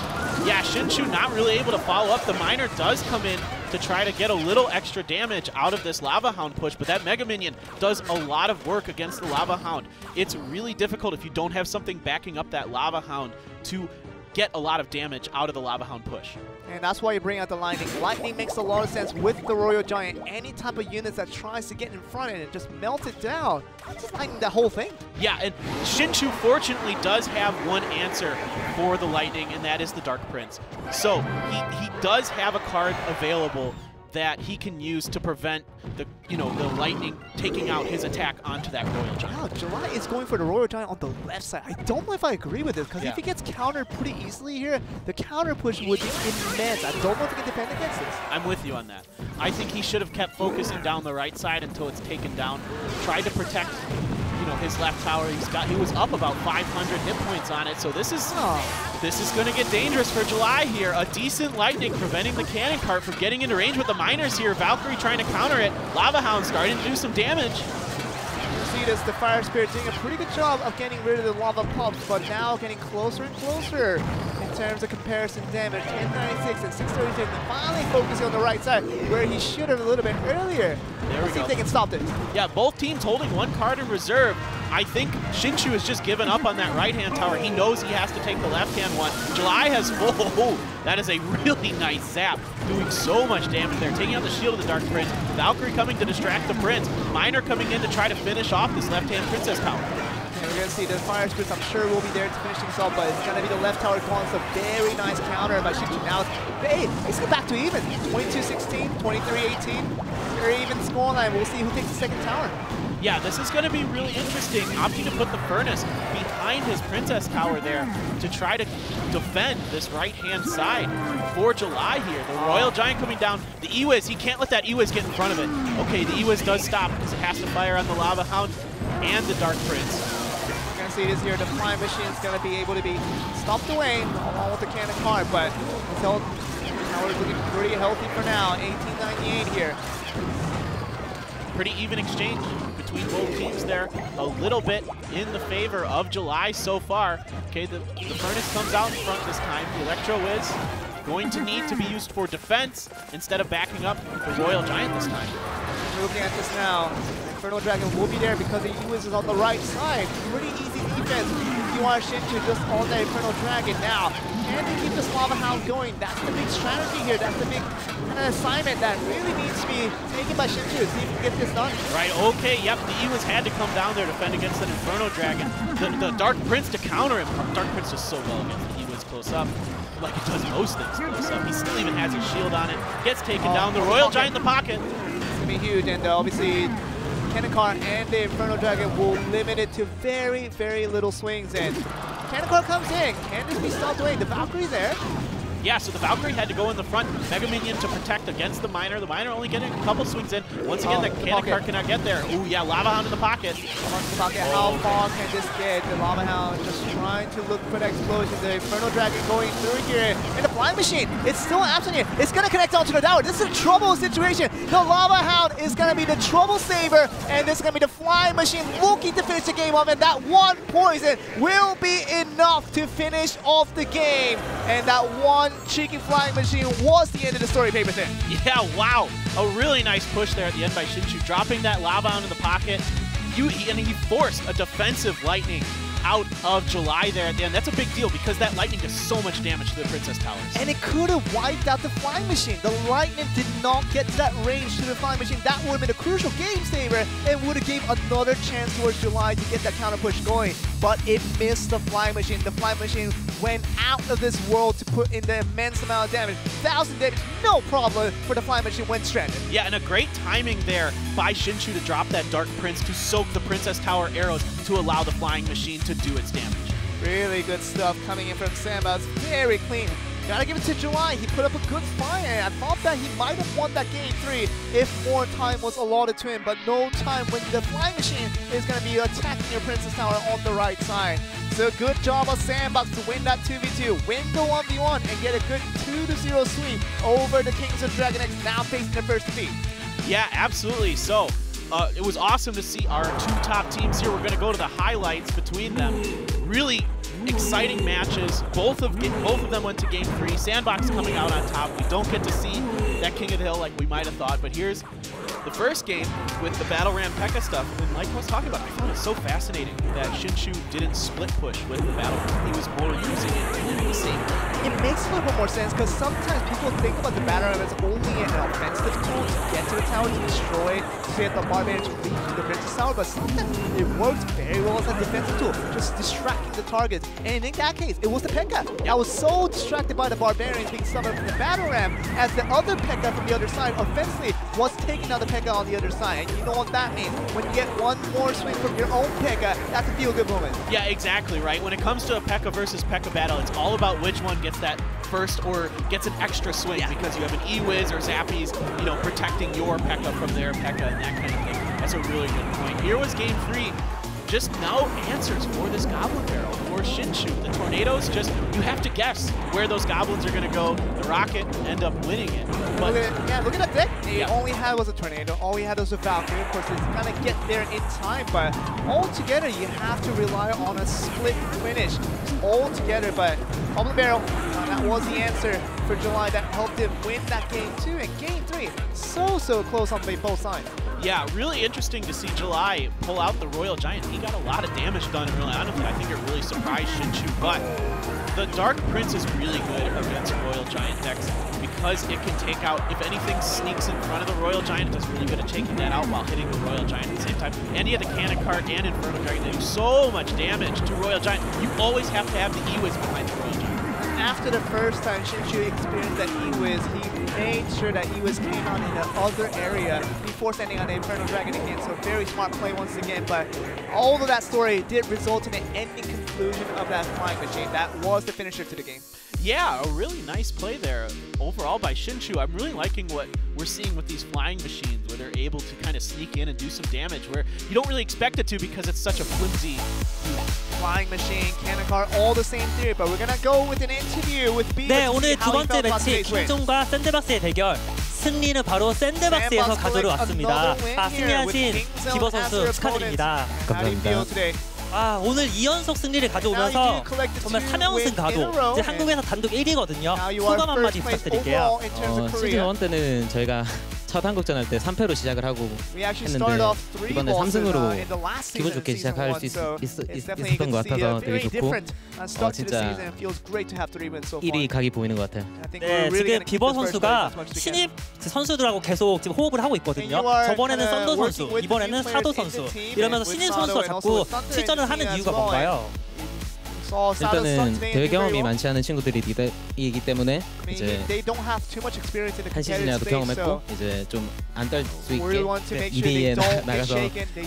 Yeah, Shinshu not really able to follow up. The Miner does come in to try to get a little extra damage out of this Lava Hound push, but that Mega Minion does a lot of work against the Lava Hound. It's really difficult if you don't have something backing up that Lava Hound to get a lot of damage out of the Lava Hound push. And that's why you bring out the Lightning. Lightning makes a lot of sense with the Royal Giant. Any type of units that tries to get in front of it, just melt it down. Just lightning the whole thing. Yeah, and Shinshu fortunately does have one answer for the Lightning, and that is the Dark Prince. So he does have a card available that he can use to prevent the the Lightning taking out his attack onto that Royal Giant. Wow, July is going for the Royal Giant on the left side. I don't know if I agree with this, because if he gets countered pretty easily here, the counter push would be immense. I don't know if he can defend against this. I'm with you on that. I think he should have kept focusing down the right side until it's taken down. Tried to protect his left tower. He was up about 500 hit points on it, so this is going to get dangerous for July here. A decent Lightning preventing the cannon cart from getting into range with the Miners here. Valkyrie trying to counter it. Lava Hound starting to do some damage. You see this, the Fire Spirit doing a pretty good job of getting rid of the lava pumps, but now getting closer and closer in terms of comparison damage. 1096 and 636, and finally focusing on the right side where he should have a little bit earlier. Let's see if they can stop this. Yeah, both teams holding one card in reserve. I think Shinshu has just given up on that right-hand tower. He knows he has to take the left-hand one. July has, that is a really nice zap, doing so much damage there, taking out the shield of the Dark Prince. Valkyrie coming to distract the Prince. Miner coming in to try to finish off this left-hand Princess tower. And we're going to see the Fire Spirits, I'm sure, will be there to finish things off, but it's going to be the left tower going. It's a very nice counter by Shinshu. Now, it's back to even. 22-16, 23-18. Very even scoreline. We'll see who takes the second tower. Yeah, this is going to be really interesting. Opting to put the Furnace behind his Princess Tower there to try to defend this right-hand side for July here. The Royal Giant coming down. The E-Wiz, he can't let that E-Wiz get in front of it. Okay, the E-Wiz does stop because it has to fire on the Lava Hound and the Dark Prince. We're going to see this here. The flying machine is going to be able to be stopped away along with the cannon card, but until now we're looking pretty healthy for now. 1898 here. Pretty even exchange between both teams there. A little bit in the favor of July so far. Okay, the Furnace comes out in front this time. The Electro is going to need to be used for defense instead of backing up the Royal Giant this time. We're looking at this now. Inferno Dragon will be there because the Ewiz is on the right side. Pretty easy defense. You are Shinshu just on the Inferno Dragon now. Can they keep this Lava Hound going? That's the big strategy here. That's the big kind of assignment that really needs to be taken by Shinshu to see if he can get this done. Right, okay, yep, the Ewiz had to come down there to defend against an Inferno Dragon. The Dark Prince to counter him. Dark Prince does so well against the Ewiz close up. Like he does most things close up. He still even has his shield on it. Gets taken down. The Royal Giant in the pocket. It's going to be huge, and obviously Cannon Card and the Inferno Dragon will limit it to very, very little swings. And Cannon Card comes in. Can this be stopped away? The Valkyrie's there. Yeah, so the Valkyrie had to go in the front. Mega Minion to protect against the Miner. The Miner only getting a couple swings in. Once again, the Cannon Card cannot get there. Ooh, yeah, Lava Hound in the pocket. How far can this get? The Lava Hound just trying to look for the explosion. The Inferno Dragon going through here. And the Flying Machine, it's still absent here. It's going to connect onto the tower. This is a trouble situation. The Lava Hound is going to be the trouble saver. And this is going to be the Flying Machine looking to finish the game off. And that one poison will be enough to finish off the game. And that one cheeky Flying Machine was the end of the story, Paper Thin. Yeah, wow. A really nice push there at the end by Shinshu, dropping that Lava Hound in the pocket. And he forced a defensive Lightning out of July there at the end. That's a big deal because that Lightning does so much damage to the Princess Towers. And it could have wiped out the Flying Machine. The Lightning did not get to that range to the Flying Machine. That would have been a crucial game saver and would have gave another chance towards July to get that counter push going. But it missed the Flying Machine. The Flying Machine went out of this world to put in the immense amount of damage. 1,000 damage, no problem for the Flying Machine when stranded. Yeah, and a great timing there by Shinshu to drop that Dark Prince to soak the Princess Tower arrows to allow the Flying Machine to do its damage. Really good stuff coming in from Sandbox. Very clean. Gotta give it to July. He put up a good fight, and I thought that he might have won that game 3 if more time was allotted to him, but no time when the Flying Machine is going to be attacking your Princess Tower on the right side. So good job of Sandbox to win that 2v2, win the 1v1, and get a good 2-0 sweep over the Kings of DragonX, now facing their first defeat. Yeah, absolutely. So it was awesome to see our two top teams here. We're going to go to the highlights between them. Really exciting matches. Both of them went to game 3. Sandbox coming out on top. We don't get to see that King of the Hill like we might have thought, but here's the first game with the Battle Ram P.E.K.K.A stuff. And like I was talking about, I found it so fascinating that Shinshu didn't split push with the Battle Ram. He was more using it in the same game. It makes a little bit more sense because sometimes people think about the Battle Ram as only an offensive tool to get to the tower, to destroy, to get the Barbarians to lead to the Princess Tower, but sometimes it works very well as a defensive tool, just distracting the targets. And in that case, it was the P.E.K.K.A. I was so distracted by the Barbarians being summoned from the Battle Ram as the other P.E.K.K.A from the other side offensively was taking out the P.E.K.K.A on the other side. And you know what that means. When you get one more swing from your own P.E.K.K.A, that's a feel-good moment. Yeah, exactly, right? When it comes to a P.E.K.K.A versus P.E.K.K.A battle, it's all about which one gets that first or gets an extra swing because you have an E-Wiz or Zappies, you know, protecting your P.E.K.K.A from their P.E.K.K.A and that kind of thing. That's a really good point. Here was game 3. Just no answers for this Goblin Barrel for Shinshu. The Tornadoes, just, you have to guess where those Goblins are going to go. The Rocket end up winning it. But look at that deck. All we had was a Tornado. All we had was a Valkyrie. Of course, it's kind of get there in time, but altogether, you have to rely on a split finish. All together, but Goblin Barrel, that was the answer for July that helped him win that game 2. And game 3, so close on both sides. Yeah, really interesting to see July pull out the Royal Giant. He got a lot of damage done early on. I think it really surprised Shinshu, but the Dark Prince is really good against Royal Giant decks because it can take out, if anything sneaks in front of the Royal Giant, it does really good at taking that out while hitting the Royal Giant at the same time. And you have the Cannon Card and Inferno Dragon that do so much damage to Royal Giant. You always have to have the E-Wiz behind the Royal Giant. After the first time Shinshu experienced that E-Wiz, he made sure that E-Wiz came out in the other area before sending out the Inferno Dragon again. So very smart play once again, but all of that story did result in an ending conclusion of that Flying Machine. That was the finisher to the game. Yeah, a really nice play there overall by Shinshu. I'm really liking what we're seeing with these Flying Machines, where they're able to kind of sneak in and do some damage where you don't really expect it to because it's such a flimsy Flying Machine, Cannon Car, all the same theory, but we're gonna go with an interview with B. 네, 오늘 두 번째 매치 킹존과 샌드박스의 대결. 승리는 바로 샌드박스에서 가져러 왔습니다. 승리하신 비버 선수 축하드립니다. 감사합니다. 아, 오늘 2연속 승리를 가져오면서 정말 3연승 가도 이제 한국에서 단독 1위거든요. 소감 한마디 부탁드릴게요. 시즌 1 때는 저희가 첫 한국전 할 때 3패로 시작을 하고 했는데 이번에 3승으로 기분 좋게 시작할 수 있었던 것 같아서 되게 좋고 진짜 1위 각이 보이는 것 같아요. 네, 지금 비버 선수가 신입 선수들하고 계속 지금 호흡을 하고 있거든요. 저번에는 썬더 선수, 이번에는 사도 선수 이러면서 신입 선수가 자꾸 출전을 하는 이유가 뭔가요? 일단은 대회 경험이 많지 않은 친구들이기 때문에 이제 한 시즌이라도 경험했고 이제 좀 안 떨 수 있게 2대2에 나가서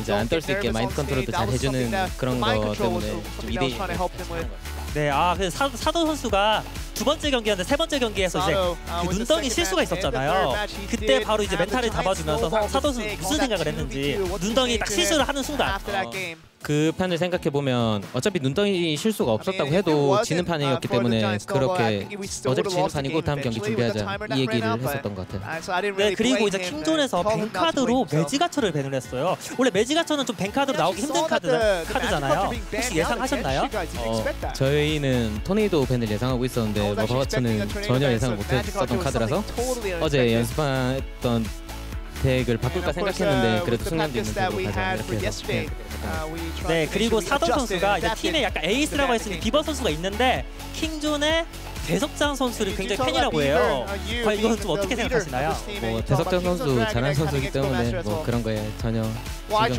이제 안 떨 수 있게 마인드 컨트롤도 잘 해주는 그런 거 때문에 좀 2대2 네, 그래서 사도 선수가 두 번째 경기였는데 세 번째 경기에서 이제 그 눈덩이 실수가 있었잖아요. 그때 바로 이제 멘탈을 잡아주면서 사도 선수 무슨 생각을 했는지 눈덩이 딱 실수를 하는 순간 그 판을 생각해 보면 어차피 눈덩이 실수가 없었다고 해도 지는 판이었기 때문에 그렇게 어차피 지는 판이고 다음 경기 준비하자 이 얘기를 했었던 것 같아요. 네, 그리고 이제 킹존에서 뱅카드로 매지가처를 밴을 했어요. 원래 매지가처는 좀 뱅카드로 나오기 힘든 카드잖아요. 혹시 예상하셨나요? 저희는 토네이도 밴을 예상하고 있었는데 러버와츠는 전혀 예상을 못했었던 카드라서 어제 연습했던 덱을 바꿀까 생각했는데 그래도 숙련도 있는 덱으로 가자 이렇게 해서 네, 그리고 사도 선수가 이제 팀에 약간 에이스라고 할 수 있는 비버 선수가 있는데 킹존의 대석장 선수를 굉장히 팬이라고 해요. 과연 이건 좀 어떻게 생각하시나요? 뭐 대석장 선수 잘하는 선수이기 때문에 뭐 그런 거에 전혀 신경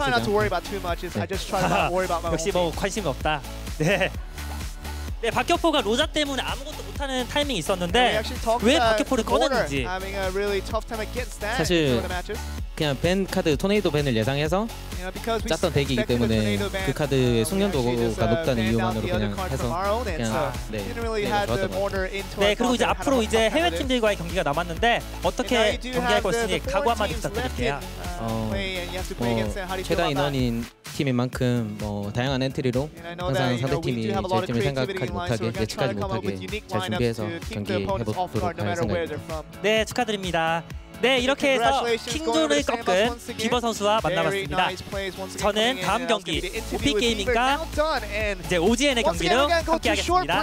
쓰지 않고 역시 뭐 관심이 없다. 네. 네, 박격포가 로자 때문에 아무것도 못하는 타이밍이 있었는데 왜 박격포를 꺼냈는지 사실 그냥 밴 카드 토네이도 밴을 예상해서 짰던 덱이기 때문에 그 카드의 숙련도가 높다는 이유만으로 그냥 해서 그냥 좋았던 것 같아요. 네, 그리고 이제 앞으로 이제 해외 팀들과의 경기가 남았는데 어떻게 경기할 것이니 각오 한마디 부탁드릴게요. 최다 인원인 팀인 만큼 다양한 엔트리로 항상 상대팀이 저희 팀을 생각하지 못하게 예측하지 못하게 잘 준비해서 경기해보도록 할 생각입니다. 네, 축하드립니다. 네, 이렇게 해서 킹존을 꺾은 비버 선수와 만나봤습니다. 저는 다음 경기 오피게이밍과 이제 OGN의 경기로 함께하겠습니다.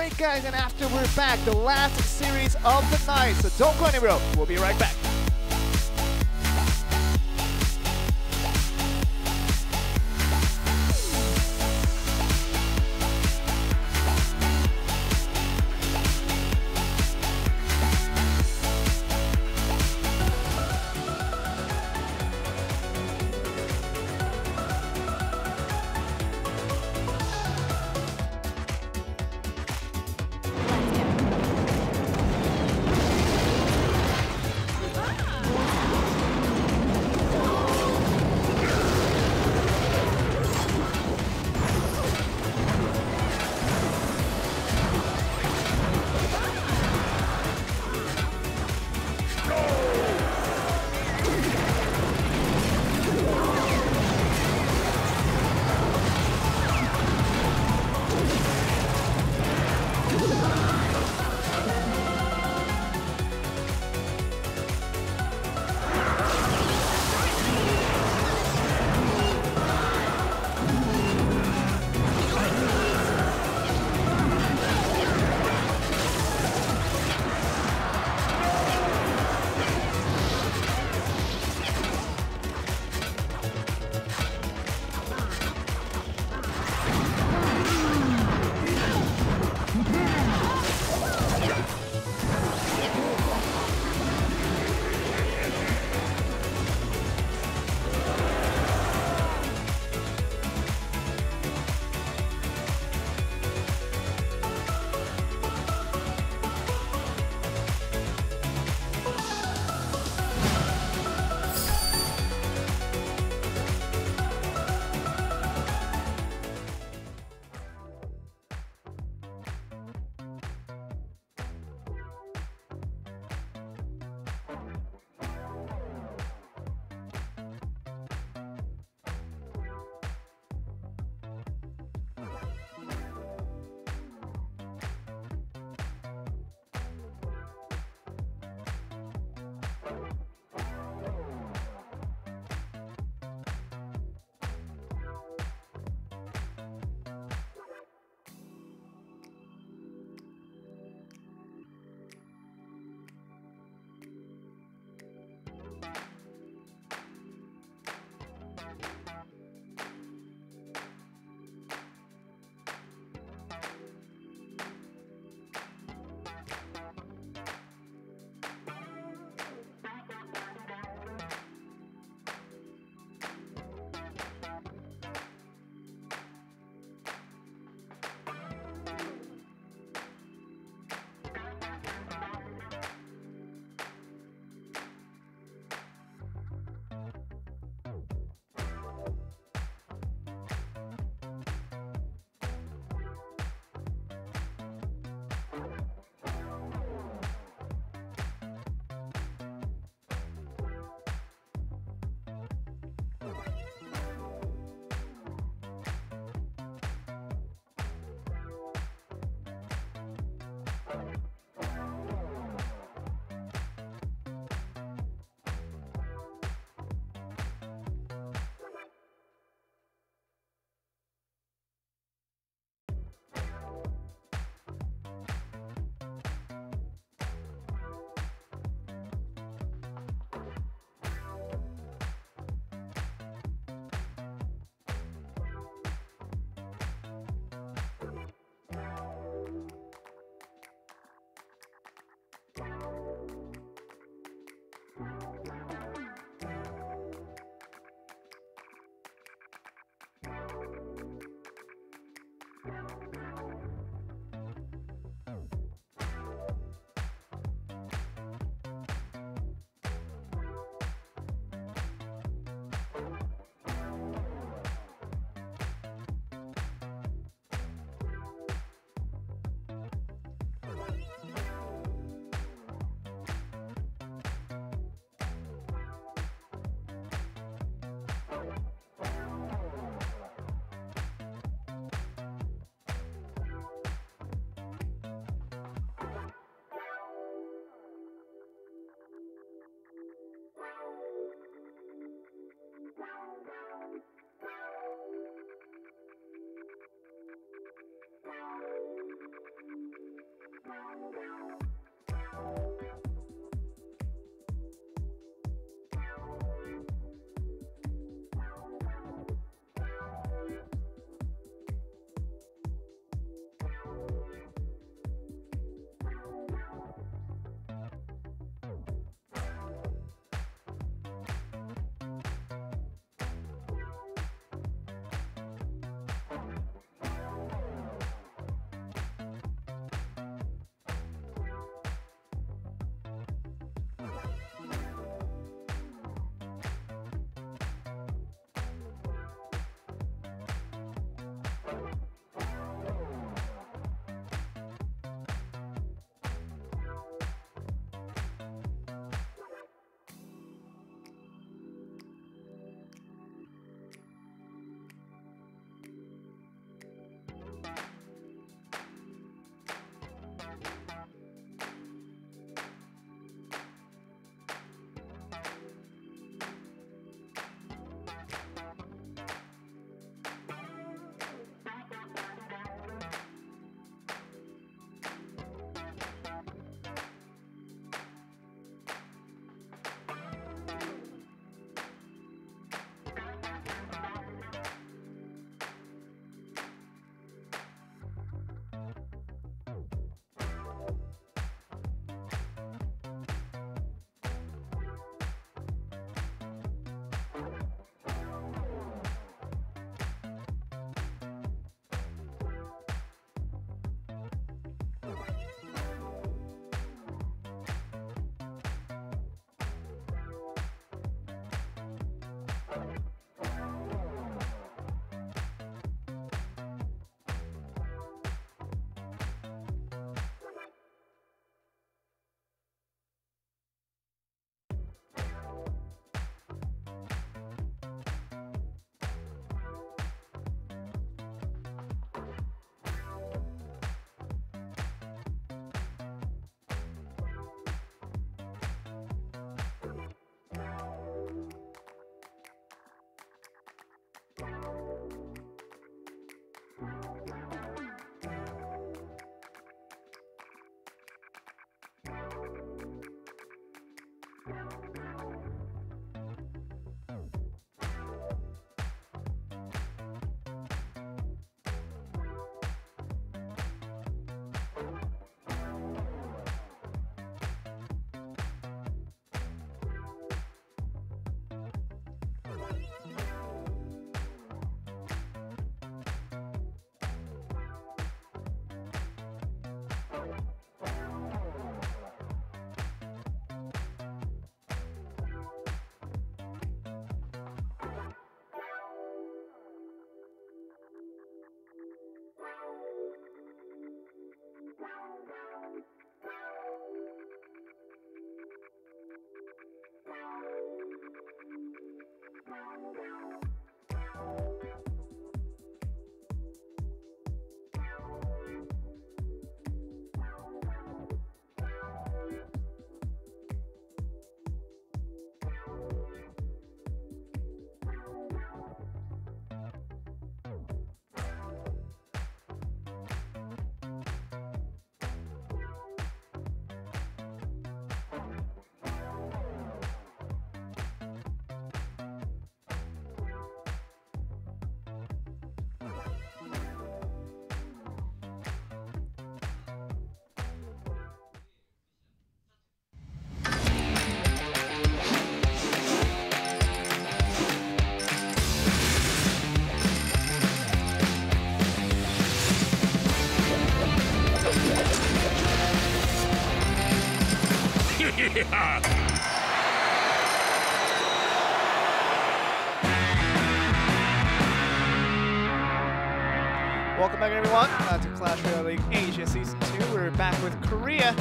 Welcome back, everyone, to Clash Royale League Asia Season 2. We're back with Korea.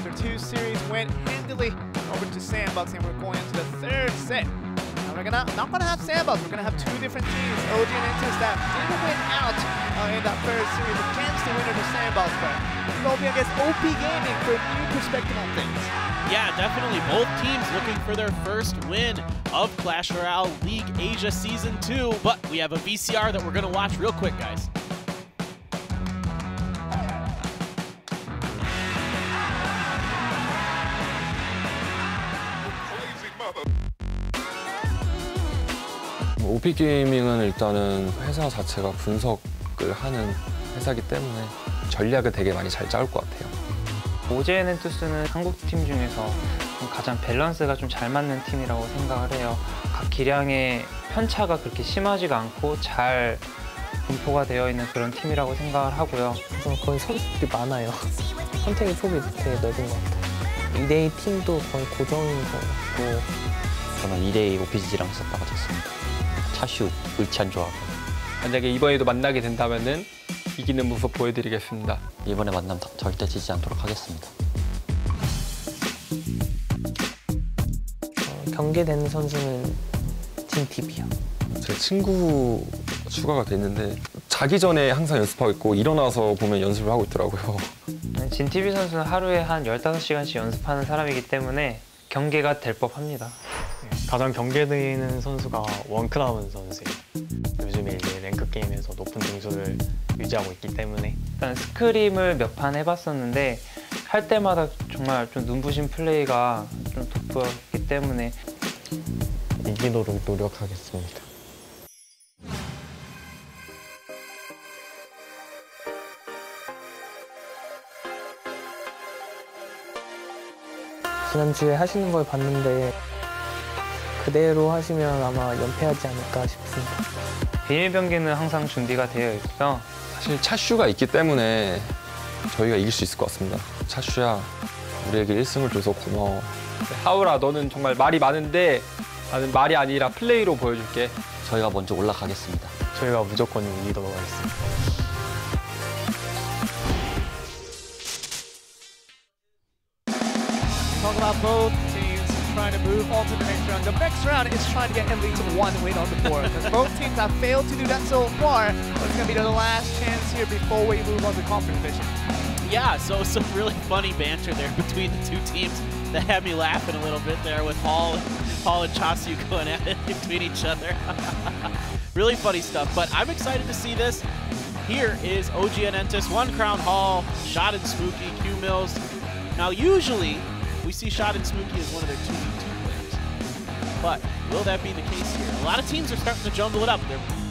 Their 2 series went handily over to Sandbox, and we're going into the 3rd set. Now we're not gonna have Sandbox. We're gonna have 2 different teams. OGN ENTUS that didn't win out in that 1st series against the winner of Sandbox, but we'll be against OP Gaming for a new perspective on things. Yeah, definitely. Both teams looking for their first win of Clash Royale League Asia Season 2, but we have a VCR that we're gonna watch real quick, guys. OP 게이밍은 일단은 회사 자체가 분석을 하는 회사이기 때문에 전략을 되게 많이 잘 짜올 것 같아요. OGN 엔투스는 한국 팀 중에서 가장 밸런스가 좀 잘 맞는 팀이라고 생각을 해요. 각 기량의 편차가 그렇게 심하지가 않고 잘 분포가 되어 있는 그런 팀이라고 생각을 하고요. 거의 선수들이 많아요. 선택의 폭이 되게 넓은 것 같아요. 2대2 팀도 거의 고정인 것 같고. 저는 2대2 OPG랑 했었다가 졌습니다. 차슈, 을찬 조합. 만약에 이번에도 만나게 된다면은 이기는 모습 보여드리겠습니다. 이번에 만나면 절대 지지 않도록 하겠습니다. 경계되는 선수는 진TV요. 제 친구 추가가 됐는데 자기 전에 항상 연습하고 있고 일어나서 보면 연습을 하고 있더라고요. 진TV 선수는 하루에 한 15시간씩 연습하는 사람이기 때문에 경계가 될 법합니다. 가장 경계되는 선수가 원크라운 선수예요. 요즘에 이제 랭크 게임에서 높은 등수를 유지하고 있기 때문에. 일단 스크림을 몇 판 해봤었는데 할 때마다 정말 좀 눈부신 플레이가 좀 돋보였기 때문에 이기도록 노력하겠습니다. 지난주에 하시는 걸 봤는데 그대로 하시면 아마 연패하지 않을까 싶습니다. 비밀병기는 항상 준비가 되어 있고요. 사실 차슈가 있기 때문에 저희가 이길 수 있을 것 같습니다. 차슈야, 우리에게 1승을 줘서 고마워. 하울아, 너는 정말 말이 많은데 나는 말이 아니라 플레이로 보여줄게. 저희가 먼저 올라가겠습니다. 저희가 무조건 이기도록 하겠습니다. Talk about both teams trying to move on to the next round. The next round is trying to get at least 1 win on the board. Because both teams have failed to do that so far, but it's going to be the last chance here before we move on to conference division. Yeah, so some really funny banter there between the 2 teams that had me laughing a little bit there with Paul and Chasu going at it between each other. Really funny stuff, but I'm excited to see this. Here is OGN ENTUS, 1 Crown Hall, Shot and Smokey, Q Mills. Now usually, we see Shot and Smokey as one of their 2v2 players. But will that be the case here? A lot of teams are starting to jumble it up.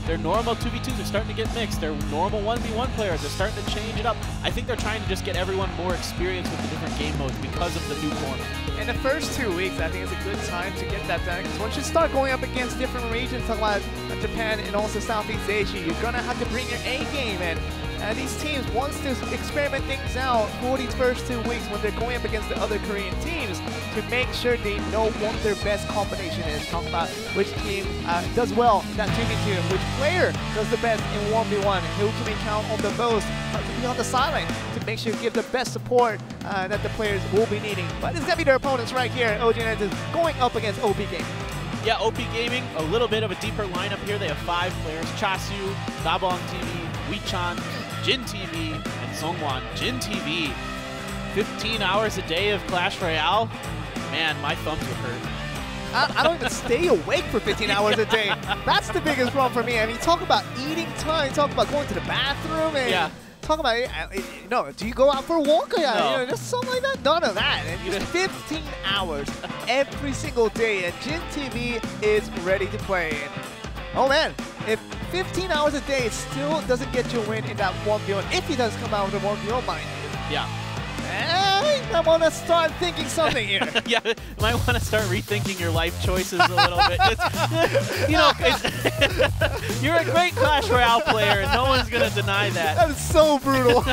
Their normal 2v2s are starting to get mixed. Their normal 1v1 players are starting to change it up. I think they're trying to just get everyone more experience with the different game modes because of the new format. In the first 2 weeks, I think it's a good time to get that done. Because once you start going up against different regions, like Japan and also Southeast Asia, you're going to have to bring your A game in. And these teams wants to experiment things out for these first 2 weeks when they're going up against the other Korean teams to make sure they know what their best combination is. Talk about which team does well in that 2v2, which player does the best in 1v1, who can we count on the most to be on the sideline to make sure you give the best support that the players will be needing. But it's going to be their opponents right here. OGN ENTUS going up against OP Gaming. Yeah, OP Gaming, a little bit of a deeper lineup here. They have 5 players: Chasu, Dabong TV, Wee-chan, Jin TV, and Songwan. Jin TV, 15 hours a day of Clash Royale. Man, my thumbs would hurt. I don't even stay awake for 15 hours a day. That's the biggest problem for me. I mean, talk about eating time, talk about going to the bathroom, and talk about, no, do you go out for a walk? No. Just something like that? None of that. And just 15 hours every single day, and Jin TV is ready to play. And, oh man, if 15 hours a day still doesn't get you a win in that 1v1, if he does come out with a 1v1, mind you. Yeah. I want to start thinking something here. Yeah, might want to start rethinking your life choices a little bit. You know, you're a great Clash Royale player, and no one's going to deny that. That is so brutal.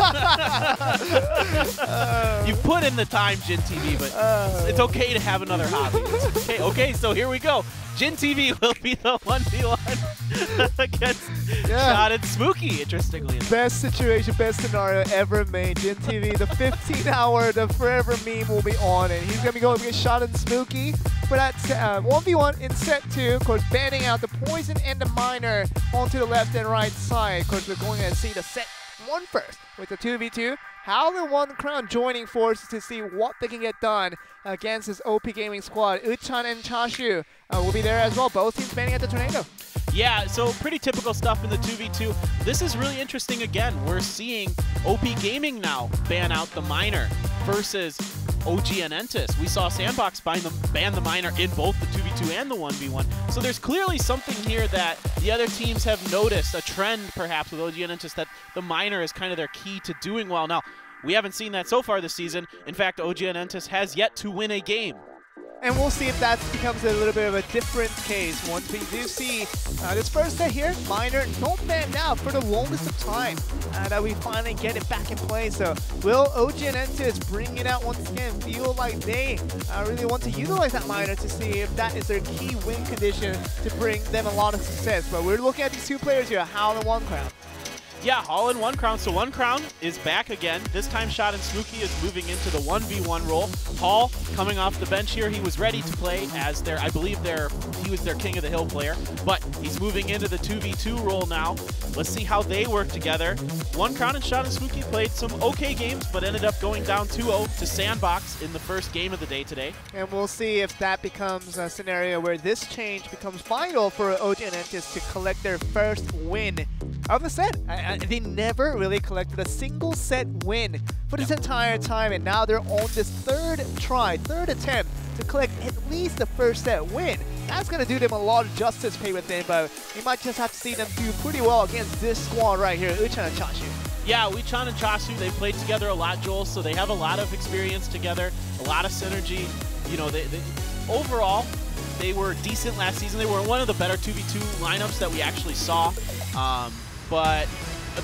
You put in the time, Jin TV, but it's okay to have another hobby. It's okay. Okay, so here we go. Jin TV will be the 1v1 against Shot and Smokey, interestingly enough. Best situation, best scenario ever made. Jin TV, the 15-hour, the forever meme will be on, and he's going to be going against Shot and Smokey for that 1v1 in set 2. Of course, banning out the Poison and the Miner onto the left and right side. Of course, we're going to see the set 1 first with the 2v2. Howlin' One Crown joining forces to see what they can get done against this OP Gaming squad. Uchan and Chashu will be there as well. Both teams banning at the Tornado. Yeah, so pretty typical stuff in the 2v2. This is really interesting again. We're seeing OP Gaming now ban out the Miner versus OGN ENTUS. We saw Sandbox ban the Miner in both the 2v2 and the 1v1. So there's clearly something here that the other teams have noticed, a trend perhaps with OGN ENTUS, that the Miner is kind of their key to doing well. Now, we haven't seen that so far this season. In fact, OGN ENTUS has yet to win a game. And we'll see if that becomes a little bit of a different case once we do see this first set here. Miner not banned out for the longest of time that we finally get it back in play. So will OGN ENTUS bring it out once again? Feel like they really want to utilize that Miner to see if that is their key win condition to bring them a lot of success. But we're looking at these two players here, Howlin' One Crown. Yeah, all in One Crown. So One Crown is back again. This time Shot and Smokey is moving into the 1v1 role. Hall coming off the bench here. He was ready to play as their, I believe he was their King of the Hill player, but he's moving into the 2v2 role now. Let's see how they work together. One Crown and Shot and Smokey played some okay games, but ended up going down 2-0 to Sandbox in the first game of the day today. And we'll see if that becomes a scenario where this change becomes vital for OGN ENTUS to collect their first win of the set. They never really collected a single set win for this entire time, and now they're on this third attempt to collect at least the first set win. That's going to do them a lot of justice, pay with them, but we might just have to see them do pretty well against this squad right here, Uchan and Chashu. Yeah, Uchan and Chashu, they've played together a lot, Joel, so they have a lot of experience together, a lot of synergy. You know, overall, they were decent last season. They were one of the better 2v2 lineups that we actually saw, but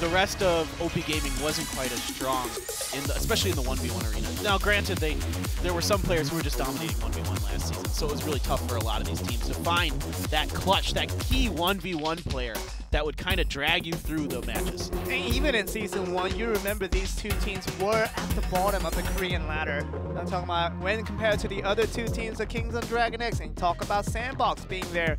the rest of OP Gaming wasn't quite as strong, especially in the 1v1 arena. Now, granted, there were some players who were just dominating 1v1 last season, so it was really tough for a lot of these teams to find that clutch, that key 1v1 player that would kind of drag you through the matches. And even in Season 1, you remember these two teams were at the bottom of the Korean ladder. I'm talking about when compared to the other two teams, the Kings and DragonX, and talk about Sandbox being there.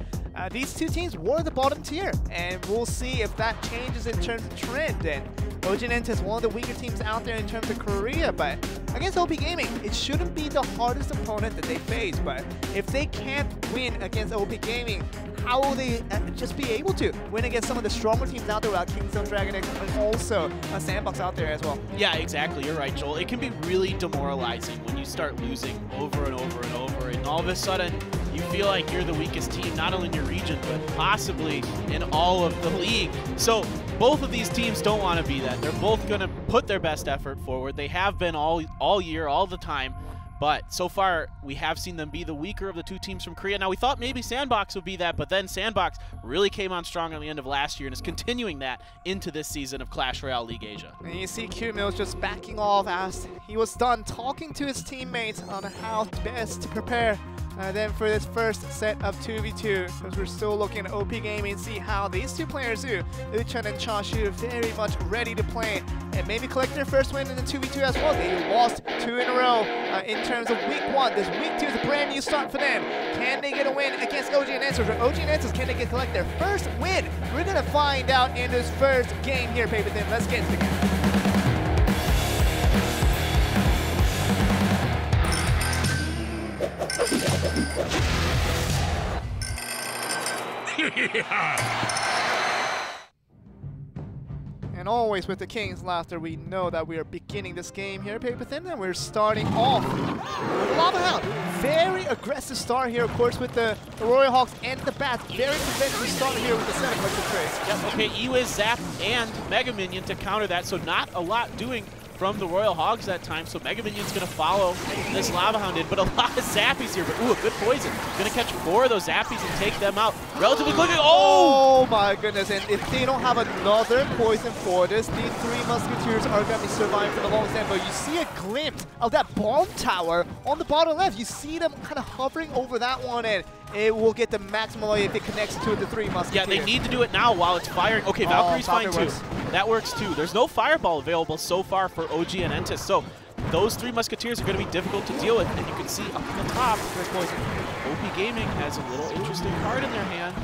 These two teams were the bottom tier, and we'll see if that changes in terms of trend. And OGN ENTUS is one of the weaker teams out there in terms of Korea, but against OP Gaming, it shouldn't be the hardest opponent that they face. But if they can't win against OP Gaming, how will they just be able to win against some of the stronger teams out there like Kings and DragonX, and also a Sandbox out there as well? Yeah, exactly. You're right, Joel. It can be really demoralizing when you start losing over and over and over, and all of a sudden you feel like you're the weakest team, not only in your region, but possibly in all of the league. So both of these teams don't want to be that. They're both going to put their best effort forward. They have been all year, all the time. But so far, we have seen them be the weaker of the two teams from Korea. Now, we thought maybe Sandbox would be that, but then Sandbox really came on strong on the end of last year and is continuing that into this season of Clash Royale League Asia. And you see Q-Mills just backing off as he was done talking to his teammates on how best to prepare them for this first set of 2v2, because we're still looking at OP Gaming and see how these two players do. Uchan and Chashu very much ready to play and maybe collect their first win in the 2v2 as well. They lost 2 in a row in terms of week 1. This week 2 is a brand new start for them. Can they get a win against OGN ENTUS? Or OGN ENTUS, can they collect their first win? We're going to find out in this first game here, Pay With Them. Let's get to the game. And always with the King's Laughter, we know that we are beginning this game here, Pay With Them, and we're starting off with Lava Hound. Very aggressive start here, of course, with the Royal Hawks and the Bats. Very convincing start here with the Center Collective Trace. Yep, okay, Ewiz, Zap, and Mega Minion to counter that, so not a lot doing from the Royal Hogs that time, so Mega Minion's going to follow this Lava Hound in, but a lot of Zappies here, but ooh, a good poison. Going to catch 4 of those Zappies and take them out relatively quickly. Oh my goodness, and if they don't have another poison for this, these 3 Musketeers are going to be surviving for the long time, but you see a glimpse of that bomb tower on the bottom left. You see them kind of hovering over that one, and it will get the maximum if it connects to the 3 Musketeers. Yeah, they need to do it now while it's firing. Okay, Valkyrie's fine too. That works too. There's no Fireball available so far for OGN ENTUS, so those 3 Musketeers are going to be difficult to deal with, and you can see up on the top, OP Gaming has a little interesting card in their hand.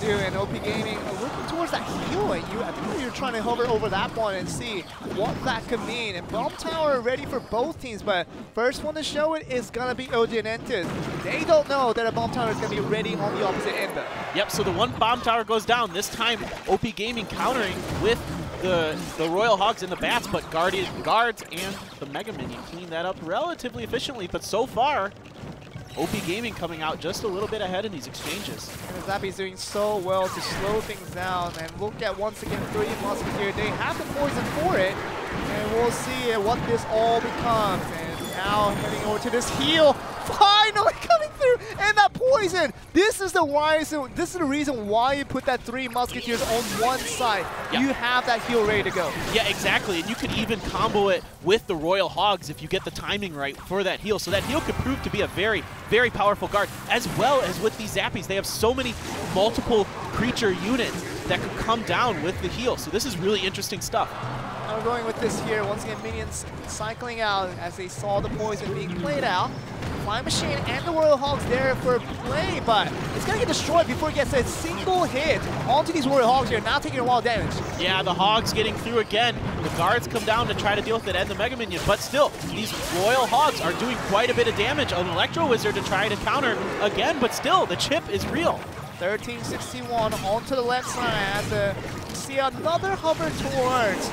They do, and OP Gaming looking towards that heal, and I think you're trying to hover over that one and see what that could mean. And Bomb Tower ready for both teams, but first one to show it is going to be OGN ENTUS. They don't know that a Bomb Tower is going to be ready on the opposite end. Yep, so the one Bomb Tower goes down. This time, OP Gaming countering with the Royal Hogs and the Bats, but Guards and the Mega Minion clean that up relatively efficiently. But so far, OP Gaming coming out just a little bit ahead in these exchanges. And Zappy's doing so well to slow things down. And look at, once again, 3 Musketeer. They have the poison for it. And we'll see what this all becomes. And now heading over to this heal. Finally coming through, and that poison. This is the reason why you put that 3 Musketeers on one side. Yep. You have that heal ready to go. Yeah, exactly. And you could even combo it with the Royal Hogs if you get the timing right for that heal. So that heal could prove to be a very, very powerful guard, as well as with these Zappies. They have so many multiple creature units that could come down with the heal. So this is really interesting stuff. Now we're going with this here. Once again, minions cycling out as they saw the poison being played out. Flying Machine and the Royal Hogs there for play, but it's going to get destroyed before it gets a single hit onto these Royal Hogs here, now taking a lot of damage. Yeah, the Hogs getting through again. The guards come down to try to deal with it and the Mega Minion, but still, these Royal Hogs are doing quite a bit of damage. An Electro Wizard to try to counter again, but still, the chip is real. 1361 onto the left side as you see another hover towards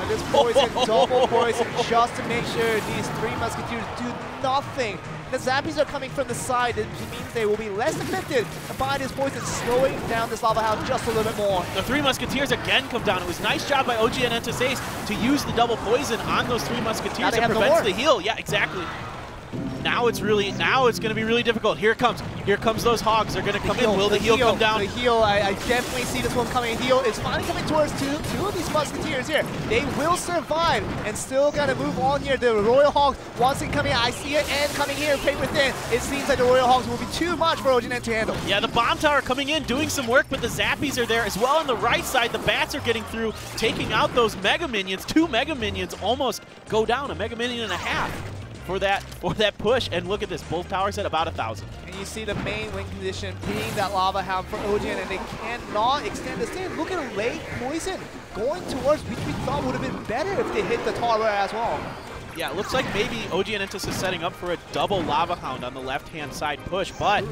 this poison, double poison, just to make sure these 3 Musketeers do nothing. The Zappies are coming from the side, it means they will be less affected by this poison, slowing down this Lava Hound just a little bit more. The 3 Musketeers again come down. It was a nice job by OGN ENTUS Ace to use the double poison on those 3 Musketeers that prevents the heal. Yeah, exactly. Now it's going to be really difficult. Here it comes. Here comes those Hogs. They're going to come in. Will the heal come down? The heal, I definitely see this one coming. Heal is finally coming towards two of these Musketeers here. They will survive and still got to move on here. The Royal Hogs once again coming. I see it and coming here. Paper thin. It seems like the Royal Hogs will be too much for OGN to handle. Yeah, the Bomb Tower coming in, doing some work, but the Zappies are there as well on the right side. The Bats are getting through, taking out those Mega Minions. 2 Mega Minions almost go down. A Mega Minion and a half for that push, and look at this, both towers at about 1,000. And you see the main win condition being that Lava Hound for OGN, and they cannot extend this in. Look at late poison going towards, which we thought would have been better if they hit the tower as well. Yeah, it looks like maybe OGN ENTUS is setting up for a double Lava Hound on the left-hand side push, but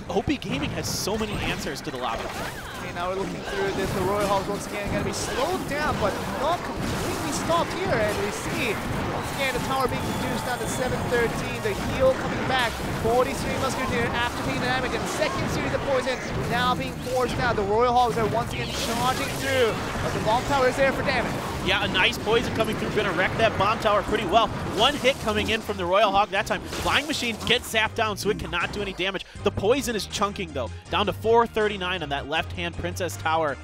OP Gaming has so many answers to the Lava Hound. Okay, now we're looking through this. The Royal Hogs once again going to be slowed down, but not completely stopped here. And we see, once again, the tower being reduced down to 713. The heal coming back. 43 Musketeer after taking the damage. And the second series of poison now being forced out. The Royal Hogs are once again charging through, but the Bomb Tower is there for damage. Yeah, a nice poison coming through, gonna wreck that Bomb Tower pretty well. One hit coming in from the Royal Hog that time. Flying Machine gets zapped down, so it cannot do any damage. The poison is chunking though, down to 439 on that left-hand Princess Tower.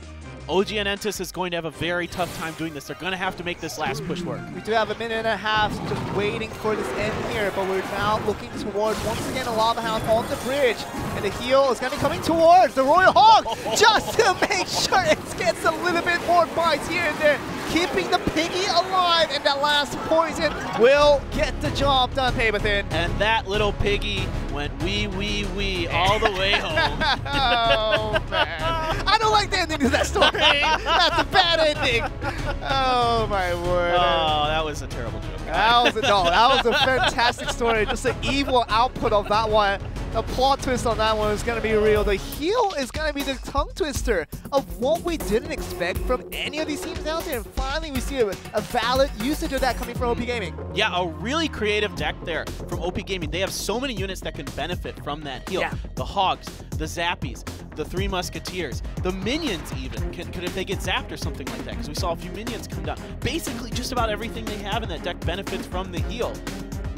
OGN ENTUS is going to have a very tough time doing this. They're going to have to make this last push work. We do have a minute and a half just waiting for this end here, but we're now looking towards, once again, a Lava Hound on the bridge. And the heal is going to be coming towards the Royal Hog, just to make sure it gets a little bit more bites here and there, keeping the piggy alive, and that last poison will get the job done, Paper Thin. And that little piggy went wee all the way home. Oh, man. I don't like the ending to that story. That's a bad ending. Oh, my word. Oh, that was a terrible joke. That was a fantastic story. Just the evil output of that one. The plot twist on that one is going to be real. The heal is going to be the tongue twister of what we didn't expect from any of these teams out there. And finally, we see a valid usage of that coming from OP Gaming. Yeah, a really creative deck there from OP Gaming. They have so many units that can benefit from that heal. Yeah. The Hogs, the Zappies, the 3 Musketeers, the Minions even, could if they get zapped or something like that, because we saw a few Minions come down. Basically, just about everything they have in that deck benefits from the heal.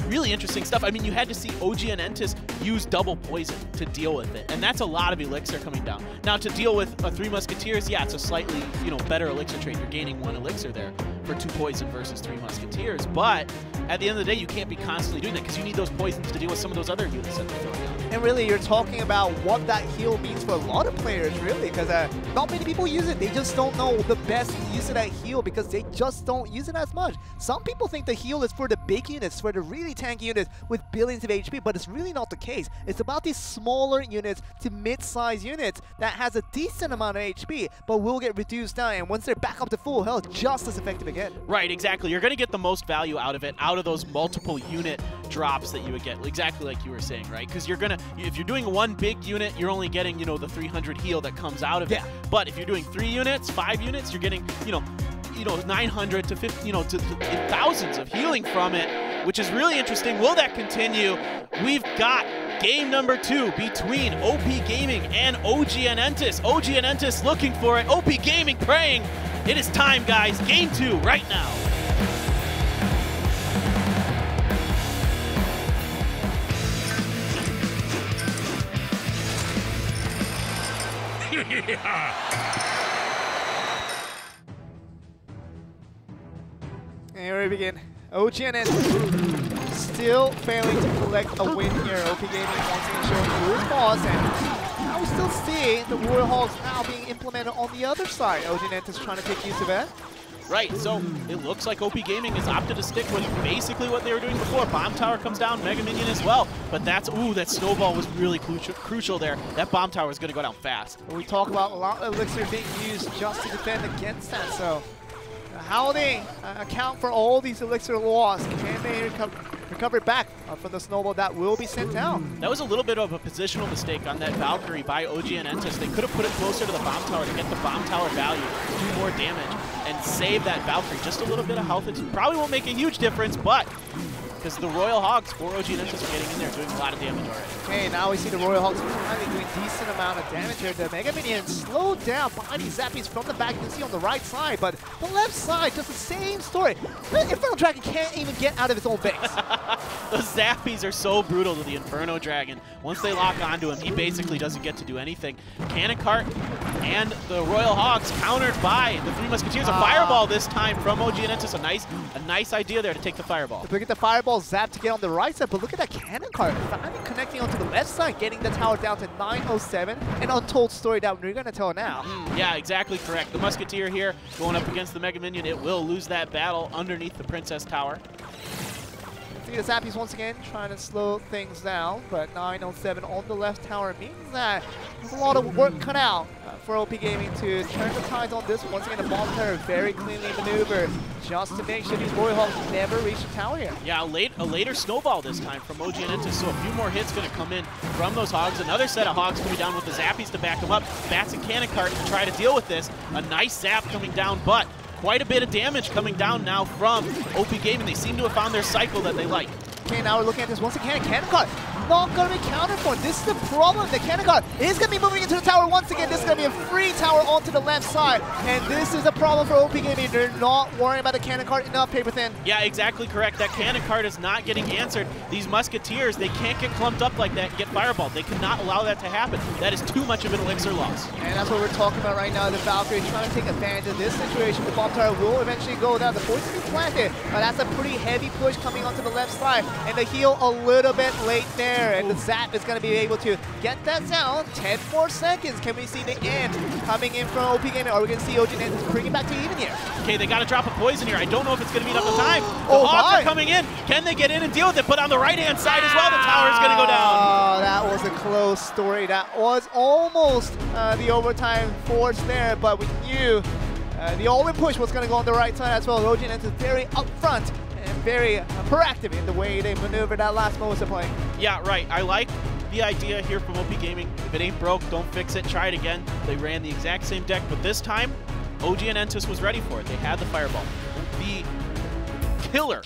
Really interesting stuff. I mean, you had to see OGN ENTUS use double poison to deal with it, and that's a lot of elixir coming down. Now, to deal with 3 Musketeers, yeah, it's a slightly, better elixir trade. You're gaining 1 elixir there for 2 poison versus 3 musketeers, but at the end of the day, you can't be constantly doing that because you need those poisons to deal with some of those other units that they're throwing out. And really, you're talking about what that heal means for a lot of players, really, because not many people use it. They just don't know the best use of that heal because they just don't use it as much. Some people think the heal is for the big units, for the really tanky units with billions of HP, but it's really not the case. It's about these smaller units to mid-size units that has a decent amount of HP, but will get reduced down, and once they're back up to full health, just as effective again. Right, exactly. You're going to get the most value out of it, out of those multiple unit drops that you would get, exactly like you were saying, right? Because you're gonna, if you're doing 1 big unit, you're only getting, you know, the 300 heal that comes out of it. But if you're doing 3 units, 5 units, you're getting, you know, 900 to 50, you know, to thousands of healing from it, which is really interesting. Will that continue? We've got game number 2 between OP Gaming and OGN ENTUS. OGN ENTUS looking for it. OP Gaming praying. It is time, guys. Game 2 right now. And here we begin. OGN ENTUS still failing to collect a win here. OP Gaming once again showing root cause, and now we still see the Royal Hogs now being implemented on the other side. OGN ENTUS trying to take use of it. Right, so it looks like OP Gaming has opted to stick with basically what they were doing before. Bomb Tower comes down, Mega Minion as well. But that's, ooh, that snowball was really crucial there. That Bomb Tower is going to go down fast. We talk about a lot of elixir being used just to defend against that, so how they account for all these elixir loss? Can they recover back from the snowball that will be sent down? That was a little bit of a positional mistake on that Valkyrie by OGN ENTUS. They could have put it closer to the Bomb Tower to get the Bomb Tower value, do more damage, and save that Valkyrie. Just a little bit of health. It probably won't make a huge difference, but because the Royal Hogs for OGN ENTUS are getting in there, doing a lot of damage already. Okay, now we see the Royal Hogs finally doing a decent amount of damage here. The Mega Minions slowed down by these Zappies from the back. You can see on the right side, but the left side, just the same story. The Inferno Dragon can't even get out of its own base. The Zappies are so brutal to the Inferno Dragon. Once they lock onto him, he basically doesn't get to do anything. Cannon Cart and the Royal Hogs countered by the 3 Musketeers. A Fireball this time from OGN ENTUS. A nice idea there to take the Fireball. To get the Fireball Zap to get on the right side, but look at that Cannon Cart finally connecting onto the left side, getting the tower down to 907. An untold story that we're going to tell now. Yeah, exactly correct. The Musketeer here going up against the Mega Minion. It will lose that battle underneath the Princess Tower. See the Zappies once again trying to slow things down, but 907 on the left tower means that there's a lot of work cut out for OP Gaming to turn the tides on this. Once again, the Bomb Tower very cleanly maneuvered just to make sure these Royal Hogs never reach the tower here. Yeah, a later snowball this time from OGN ENTUS, so a few more hits going to come in from those Hogs. Another set of Hogs coming down with the Zappies to back them up. Bats and Cannon Cart to try to deal with this. A nice zap coming down, but quite a bit of damage coming down now from OP Gaming. They seem to have found their cycle that they like. Okay, now we're looking at this once again. Cannon Cart not going to be countered for. This is the problem. The Cannon Cart is going to be moving into the tower once again. This is going to be a free tower onto the left side. And this is a problem for OP Gaming. They're not worrying about the Cannon Cart enough, Paper Thin. Yeah, exactly correct. That Cannon Cart is not getting answered. These Musketeers, they can't get clumped up like that and get fireballed. They cannot allow that to happen. That is too much of an elixir loss. And that's what we're talking about right now. The Valkyrie trying to take advantage of this situation. The Bomb Tower will eventually go down. The poison is planted, but that's a pretty heavy push coming onto the left side. And the heal a little bit late there. And the Zap is going to be able to get that down. 10 more seconds. Can we see the end coming in from OP Gaming? Are we going to see OGN ENTUS bring it back to even here? Okay, they got to drop a poison here. I don't know if it's going to be enough time. The Hogs are coming in. Can they get in and deal with it? But on the right-hand side as well, the tower is going to go down. Oh, that was a close story. That was almost the overtime force there, but we knew the all-in push was going to go on the right side as well. OGN ENTUS very upfront and very proactive in the way they maneuvered that last moment of play. Yeah, right. I like the idea here from OP Gaming. If it ain't broke, don't fix it. Try it again. They ran the exact same deck, but this time, OGN ENTUS was ready for it. They had the Fireball. The killer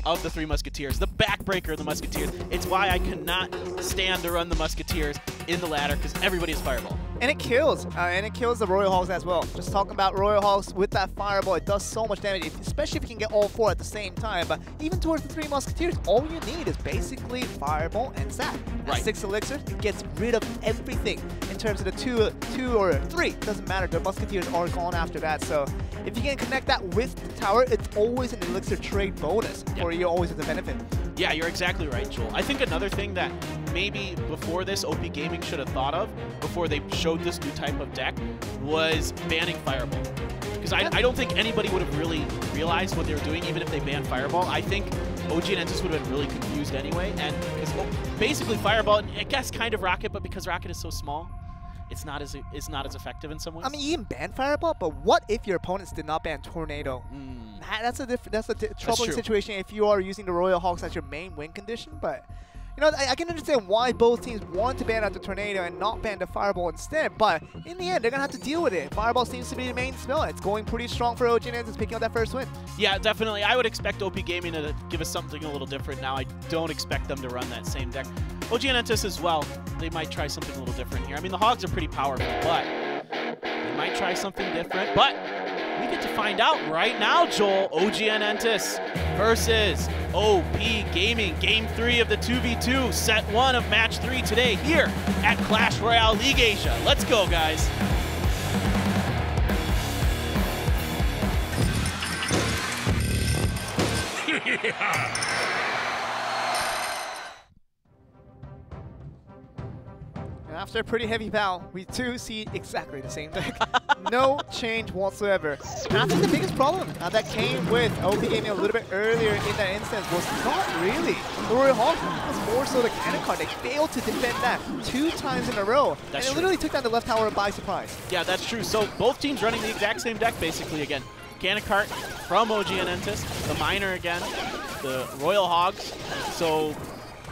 of the 3 Musketeers, the backbreaker of the Musketeers. It's why I cannot stand to run the Musketeers. in the ladder because everybody has Fireball. And it kills the Royal Hogs as well. Just talking about Royal Hogs with that Fireball, it does so much damage, especially if you can get all 4 at the same time. But even towards the 3 Musketeers, all you need is basically Fireball and Zap. Right. 6 elixirs, it gets rid of everything in terms of the 2 or 3. Doesn't matter, the Musketeers are gone after that. So if you can connect that with the tower, it's always an elixir trade bonus, or you're always at the benefit. Yeah, you're exactly right, Joel. I think another thing that maybe before this OP Gaming should have thought of, before they showed this new type of deck, was banning Fireball. Because I don't think anybody would have really realized what they were doing, even if they banned Fireball. I think OGN ENTUS would have been really confused anyway. And because basically Fireball, I guess kind of Rocket, but because Rocket is so small, it's not as effective in some ways. I mean, you can ban Fireball, but what if your opponents did not ban Tornado? That's a troubling situation if you are using the Royal Hogs as your main win condition. But you know, I can understand why both teams want to ban out the Tornado and not ban the Fireball instead. But in the end, they're gonna have to deal with it. Fireball seems to be the main spell. It's going pretty strong for OGN ENTUS picking up that first win. Yeah, definitely. I would expect OP Gaming to give us something a little different now. I don't expect them to run that same deck. OGN ENTUS as well. They might try something a little different here. I mean, the Hogs are pretty powerful, but they might try something different. But we get to find out right now, Joel. OGN ENTUS versus OP Gaming. Game 3 of the 2v2, set 1 of match 3 today here at Clash Royale League Asia. Let's go, guys. After a pretty heavy battle, we do see exactly the same deck. No change whatsoever. And I think the biggest problem that came with OP Gaming a little bit earlier in that instance was not really the Royal Hogs. It was more so the cannon card. They failed to defend that 2 times in a row. That's and it literally took down the left tower by surprise. Yeah, that's true. So both teams running the exact same deck basically again. Cannon cart from OGN ENTUS, the Miner again, the Royal Hogs. So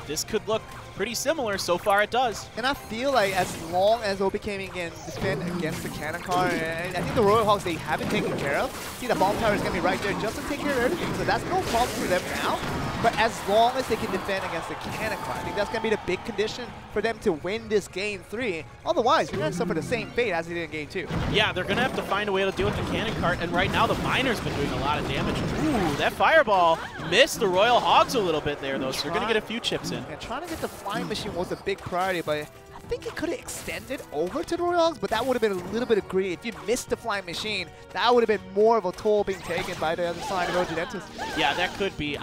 this could look pretty similar. So far it does. And I feel like as long as OP Gaming can defend against the cannon card, and I think the Royal Hogs, they haven't taken care of. See, the bomb tower is going to be right there just to take care of everything. So that's no problem for them now. But as long as they can defend against the cannon card, I think that's going to be the big condition for them to win this game 3. Otherwise, you're going to suffer the same fate as they did in game 2. Yeah, they're going to have to find a way to deal with the cannon cart. And right now, the Miner's been doing a lot of damage. Ooh, that Fireball missed the Royal Hogs a little bit there, though. So they're going to get a few chips in. And trying to get the Flying Machine was a big priority, but I think it could have extended over to the Royal Hogs, but that would have been a little bit of greed. If you missed the Flying Machine, that would have been more of a toll being taken by the other side of OGN ENTUS. Yeah, that could be. You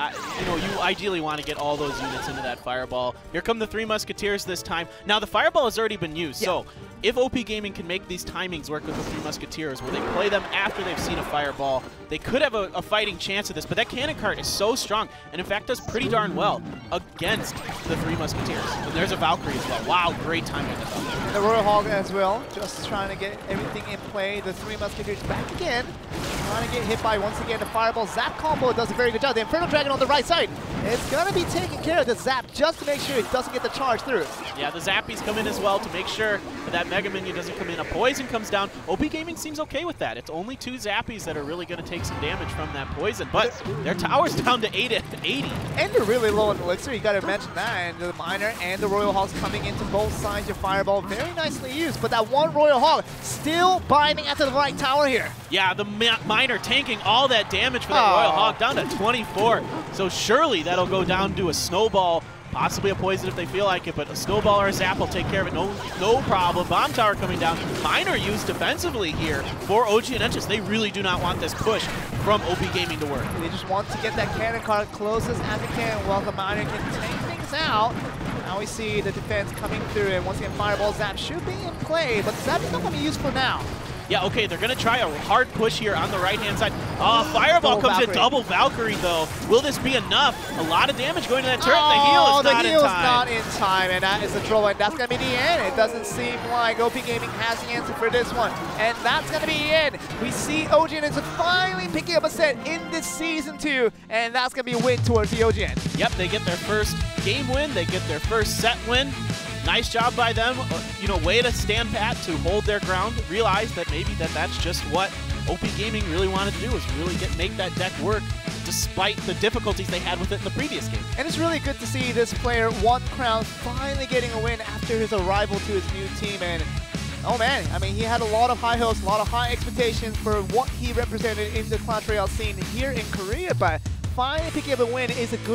know, you ideally want to get all those units into that Fireball. Here come the 3 Musketeers this time. Now, the Fireball has already been used, so if OP Gaming can make these timings work with the 3 Musketeers, where they play them after they've seen a Fireball, they could have a fighting chance of this. But that cannon cart is so strong, and in fact does pretty darn well against the 3 Musketeers. And there's a Valkyrie as well. Wow, great timing with the Valkyrie. The Royal Hog as well, just trying to get everything in play. The 3 Musketeers back again, trying to get hit by, once again, the Fireball. Zap combo does a very good job. The Infernal Dragon on the right side. It's going to be taking care of the Zap just to make sure it doesn't get the charge through. Yeah, the Zappies come in as well to make sure that Mega Minion doesn't come in. A Poison comes down. OP Gaming seems okay with that. It's only 2 Zappies that are really going to take some damage from that Poison, but their tower's down to 80. And they're really low on Elixir, you got to mention that. And the Miner and the Royal Hogs coming into both sides of Fireball. Very nicely used, but that one Royal Hog still binding at the right tower here. Yeah, the Miner tanking all that damage for that Royal Hog down to 24. So surely that'll go down to a Snowball, possibly a Poison if they feel like it, but a Snowball or a Zap will take care of it. No problem. Bomb tower coming down. Miner used defensively here for OGN ENTUS. They really do not want this push from OP Gaming to work. They just want to get that cannon card closest as they can while the Miner can take things out. Now we see the defense coming through, and once again, Fireball Zap should be in play, but Zap is not going to be used for now. Yeah, okay, they're going to try a hard push here on the right-hand side. Oh, Fireball comes in double Valkyrie, though. Will this be enough? A lot of damage going to that turret. The heal is not in time. Not in time, and that is the trouble, and that's going to be the end. It doesn't seem like OP Gaming has the answer for this one, and that's going to be it. We see OGN is finally picking up a set in this Season 2, and that's going to be a win towards the OGN. Yep, they get their first game win. They get their first set win. nice job by them. You know, way to stand pat, to hold their ground, realize that maybe that's just what OP Gaming really wanted to do, was really make that deck work despite the difficulties they had with it in the previous game. And it's really good to see this player, One Crown, finally getting a win after his arrival to his new team. And oh man, I mean, he had a lot of high hopes, a lot of high expectations for what he represented in the Clash Royale scene here in Korea, but finally picking up a win is just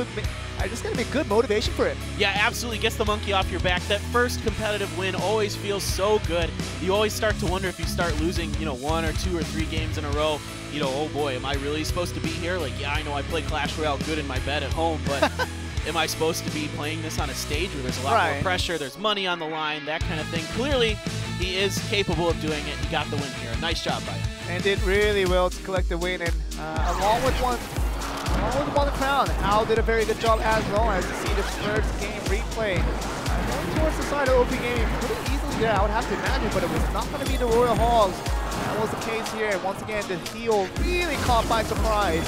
going to be good motivation for him. Yeah, absolutely. Gets the monkey off your back. That first competitive win always feels so good. You always start to wonder if you start losing, you know, 1 or 2 or 3 games in a row. You know, oh boy, am I really supposed to be here? Like, yeah, I know I play Clash Royale good in my bed at home, but am I supposed to be playing this on a stage where there's a lot more pressure, there's money on the line, that kind of thing? Clearly, he is capable of doing it. He got the win here. Nice job by him. And did really well to collect the win. And along with One Crown, Al did a very good job as well, as you see the first game replay. Going towards the side of OP Gaming pretty easily there, I would have to imagine, but it was not going to be the Royal Hogs. That was the case here, and once again, the heal really caught by surprise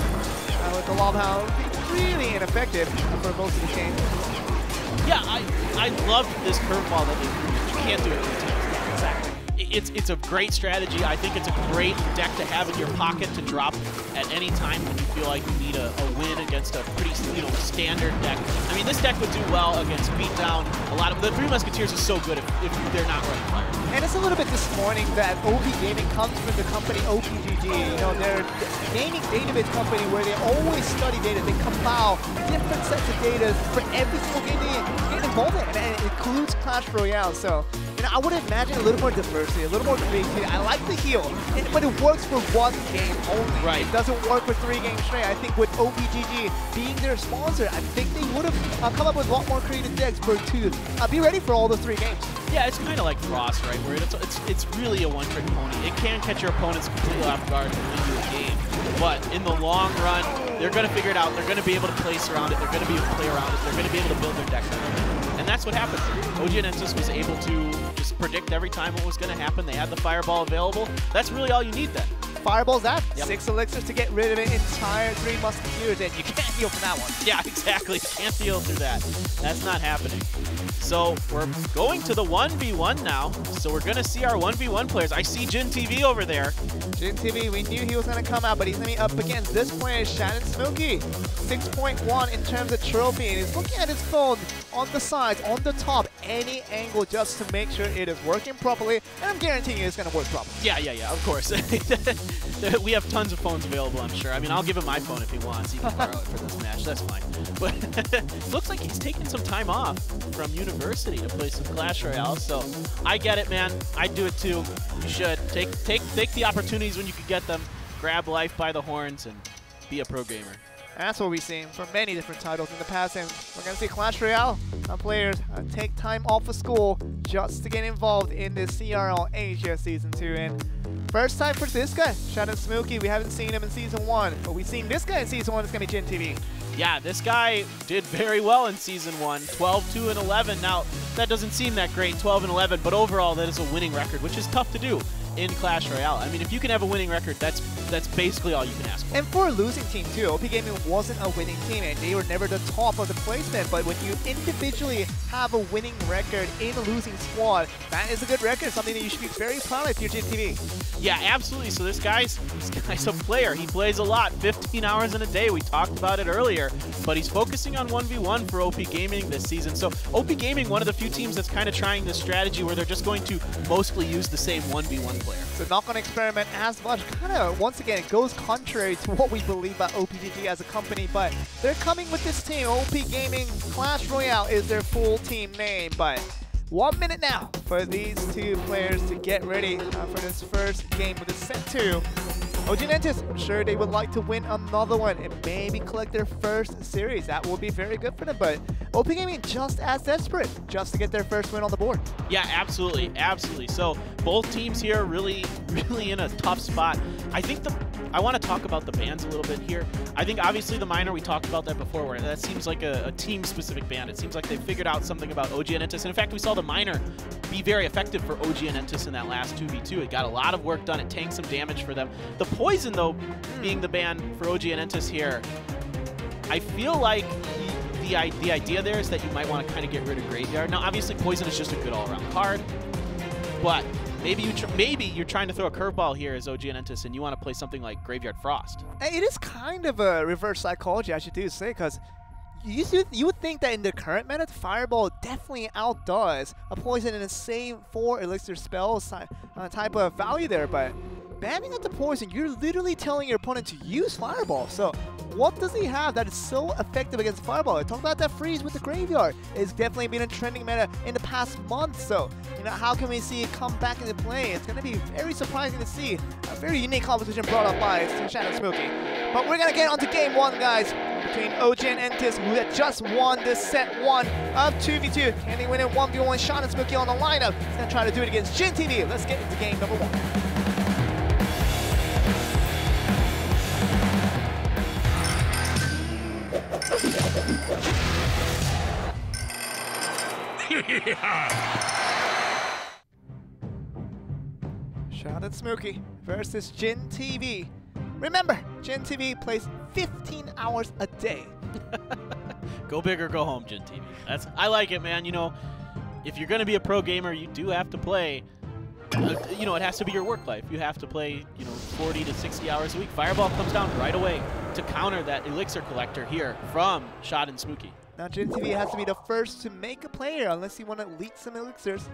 with the Lob Hound really ineffective for most of the game. Yeah, I love this curveball that you can't do it 2 times. Exactly. It's a great strategy. I think it's a great deck to have in your pocket to drop at any time when you feel like you need a win against a pretty, you know, standard deck. I mean, this deck would do well against Beatdown. A lot of the Three Musketeers is so good if they're not running fire. And it's a little bit disappointing that OP Gaming comes from the company OPGG. You know, they're a gaming database company where they always study data. They compile different sets of data for every single game they get involved in, and it includes Clash Royale. So, you know, I would imagine a little more diversity, a little more creativity. I like the heal, but it works for 1 game only. Right. It doesn't work for 3 games straight. I think with OPGG being their sponsor, I think they would have come up with a lot more creative decks for 2. Be ready for all the 3 games. Yeah, it's kind of like Frost, right? Where it's really a one-trick pony. It can catch your opponents completely off guard and win you a game. But in the long run, they're going to figure it out. They're going to be able to place around it. They're going to be able to play around it. They're going to be able to build their deck around it. And that's what happened. OGN ENTUS was able to just predict every time what was going to happen. They had the Fireball available. That's really all you need then. Fireball's that. Yep. 6 elixirs to get rid of an entire 3 Musketeers, and you can't heal from that one. Yeah, exactly. You can't heal through that. That's not happening. So we're going to the 1v1 now. So we're going to see our 1v1 players. I see Jin TV over there. Jin TV, we knew he was going to come out, but he's going to be up against this player, Shannon Smokey. 6.1 in terms of trophy, and he's looking at his phone on the sides, on the top, any angle just to make sure it is working properly, and I'm guaranteeing it's going to work properly. Yeah, of course. We have tons of phones available, I'm sure. I mean, I'll give him my phone if he wants. He can borrow it for this match. That's fine. But looks like he's taking some time off from university to play some Clash Royale. So I get it, man. I'd do it too. You should. Take the opportunities when you can get them. Grab life by the horns and be a pro gamer. That's what we've seen from many different titles in the past, and we're going to see Clash Royale players take time off of school just to get involved in this CRL Asia Season 2. And first time for this guy, Shannon Smokey. We haven't seen him in Season 1, but we've seen this guy in Season 1. It's going to be Jin TV. Yeah, this guy did very well in Season 1, 12-2-11. Now, that doesn't seem that great, 12-11, but overall that is a winning record, which is tough to do in Clash Royale. I mean, if you can have a winning record, that's basically all you can ask for. And for a losing team too, OP Gaming wasn't a winning team, and they were never the top of the placement, but when you individually have a winning record in a losing squad, that is a good record, something that you should be very proud of if you're Jin TV. Yeah, absolutely. So this guy's a player. He plays a lot, 15 hours in a day. We talked about it earlier, but he's focusing on 1v1 for OP Gaming this season. So OP Gaming, one of the few teams that's kind of trying this strategy where they're just going to mostly use the same 1v1 player. So not going to experiment as much. Kind of, once again, it goes contrary to what we believe about OPGG as a company, but they're coming with this team. OP Gaming Clash Royale is their full team name, but 1 minute now for these 2 players to get ready for this first game with the set 2. OGN ENTUS, I'm sure they would like to win another one and maybe collect their first series. That will be very good for them, but OP Gaming just as desperate just to get their first win on the board. Yeah, absolutely, absolutely. So both teams here really in a tough spot. I think I want to talk about the bans a little bit here. I think obviously the minor, we talked about that before, where that seems like a team-specific ban. It seems like they figured out something about OGN ENTUS, and in fact, we saw the minor be very effective for OGN ENTUS in that last 2v2. It got a lot of work done. It tanked some damage for them. The poison, though, being the ban for OGN ENTUS here, I feel like the idea there is that you might want to kind of get rid of Graveyard. Now, obviously, Poison is just a good all-around card, but maybe you're trying to throw a curveball here as OGN ENTUS, and you want to play something like Graveyard Frost. It is kind of a reverse psychology, I should do say, because you would think that in the current meta, Fireball definitely outdoes a Poison in the same 4 elixir spells type of value there, but banning out the Poison, you're literally telling your opponent to use Fireball. So what does he have that is so effective against Fireball? Talk about that freeze with the Graveyard. It's definitely been a trending meta in the past month. So, you know, how can we see it come back into play? It's going to be very surprising to see a very unique competition brought up by Shadow_Smokey. But we're going to get on to game 1, guys, between OGN ENTUS, who had just won this set 1 of 2v2. Can they win it 1v1? Shadow_Smokey on the lineup. He's going to try to do it against Jin TV. Let's get into game number 1. Shadow_Smokey versus Jin TV. Remember, Jin TV plays 15 hours a day. Go big or go home, Jin TV. I like it, man. You know, if you're going to be a pro gamer, you do have to play. You know, it has to be your work life. You have to play, you know, 40 to 60 hours a week. Fireball comes down right away to counter that elixir collector here from Shadow_Smokey. Now Jin TV has to be the first to make a player unless you want to leak some elixirs.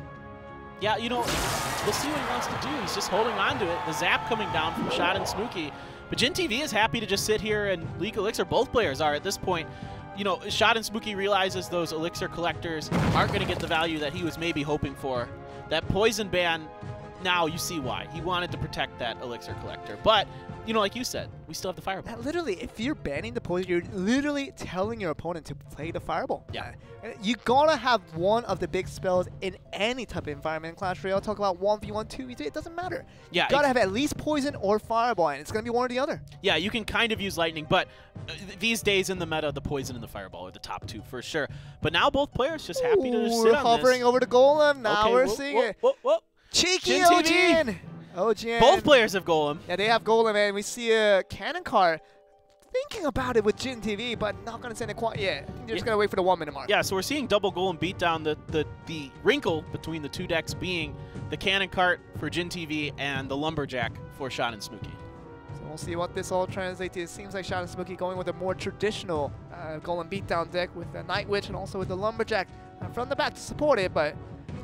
Yeah, you know, we'll see what he wants to do. He's just holding on to it. The zap coming down from Shadow_Smokey. But Jin TV is happy to just sit here and leak elixir. Both players are at this point. You know, Shadow_Smokey realizes those elixir collectors aren't going to get the value that he was maybe hoping for. That poison ban, now you see why. He wanted to protect that elixir collector. But, you know, like you said, we still have the Fireball. Literally, if you're banning the poison, you're literally telling your opponent to play the Fireball. Yeah. You gotta have one of the big spells in any type of environment in Clash Royale. Talk about 1v1, 2v2, it doesn't matter. Yeah, you gotta have at least poison or Fireball, and it's gonna be one or the other. Yeah, you can kind of use lightning, but these days in the meta, the poison and the Fireball are the top 2 for sure. But now both players just happy to just sit on hovering this. over the Golem. Now okay, we're seeing it. Cheeky OGN! OGN. Both players have Golem. Yeah, they have Golem, and we see a cannon card. Thinking about it with Jin TV, but not going to send it quite yet. I think they're just going to wait for the 1 minute mark. Yeah, so we're seeing double Golem beat down. The wrinkle between the 2 decks being the cannon cart for Jin TV and the lumberjack for Shadow_Smokey. So we'll see what this all translates to. It seems like Shadow_Smokey going with a more traditional Golem beatdown deck with the Night Witch and also with the lumberjack from the back to support it, but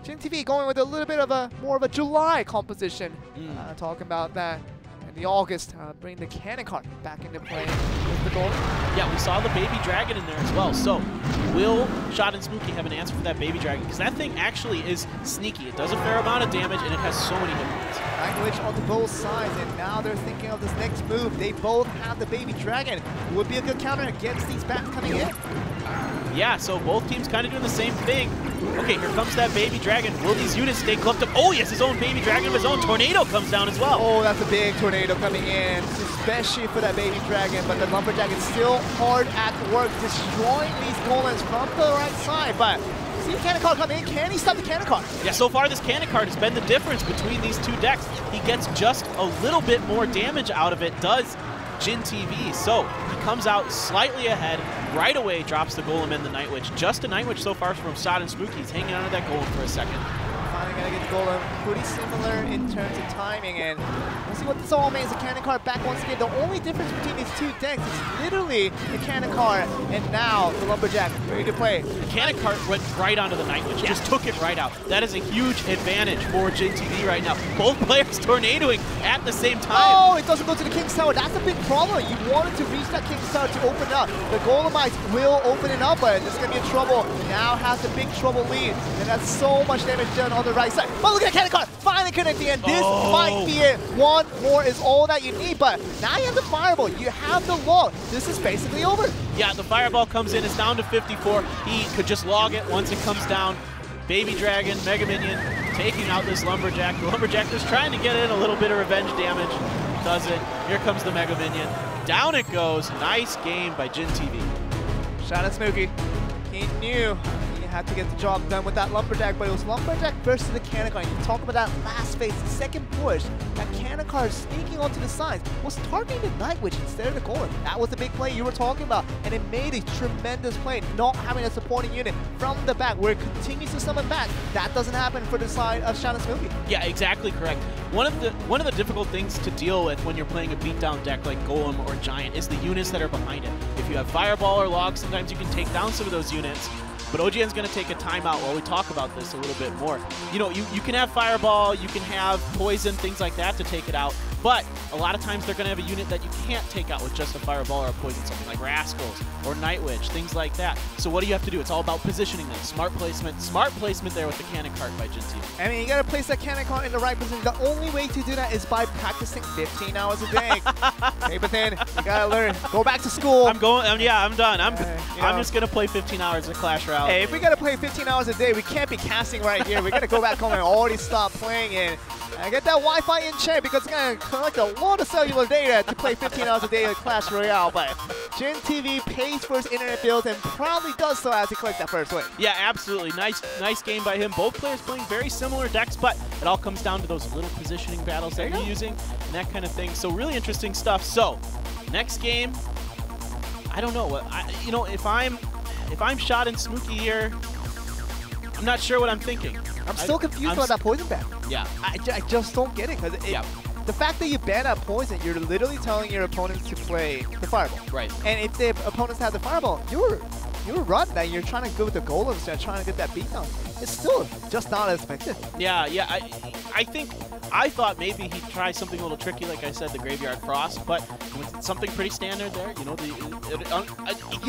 Jin TV going with a little bit of a more of a July composition. Talking about that in the August, bring the cannon cart back into play with the Golem. Yeah, we saw the baby dragon in there as well. So will Shadow_Smokey have an answer for that baby dragon? Because that thing actually is sneaky. It does a fair amount of damage and it has so many hit points. Night Witch onto both sides, and now they're thinking of this next move. They both have the baby dragon. Would be a good counter against these bats coming in. Yeah, so both teams kind of doing the same thing. Okay, here comes that baby dragon. Will these units stay clumped up? Oh, yes, his own baby dragon of his own. Tornado comes down as well. Oh, that's a big tornado coming in, especially for that baby dragon. But the lumberjack is still hard at work, destroying these golems from the right side. But see the cannon card come in. Can he stop the cannon card? Yeah, so far this cannon card has been the difference between these 2 decks. He gets just a little bit more damage out of it, does Jin TV. So he comes out slightly ahead, right away drops the Golem and the Night Witch. Just a Night Witch so far from Shadow_Smokey. He's hanging onto that Golem for a second. Finally gonna get the Golem pretty similar in terms of timing, and we'll see what this all means. The cannon card back once again. The only difference between these 2 decks is literally the cannon card, and now the lumberjack ready to play. The cannon card went right onto the Night Witch, just took it right out. That is a huge advantage for Jin TV right now. Both players tornadoing at the same time. Oh, it doesn't go to the King's Tower. That's a big problem. You wanted to reach that King's Tower to open up. The Golemites will open it up, but it's gonna be in trouble. Now has the big trouble lead, and that's so much damage done on the right side. But look at the cannon card, finally connecting, and this might be it. 1 more is all that you need, but now you have the Fireball, you have the log. This is basically over. Yeah, the Fireball comes in, it's down to 54. He could just log it once it comes down. Baby Dragon, Mega Minion, taking out this Lumberjack. The Lumberjack just trying to get in a little bit of revenge damage. Does it. Here comes the Mega Minion. Down it goes. Nice game by Jin TV. Shadow_Smokey, he knew he had to get the job done with that Lumberjack, but it was Lumberjack versus the Kanekar. You talk about that last phase, the second push, that Kanekar sneaking onto the sides was targeting the Night Witch instead of the Golem. That was the big play you were talking about, and it made a tremendous play, not having a supporting unit from the back where it continues to summon back. That doesn't happen for the side of Shannon Smokey. Yeah, exactly correct. One of the difficult things to deal with when you're playing a beatdown deck like Golem or Giant is the units that are behind it. If you have Fireball or Log, sometimes you can take down some of those units. But OGN's going to take a timeout while we talk about this a little bit more. You know, you can have Fireball, you can have Poison, things like that to take it out. But a lot of times they're going to have a unit that you can't take out with just a Fireball or a Poison, something like Rascals or Night Witch, things like that. So what do you have to do? It's all about positioning them. Smart placement there with the Cannon Cart by Jin TV. I mean, you got to place that Cannon Cart in the right position. The only way to do that is by practicing 15 hours a day. Hey, but then you got to learn. Go back to school. I'm done. I'm just going to play 15 hours of Clash Royale. Hey, if we got to play 15 hours a day, we can't be casting right here. We got to go back home and already stop playing and get that Wi-Fi in check because it's going to collect a lot of cellular data to play 15 hours a day of Clash Royale. But Jin TV pays for his internet bills and proudly does so as he collects that first win. Yeah, absolutely. Nice game by him. Both players playing very similar decks, but it all comes down to those little positioning battles that you're using and that kind of thing. So really interesting stuff. So next game, I don't know what if I'm shot in Smokey here, I'm not sure what I'm thinking. I'm still confused about that Poison ban. Yeah. I just don't get it because the fact that you ban that Poison, you're literally telling your opponents to play the Fireball. Right. And if the opponents have the Fireball, you're run that you're trying to go with the Golem instead of trying to get that beatdown. It's still just not as effective. Yeah. I thought maybe he'd try something a little tricky, like I said, the Graveyard Frost, but with something pretty standard there. You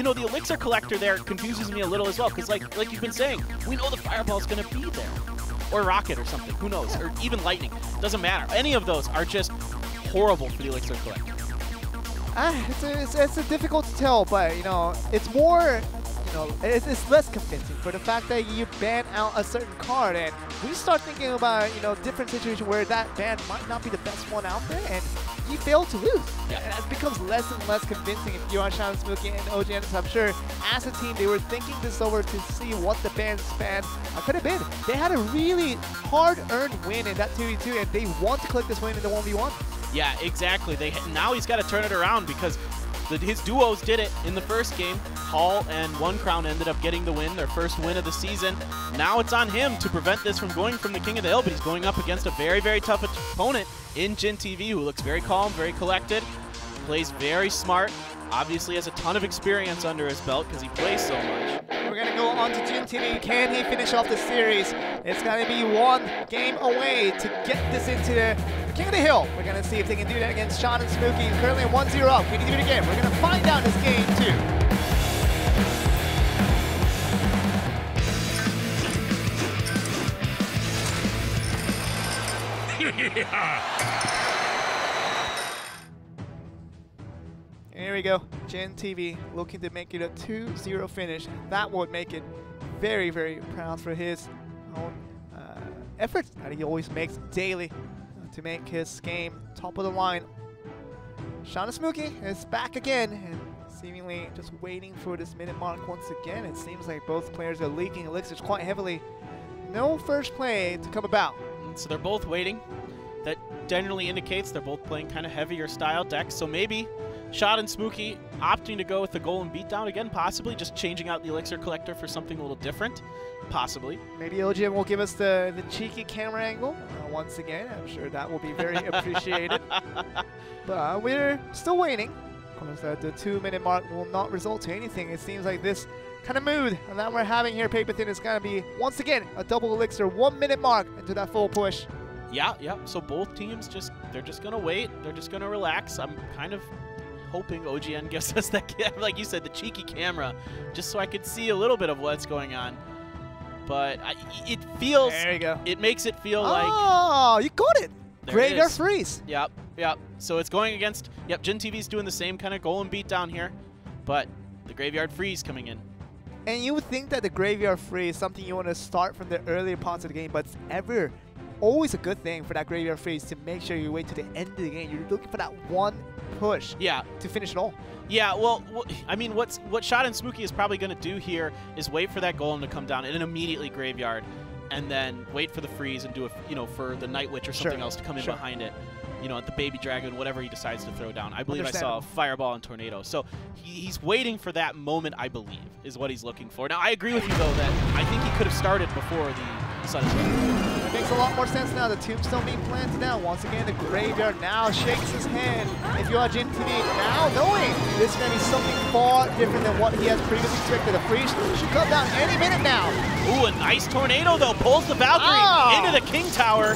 know, the Elixir Collector there confuses me a little as well, because like you've been saying, we know the Fireball's going to be there, or Rocket or something. Who knows? Or even Lightning. Doesn't matter. Any of those are just horrible for the Elixir Collector. It's difficult to tell, but it's more. It's less convincing for the fact that you ban out a certain card, and we start thinking about different situations where that ban might not be the best one out there, and you fail to lose. Yeah. And it becomes less and less convincing if you are Shannon Smokey and OGN ENTUS. I'm sure as a team they were thinking this over to see what the ban could have been. They had a really hard-earned win in that 2v2, and they want to collect this win in the 1v1. Yeah, exactly. Now he's got to turn it around because his duos did it in the first game. Hall and One Crown ended up getting the win, their first win of the season. Now it's on him to prevent this from going from the King of the Hill, but he's going up against a very, very tough opponent in Jin TV, who looks very calm, very collected, plays very smart, obviously has a ton of experience under his belt because he plays so much. We're going to go on to Jin TV. Can he finish off the series? It's going to be one game away to get this into the King of the Hill. We're going to see if they can do that against Shannon Smokey. Currently 1-0 up. Can he do it again? We're going to find out this game too. Here we go. Jin TV looking to make it a 2-0 finish. That would make it very, very proud for his own efforts that he always makes daily to make his game top of the line. Shannon Smokey is back again and seemingly just waiting for this minute mark once again. It seems like both players are leaking elixirs quite heavily. No first play to come about. So they're both waiting. That generally indicates they're both playing kind of heavier style decks. So maybe Shannon Smokey opting to go with the Golem Beatdown again, possibly just changing out the Elixir Collector for something a little different, possibly. Maybe OGN will give us the cheeky camera angle once again. I'm sure that will be very appreciated. But we're still waiting. Of course, the 2-minute mark will not result to anything. It seems like this kind of mood that we're having here, Paper Thin, is going to be, once again, a double Elixir 1-minute mark into that full push. Yeah. So both teams they're just going to wait. They're just going to relax. I'm kind of hoping OGN gives us that, like you said, the cheeky camera, just so I could see a little bit of what's going on. But it feels, there you go. It makes it feel like... Oh, you got it. Graveyard Freeze. Yep. So it's going against, Jin TV's doing the same kind of Golem Beatdown here, but the Graveyard Freeze coming in. And you would think that the Graveyard Freeze is something you want to start from the earlier parts of the game, but it's ever always a good thing for that graveyard freeze to make sure you wait to the end of the game. You're looking for that one push to finish it all. Yeah, well, I mean, what Shot and Smokey is probably going to do here is wait for that golem to come down and then immediately graveyard, and then wait for the freeze and do it, you know, for the Night Witch or something else to come in behind it. You know, at the Baby Dragon, whatever he decides to throw down. I believe I saw Fireball and Tornado. So he's waiting for that moment, I believe, is what he's looking for. Now, I agree with you, though, that I think he could have started before the Sun. It makes a lot more sense now. The Tombstone being planted down. Once again, the graveyard now shakes his hand. If you are Jin TV, now knowing this is going to be something far different than what he has previously expected. The freeze should come down any minute now. Ooh, a nice Tornado, though. Pulls the Valkyrie into the King Tower.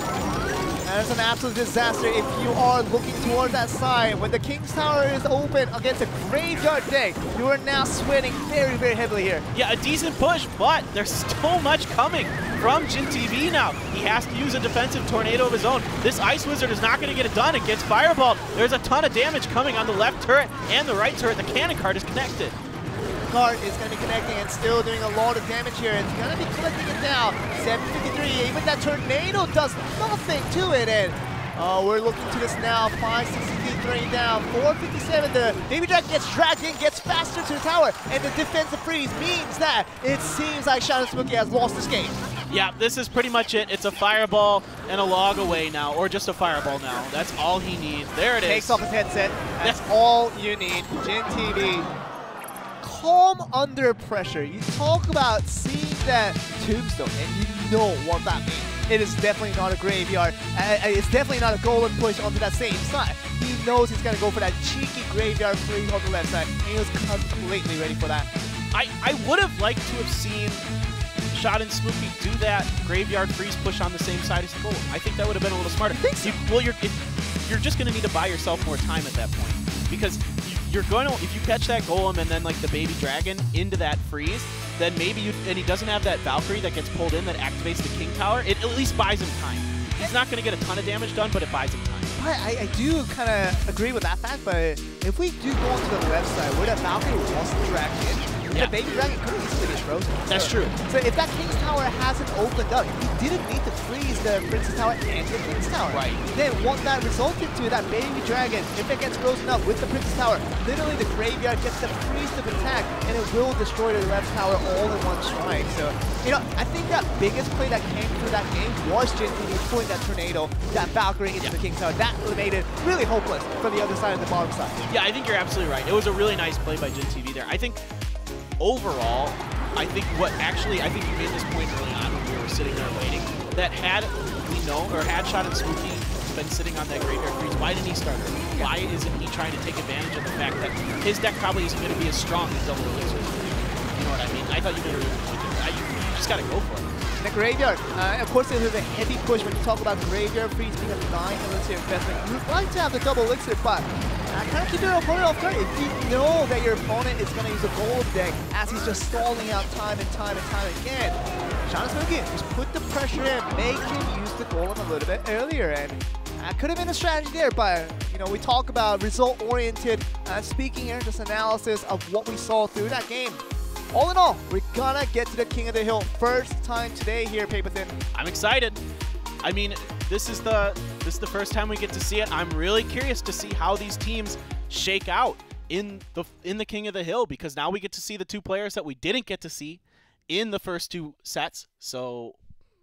And it's an absolute disaster if you are looking towards that side. When the King's Tower is open against a graveyard deck, you are now sweating very, very heavily here. Yeah, a decent push, but there's so much coming from Jin TV now. He has to use a defensive Tornado of his own. This Ice Wizard is not going to get it done. It gets fireballed. There's a ton of damage coming on the left turret and the right turret. The cannon card is connected. Card is going to be connecting and still doing a lot of damage here. It's going to be collecting it down. 753, even that Tornado does nothing to it. And we're looking to this now. 563 down, 457. The Baby Dragon gets dragged in, gets faster to the tower, and the defensive freeze means that it seems like Shadow Smokey has lost this game. Yeah, this is pretty much it. It's a fireball and a log away now, or just a fireball now. That's all he needs. There it is. Takes off his headset. That's all you need. Jin TV. Calm under pressure. You talk about seeing that Tombstone, and you know what that means. It is definitely not a graveyard. It's definitely not a golden push onto that same side. He knows he's going to go for that cheeky graveyard freeze on the left side, and he was completely ready for that. I would have liked to have seen Shot and Smokey do that graveyard freeze push on the same side as the golem. I think that would have been a little smarter. Well, you're just going to need to buy yourself more time at that point, because you're going to, if you catch that golem and then like the Baby Dragon into that freeze, then maybe and he doesn't have that Valkyrie that gets pulled in that activates the King Tower, it at least buys him time. He's not going to get a ton of damage done, but it buys him time. I do kind of agree with that fact, but if we do go onto the left side where that Valkyrie wasn't dragged in, the Baby Dragon could easily be frozen. That's true. So if that King's Tower hasn't opened up, you didn't need to freeze the Princess Tower and the King's Tower. Right. Then what that resulted to, that Baby Dragon, if it gets frozen up with the Princess Tower, literally the graveyard gets the freeze of attack, and it will destroy the left tower all in one strike. So, you know, I think that biggest play that came through that game was Jin TV pulling that Tornado, that Valkyrie into the King's Tower. That made it really hopeless for the other side of the bottom side. Yeah, I think you're absolutely right. It was a really nice play by Jin TV there. I think overall, I think you made this point early on when we were sitting there waiting, that had Shot and Smokey been sitting on that graveyard freeze, why didn't he start early? Why isn't he trying to take advantage of the fact that his deck probably isn't going to be as strong as Double Elixir? You know what I mean? I thought you made a really good point there. You just got to go for it. The graveyard, of course, there's a heavy push when you talk about the graveyard freeze being a 9 elixir investment. You'd like to have the double elixir, but kind of keep your opponent off guard. If you know that your opponent is going to use a gold deck as he's just stalling out time and time and time again, Shadow Smokey just put the pressure in, make him use the golem a little bit earlier, and that could have been a strategy there, but you know, we talk about result-oriented, speaking here, just analysis of what we saw through that game. All in all, we're gonna get to the King of the Hill first time today here, Paper Thin. I'm excited. I mean, this is the first time we get to see it. I'm really curious to see how these teams shake out in the King of the Hill, because now we get to see the two players that we didn't get to see in the first two sets. So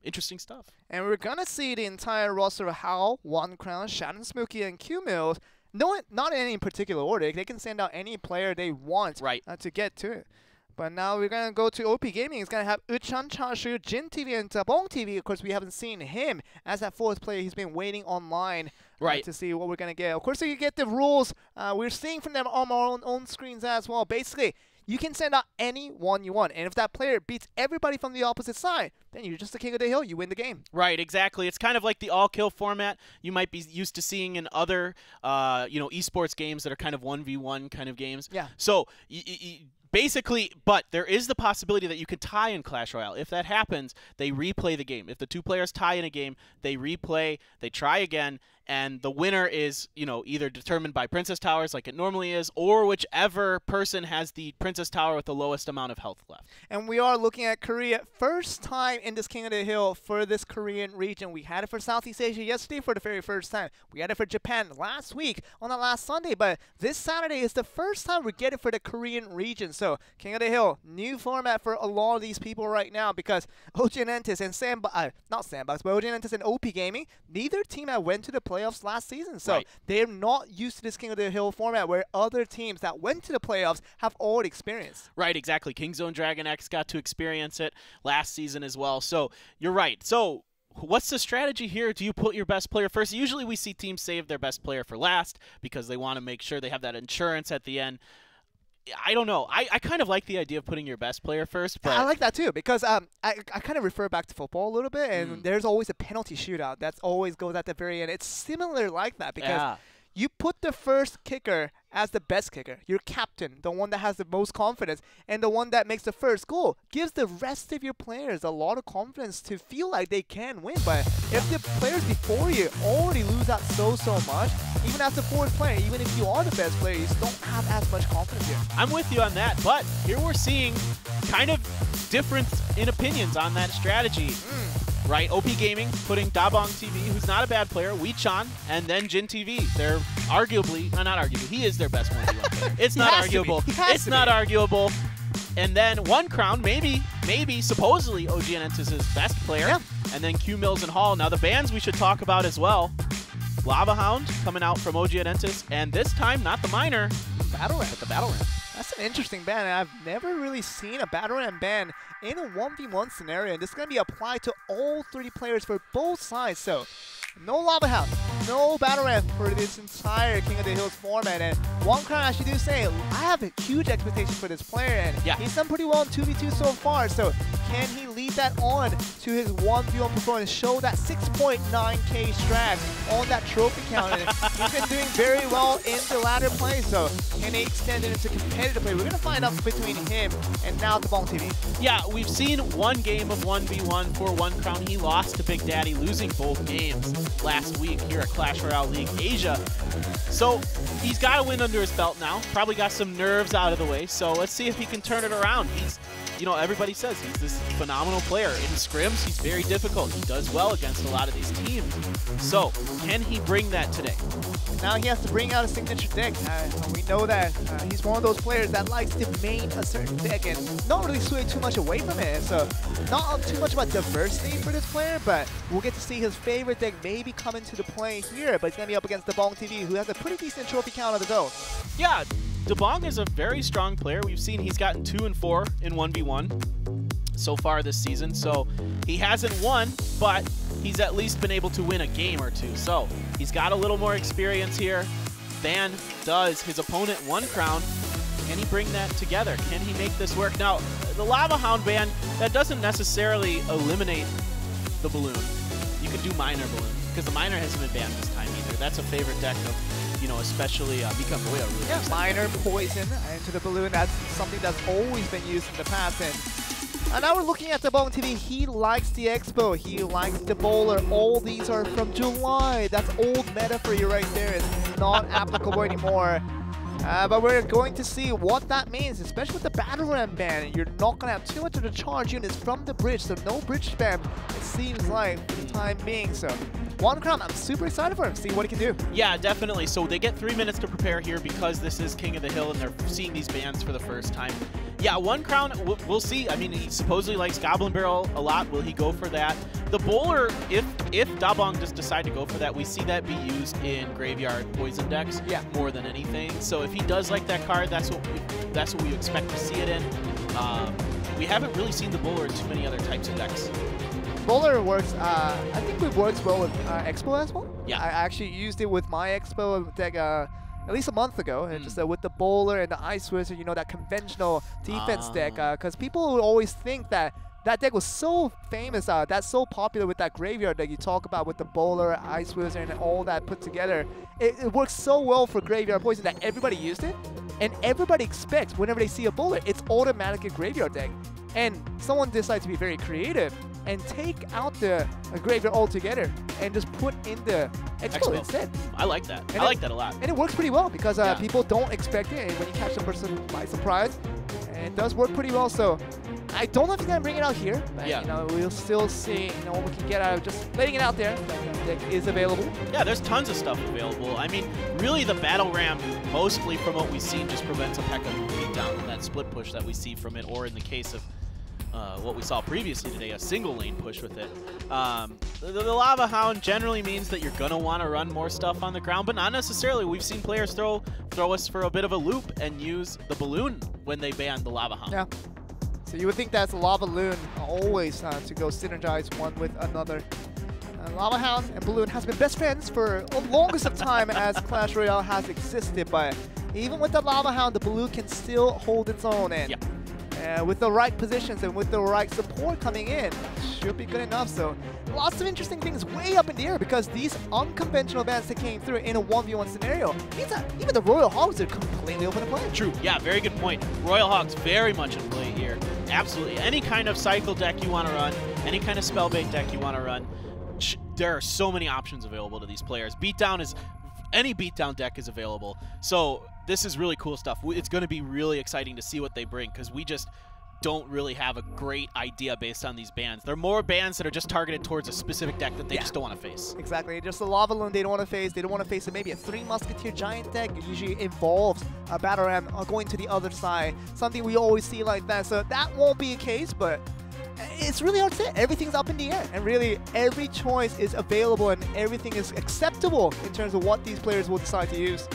interesting stuff. And we're gonna see the entire roster of Hal, One Crown, Shadow Smokey, and Q-Mills. Not in any particular order. They can send out any player they want to get to it. But now we're going to go to OP Gaming. It's going to have Uchan Chashu, Jin TV, and Bong TV. Of course, we haven't seen him as that fourth player. He's been waiting online to see what we're going to get. Of course, you get the rules. We're seeing from them on our own screens as well. Basically, you can send out anyone you want. And if that player beats everybody from the opposite side, then you're just the King of the Hill. You win the game. Right, exactly. It's kind of like the all-kill format you might be used to seeing in other esports games that are kind of 1v1 kind of games. Yeah. So Basically, but there is the possibility that you could tie in Clash Royale. If that happens, they replay the game. If the two players tie in a game, they replay, they try again, and the winner is, you know, either determined by Princess Towers like it normally is, or whichever person has the Princess Tower with the lowest amount of health left. And we are looking at Korea. First time in this King of the Hill for this Korean region. We had it for Southeast Asia yesterday for the very first time. We had it for Japan last week on the last Sunday, but this Saturday is the first time we get it for the Korean region. So King of the Hill, new format for a lot of these people right now, because OGN ENTUS and not Sandbox, but OGN ENTUS and OP Gaming, neither team had went to the playoffs last season, so they're not used to this King of the Hill format where other teams that went to the playoffs have already experienced. Right, exactly. Kingzone DragonX got to experience it last season as well, so you're right. So what's the strategy here? Do you put your best player first? Usually we see teams save their best player for last because they want to make sure they have that insurance at the end. I don't know. I kind of like the idea of putting your best player first. But I like that too, because I kind of refer back to football a little bit, and there's always a penalty shootout that always goes at the very end. It's similar like that, because you put the first kicker as the best kicker, your captain, the one that has the most confidence, and the one that makes the first goal gives the rest of your players a lot of confidence to feel like they can win. But if the players before you already lose out so much, even as the fourth player, even if you are the best player, you don't have as much confidence here. I'm with you on that, but here we're seeing kind of difference in opinions on that strategy. Right, OP Gaming putting Dabong TV, who's not a bad player, Wee-chan, and then Jin TV. They're arguably, not arguably, he is their best 1v1 player. It's not arguable. It's not arguable. And then One Crown, maybe, supposedly OGN ENTUS' best player. Yeah. And then Q Mills and Hall. Now the bans we should talk about as well. Lava Hound coming out from OGN ENTUS, and this time not the minor, Battle Ram. But the Battle Ram. That's an interesting ban, and I've never really seen a Battle Ram ban in a 1v1 scenario, and this is going to be applied to all 3 players for both sides. So no Lava Hound, no Battle Ram for this entire King of the Hills format. And One Crown, I should do say, I have a huge expectation for this player, and he's done pretty well in 2v2 so far. So can he lead that on to his 1v1 performance, show that 6.9k strat on that trophy count? And he's been doing very well in the latter play, so can he extend it into competitive play? We're going to find out between him and now Dabong TV. Yeah, we've seen one game of 1v1 for One Crown. He lost to Big Daddy, losing both games last week here at Clash Royale League Asia. So he's got a win under his belt now. Probably got some nerves out of the way. So let's see if he can turn it around. He's, you know, everybody says he's this phenomenal player. In scrims, he's very difficult. He does well against a lot of these teams. So can he bring that today? Now he has to bring out a signature deck. We know that he's one of those players that likes to main a certain deck and not really sway too much away from it. So not too much about diversity for this player, but we'll get to see his favorite deck maybe come into the play here. But he's going to be up against Dabong TV, who has a pretty decent trophy count of his own. Yeah, Dabong is a very strong player. We've seen he's gotten 2 and 4 in 1v1 so far this season. So he hasn't won, but he's at least been able to win a game or 2. So he's got a little more experience here than does his opponent, One Crown. Can he bring that together? Can he make this work? Now, the Lava Hound ban, that doesn't necessarily eliminate the balloon. You could do minor balloon, because the minor hasn't been banned this time either. That's a favorite deck of, you know, especially Mika Boya. Really yeah, minor poison into the balloon. That's something that's always been used in the past. And now we're looking at Dabong TV. He likes the Expo. He likes the Bowler. All these are from July. That's old meta for you right there. It's not applicable anymore. But we're going to see what that means, especially with the Battle Ram ban. You're not going to have too much of the charge units from the bridge, so no bridge spam, it seems like, for the time being. So One Crown, I'm super excited for him, see what he can do. Yeah, definitely. So they get 3 minutes to prepare here because this is King of the Hill and they're seeing these bans for the first time. Yeah, One Crown, we'll see. I mean, he supposedly likes Goblin Barrel a lot. Will he go for that? The Bowler, if Dabong does decide to go for that, we see that be used in Graveyard Poison decks more than anything. So if he does like that card, that's what we expect to see it in. We haven't really seen the Bowler in too many other types of decks. Bowler works, I think it works well with Expo as well. Yeah. I actually used it with my Expo deck at least a month ago, and just with the Bowler and the Ice Wizard, you know, that conventional defense deck, because people would always think that that deck was so famous, that's so popular with that graveyard that you talk about with the Bowler, Ice Wizard, and all that put together. It works so well for Graveyard Poison that everybody used it. And everybody expects whenever they see a bullet, it's automatically a graveyard deck. And someone decides to be very creative and take out the graveyard altogether and just put in the Expo instead. I like that. And I like that a lot. And it works pretty well because people don't expect it, and when you catch the person by surprise, it does work pretty well. So I don't know if he's gonna bring it out here, but you know, we'll still see what we can get out of just letting it out there. That deck is available. Yeah, there's tons of stuff available. I mean, really the battle ram, mostly from what we've seen, just prevents a P.E.K.K.A from being down from that split push that we see from it, or in the case of what we saw previously today, a single lane push with it. The Lava Hound generally means that you're gonna want to run more stuff on the ground, but not necessarily. We've seen players throw us for a bit of a loop and use the balloon when they ban the Lava Hound. Yeah. So you would think that's a Lava Loon always to go synergize one with another. Lava Hound and Balloon has been best friends for the longest of time as Clash Royale has existed, but even with the Lava Hound, the Balloon can still hold its own. And with the right positions and with the right support coming in, should be good enough. So lots of interesting things way up in the air because these unconventional bans that came through in a 1v1 scenario means that even the Royal Hogs are completely open to play. True. Yeah, very good point. Royal Hogs very much in play here. Absolutely. Any kind of cycle deck you want to run, any kind of spellbait deck you want to run, there are so many options available to these players. Any beatdown deck is available. So this is really cool stuff. It's going to be really exciting to see what they bring because we just don't really have a great idea based on these bans. There are more bans that are just targeted towards a specific deck that they just don't want to face. Exactly. Just a Lava Loon they don't want to face. They don't want to face maybe a 3 Musketeer Giant deck. It usually involves a Battle Ram going to the other side. Something we always see like that. So that won't be a case, but it's really hard to say. Everything's up in the air, and really every choice is available and everything is acceptable in terms of what these players will decide to use.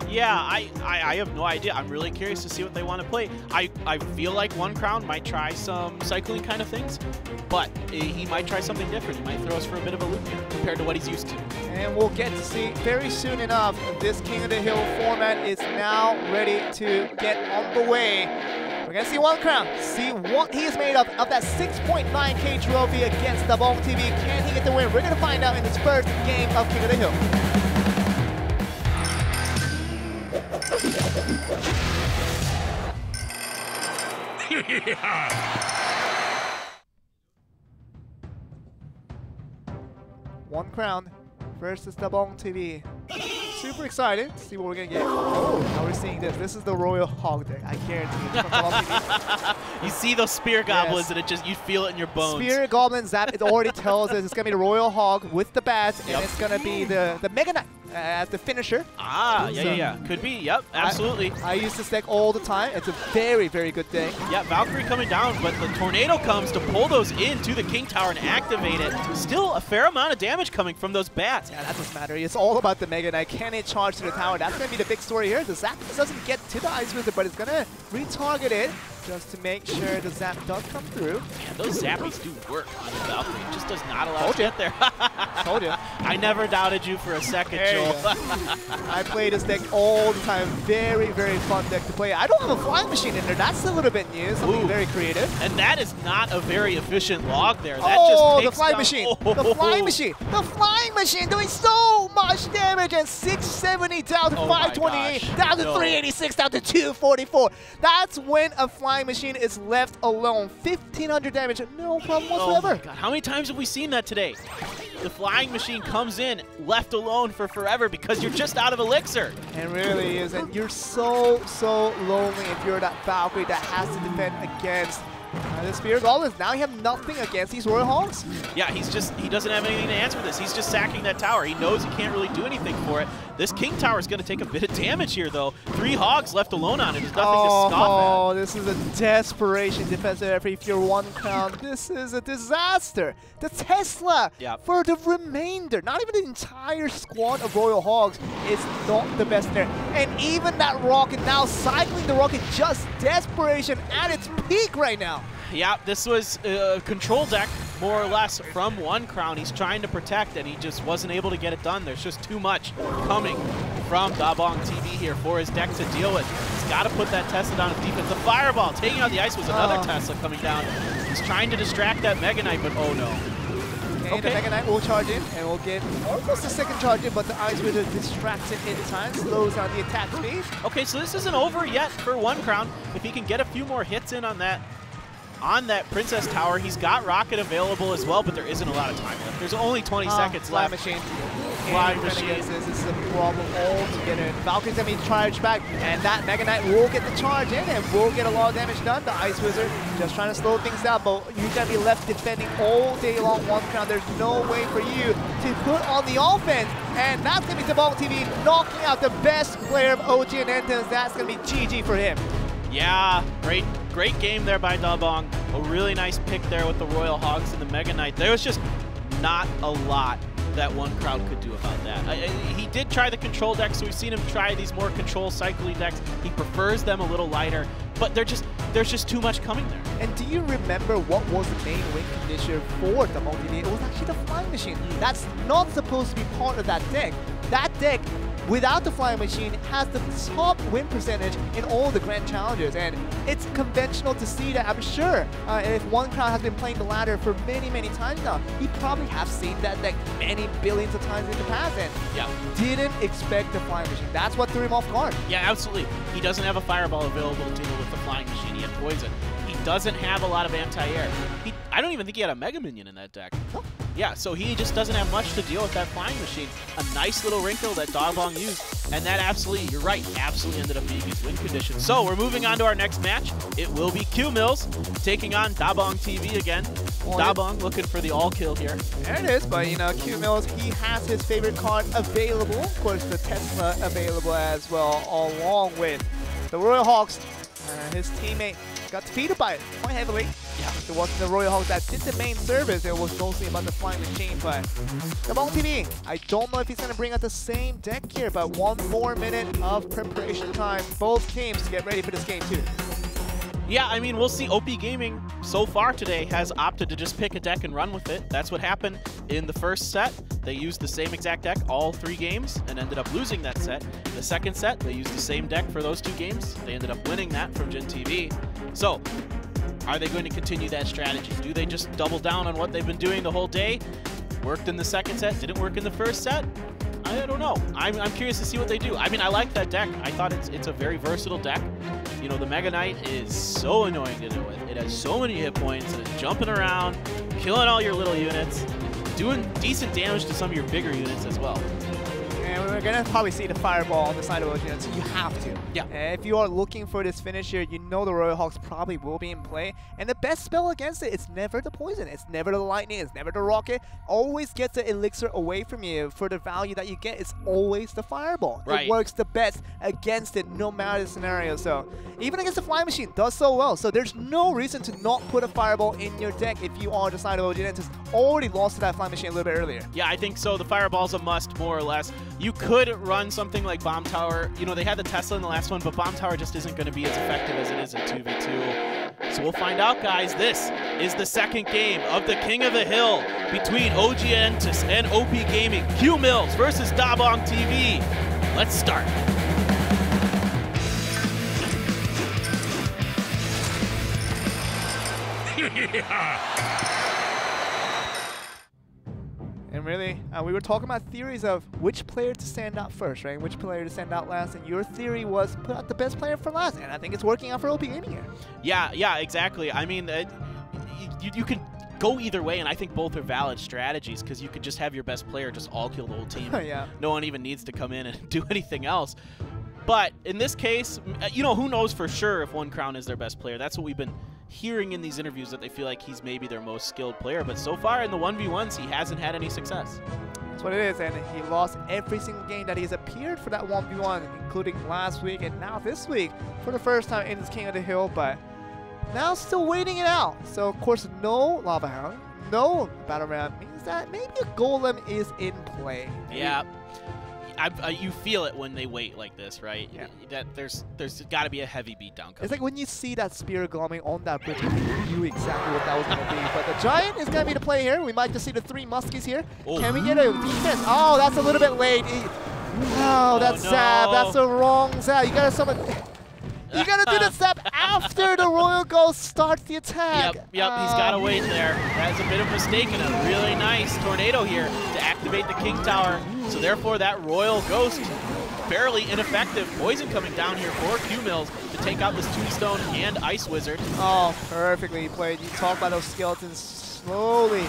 Yeah, I have no idea. I'm really curious to see what they want to play. I feel like One Crown might try some cycling kind of things, but he might try something different. He might throw us for a bit of a loop here compared to what he's used to. And we'll get to see very soon enough. This King of the Hill format is now ready to get on the way. We're going to see One Crown, see what he is made of that 6.9K trophy against Dabong TV. Can he get the win? We're going to find out in this first game of King of the Hill. One Crown versus Dabong TV. Super excited to see what we're gonna get. Oh, now we're seeing this. This is the Royal Hog deck. I guarantee it. You see those Spear Goblins and you feel it in your bones. Spear Goblins, that it already tells us it's gonna be the Royal Hog with the bats, and it's gonna be the Mega Knight as the finisher. Ah, yeah. Could be, yep, absolutely. I use this deck all the time. It's a very, very good deck. Yeah, Valkyrie coming down, but the Tornado comes to pull those into the King Tower and activate it. Still a fair amount of damage coming from those bats. Yeah, that doesn't matter. It's all about the Mega Knight. Can it charge to the tower? That's going to be the big story here. The Zap doesn't get to the Ice Wizard, but it's going to retarget it just to make sure the Zap does come through. Man, those Zappies do work on the Valkyrie. It just does not allow us to get there. Told you. I never doubted you for a second, Joel. I play this deck all the time. Very, very fun deck to play. I don't have a flying machine in there. That's a little bit new. Something very creative. And that is not a very efficient log there. That just takes the flying machine. The flying machine. The flying machine doing so much damage. And 670 down to 528, down to 386, down to 244. That's when a flying machine is left alone. 1,500 damage. No problem whatsoever. Oh my God. How many times have we seen that today? The flying machine comes in, left alone for forever because you're just out of elixir. It really is, and you're so lonely if you're that Valkyrie that has to defend against the Spear Goblins. Now you have nothing against these Royal Hogs. Yeah, he doesn't have anything to answer this. He's just sacking that tower. He knows he can't really do anything for it. This King Tower is going to take a bit of damage here, though. 3 Hogs left alone on it. There's nothing to scoff at. Oh, this is a desperation defensive effort. If you're One Crown, this is a disaster. The Tesla for the remainder, not even the entire squad of Royal Hogs, is not the best there. And even that Rocket now cycling the Rocket, just desperation at its peak right now. Yeah, this was a control deck, more or less, from One Crown. He's trying to protect, and he just wasn't able to get it done. There's just too much coming from Dabong TV here for his deck to deal with. He's got to put that Tesla down his defense. The Fireball taking out the ice was another Tesla coming down. He's trying to distract that Mega Knight, but oh no. And the Mega Knight will charge in, and we'll get almost a second charge in, but the Ice Wizard distracts it in time, slows down the attack speed. Okay, so this isn't over yet for One Crown. If he can get a few more hits in on that Princess Tower, he's got Rocket available as well, but there isn't a lot of time left. There's only 20 seconds left. Machine. Flying Machine. This is a problem altogether. Valkyrie's gonna be charged back, and that Mega Knight will get the charge in, and will get a lot of damage done. The Ice Wizard just trying to slow things down, but you're gonna be left defending all day long One Crown. There's no way for you to put on the offense, and that's gonna be Dabong TV knocking out the best player of OGN ENTUS. That's gonna be GG for him. Yeah, great game there by Dabong. A really nice pick there with the Royal Hogs and the Mega Knight. There was just not a lot that One Crown could do about that. He did try the control deck, so we've seen him try these more control cycling decks. He prefers them a little lighter, but there's just too much coming there. And do you remember what was the main win condition for the multi-day? It was actually the Flying Machine. That's not supposed to be part of that deck. That deck, without the Flying Machine, has the top win percentage in all the Grand Challenges, and it's conventional to see that, I'm sure. If One Crown has been playing the ladder for many times now, he probably have seen that deck many billions of times in the past, and didn't expect the Flying Machine. That's what threw him off guard. Yeah, absolutely. He doesn't have a Fireball available to deal with the Flying Machine. He had Poison. He doesn't have a lot of anti-air. I don't even think he had a Mega Minion in that deck. No. Yeah, so he just doesn't have much to deal with that Flying Machine. A nice little wrinkle that Dabong used, and that absolutely, you're right, absolutely ended up being his win condition. So we're moving on to our next match. It will be Q Mills taking on Dabong TV again. Dabong looking for the all kill here. There it is, but you know, Q Mills, he has his favorite card available. Of course, the Tesla available as well, along with the Royal Hogs. His teammate got defeated by it quite heavily. Yeah, it wasn't the Royal Hogs that did the main service. It was mostly about the Flying Machine, but Dabong TV, I don't know if he's going to bring out the same deck here, but one more minute of preparation time. Both teams to get ready for this game too. Yeah, I mean, we'll see. OP Gaming so far today has opted to just pick a deck and run with it. That's what happened in the first set. They used the same exact deck all 3 games and ended up losing that set. The second set, they used the same deck for those 2 games. They ended up winning that from Gen TV. So, are they going to continue that strategy? Do they just double down on what they've been doing the whole day? Worked in the second set, didn't work in the first set? I don't know. I'm curious to see what they do. I mean, I like that deck. I thought it's a very versatile deck. You know, the Mega Knight is so annoying to deal with. It has so many hit points, and it's jumping around, killing all your little units, doing decent damage to some of your bigger units as well. And we're going to probably see the Fireball on the side of OGN, so you have to. Yeah. If you are looking for this finish here, you know the Royal Hogs probably will be in play. And the best spell against it, it's never the Poison, it's never the Lightning, it's never the Rocket. Always gets the Elixir away from you. For the value that you get, it's always the Fireball. Right. It works the best against it, no matter the scenario. So even against the Flying Machine, does so well. So there's no reason to not put a Fireball in your deck if you are the side of OGN ENTUS. Already lost to that Flying Machine a little bit earlier. Yeah, I think so. The Fireball's a must, more or less. You could run something like Bomb Tower. You know, they had the Tesla in the last one, but Bomb Tower just isn't going to be as effective as it is in 2v2. So we'll find out, guys. This is the second game of the King of the Hill between OGN ENTUS and OP Gaming. Q Mills versus Dabong TV. Let's start. And really, we were talking about theories of which player to stand out first, right? Which player to stand out last, and your theory was put out the best player for last, and I think it's working out for OP Gaming here. Yeah, exactly. I mean, you can go either way, and I think both are valid strategies, because you could just have your best player just all kill the whole team. Yeah. No one even needs to come in and do anything else. But in this case, you know, who knows for sure if One Crown is their best player? That's what we've been hearing in these interviews, that they feel like he's maybe their most skilled player. But so far in the 1v1s, he hasn't had any success. That's what it is, and he lost every single game that he's appeared for that 1v1, including last week and now this week for the first time in this King of the Hill. But now still waiting it out. So of course, no Lava Hound, no Battle Ram means that maybe a Golem is in play. Yeah. You feel it when they wait like this, right? Yeah. That there's got to be a heavy beatdown coming. It's like when you see that Spear Glomming on that bridge, you knew exactly what that was going to be. But the Giant is going to be the play here. We might just see the 3 Muskies here. Oh. Can we get a defense? Oh, that's a little bit late. Oh, that's no. Zab. That's the wrong Zab. You got to summon. You gotta do the step after the Royal Ghost starts the attack. Yep, he's got to wait there. That's a bit of a mistake and a really nice tornado here to activate the King Tower. So therefore, that Royal Ghost fairly ineffective. Poison coming down here for Q-Mills to take out this Tombstone and Ice Wizard. Oh, perfectly played. You talk about those skeletons slowly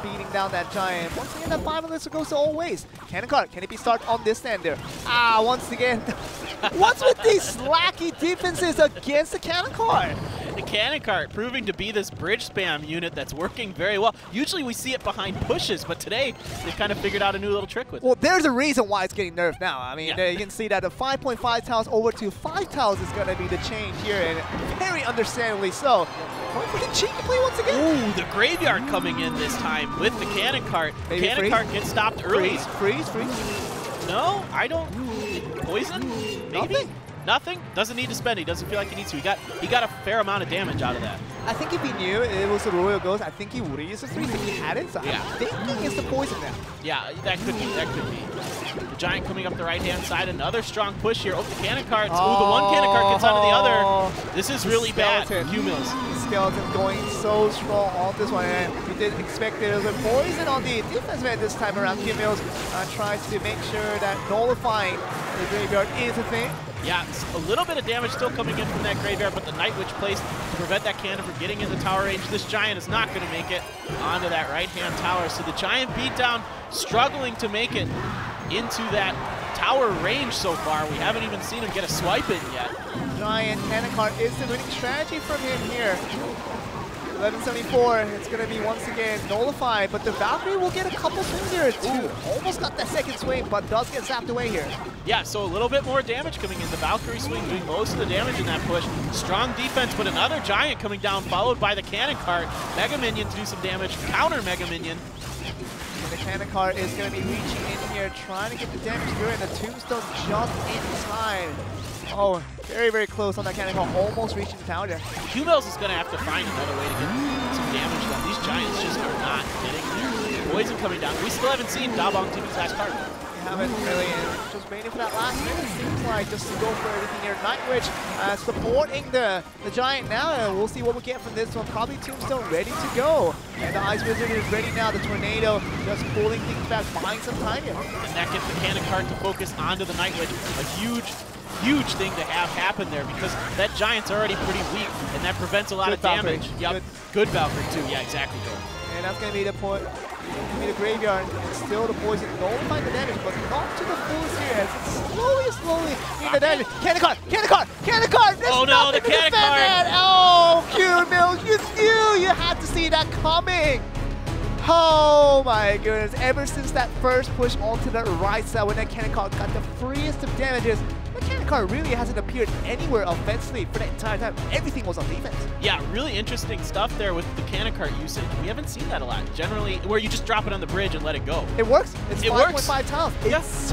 beating down that giant. Once again, that 5 elixir goes to all ways. Cannon card, can it be started on this stand there? Once again, what's with these slacky defenses against the cannon card? The cannon cart proving to be this bridge spam unit that's working very well. Usually we see it behind pushes, but today they've kind of figured out a new little trick with it. Well, there's a reason why it's getting nerfed now. I mean, you can see that the 5.5 tiles over to 5 tiles is going to be the change here, and very understandably so. Going for the cheeky play once again. Ooh, the graveyard coming in this time with the cannon cart. The cannon cart gets stopped early. Freeze. No, I don't. Poison? Maybe? Nothing? Doesn't need to spend. He doesn't feel like he needs to. He got a fair amount of damage out of that. I think if he knew it was the Royal Ghost, I think he would have used the freeze if he hadn't. So I'm thinking it's the poison now. Yeah, that could be. The giant coming up the right-hand side. Another strong push here. Oh, the cannon carts. Oh, the one cannon cart gets onto the other. This is really bad. Q-Mills. Skeleton going so strong on this one, and we did expect there was a poison on the defense end this time around. Q-Mills tries to make sure that nullifying the graveyard is a thing. Yeah, a little bit of damage still coming in from that graveyard, but the Night Witch placed to prevent that cannon from getting into tower range. This giant is not going to make it onto that right-hand tower. So the giant beatdown struggling to make it into that tower range so far. We haven't even seen him get a swipe in yet. Giant cannon cart is the winning strategy from him here. 1174, it's going to be once again nullified, but the Valkyrie will get a couple swings here too. Almost got that second swing, but does get zapped away here. Yeah, so a little bit more damage coming in. The Valkyrie swing doing most of the damage in that push. Strong defense, but another giant coming down, followed by the cannon cart. Mega Minion to do some damage, counter Mega Minion. And the cannon cart is going to be reaching in here, trying to get the damage through, and the Tombstone just in time. Oh, very, very close on that cannon cart, almost reaching the tower there. Q-Mills is going to have to find another way to get some damage done. These giants just are not getting there. Poison coming down. We still haven't seen Dabong TV's last card. We haven't really, just waiting for that last minute, seems like, just to go for everything here. Night Witch supporting the giant now, and we'll see what we get from this one. Probably Tombstone ready to go. And the Ice Wizard is ready now. The Tornado just pulling things back, buying some time here. And that gets the cannon cart to focus onto the Night Witch. A huge thing to have happen there, because that giant's already pretty weak, and that prevents a lot of damage. Yep, good Valkyrie too. Yeah, exactly. And that's going to be the point. The graveyard, and still the poison nullifying the damage, but not to the fullest here as it's slowly getting the damage. Cannon cart! Oh no, the cannon cart! Oh, Q-Mills, you knew you had to see that coming. Oh my goodness, ever since that first push onto the right side when that cannon cart got the freest of damages, the cannon cart really hasn't appeared anywhere offensively for the entire time. Everything was on defense. Yeah, really interesting stuff there with the cannon cart usage. We haven't seen that a lot. Generally, where you just drop it on the bridge and let it go. It works. It's 5.5 tiles. It's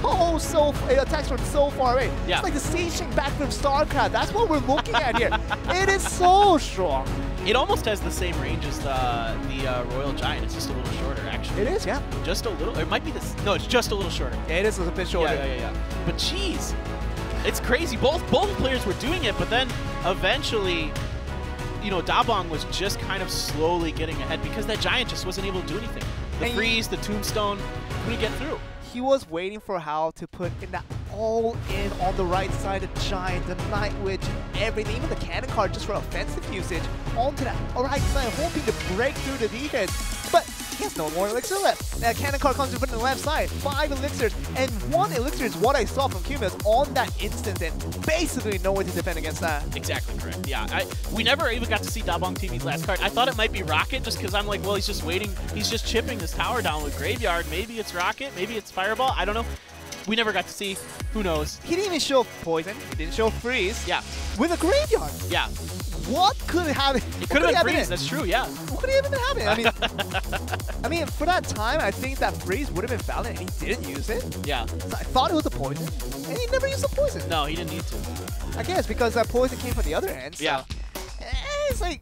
it attacks from so far away. Yeah. It's like the sieging back from StarCraft. That's what we're looking at here. It is so strong. It almost has the same range as the Royal Giant. It's just a little shorter, actually. It is, yeah. Just a little. It might be this. No, it's just a little shorter. Yeah, it is a bit shorter. Yeah. But geez, it's crazy. Both players were doing it, but then eventually, you know, Dabong was just kind of slowly getting ahead because that giant just wasn't able to do anything. The freeze, the tombstone, couldn't get through. He was waiting for Hal to put in that all-in on the right side, the giant, the Night Witch, everything, even the cannon card just for offensive usage, onto that right side, hoping to break through the defense. But he has no more elixir left. That cannon card comes to put in the left side, 5 elixirs, and 1 elixir is what I saw from Q-Mills on that instant, and basically no way to defend against that. Exactly correct, yeah. We never even got to see Dabong TV's last card. I thought it might be Rocket, just because I'm like, well, he's just waiting, he's just chipping this tower down with Graveyard. Maybe it's Rocket, maybe it's Fireball, I don't know. We never got to see. Who knows? He didn't even show Poison. He didn't show Freeze. Yeah. With a Graveyard. Yeah. What could happen? It could have been Freeze. That's true. Yeah. What could even happen? I mean, for that time, I think that Freeze would have been valid, and he didn't use it. Yeah. So I thought it was a Poison, and he never used the Poison. No, he didn't need to. I guess because that Poison came from the other end. So yeah. It's like.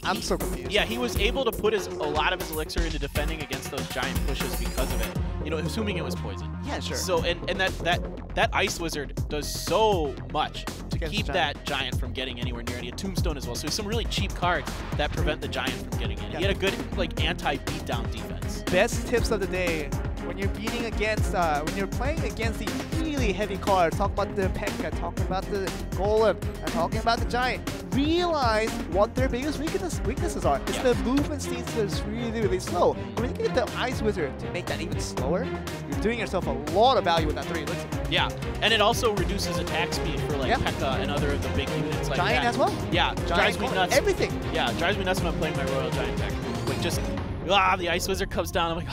I'm so confused. Yeah, he was able to put a lot of his elixir into defending against those giant pushes because of it. You know, assuming it was Poison. Yeah, sure. So and that that Ice Wizard does so much to keep that Giant from getting anywhere near it. A Tombstone as well. So some really cheap cards that prevent the Giant from getting in. He had a good like anti-beatdown defense. Best tips of the day. When you're beating against, when you're playing against the really heavy cards, talking about the P.E.K.K.A, talking about the Golem, and talking about the Giant, realize what their biggest weaknesses are. It's the movement speed that's really, really slow. When you get the Ice Wizard to make that even slower, you're doing yourself a lot of value with that 3 elixir. Yeah, and it also reduces attack speed for like P.E.K.K.A and other of the big units like Giant that. as well? Yeah, drives me nuts. Everything. Yeah, drives me nuts when I'm playing my Royal Giant deck. Like just, the Ice Wizard comes down, I'm like,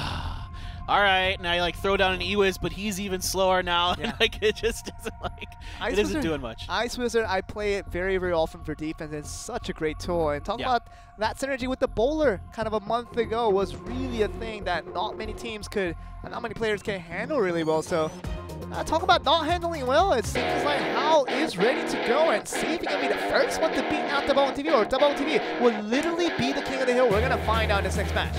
all right, now I like throw down an E-Wiz, but he's even slower now. Yeah. Like it just doesn't it isn't doing much. Ice Wizard, I play it very, very often for defense. It's such a great tool. And talk about that synergy with the bowler kind of a month ago was really a thing that not many teams could, and not many players can handle really well. So talk about not handling well. It seems like Hal is ready to go, and see if he can be the first one to beat out Double TV, or Double TV will literally be the king of the hill. We're going to find out in this next match.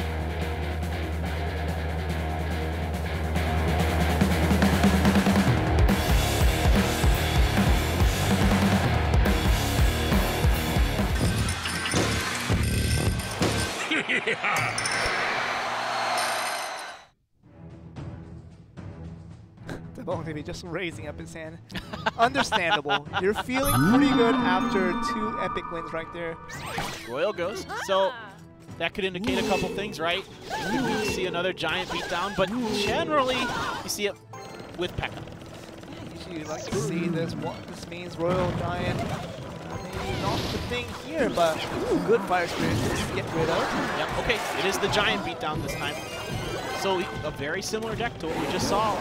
Maybe just raising up his hand. Understandable. You're feeling pretty good after 2 epic wins right there. Royal Ghost. So that could indicate a couple things, right? You see another Giant beatdown, but generally you see it with P.E.K.K.A. Usually you like to see this. What this means, Royal Giant. Maybe not the thing here, but good Fire Spirit to get rid of. Yep. Okay, it is the Giant beatdown this time. So a very similar deck to what we just saw.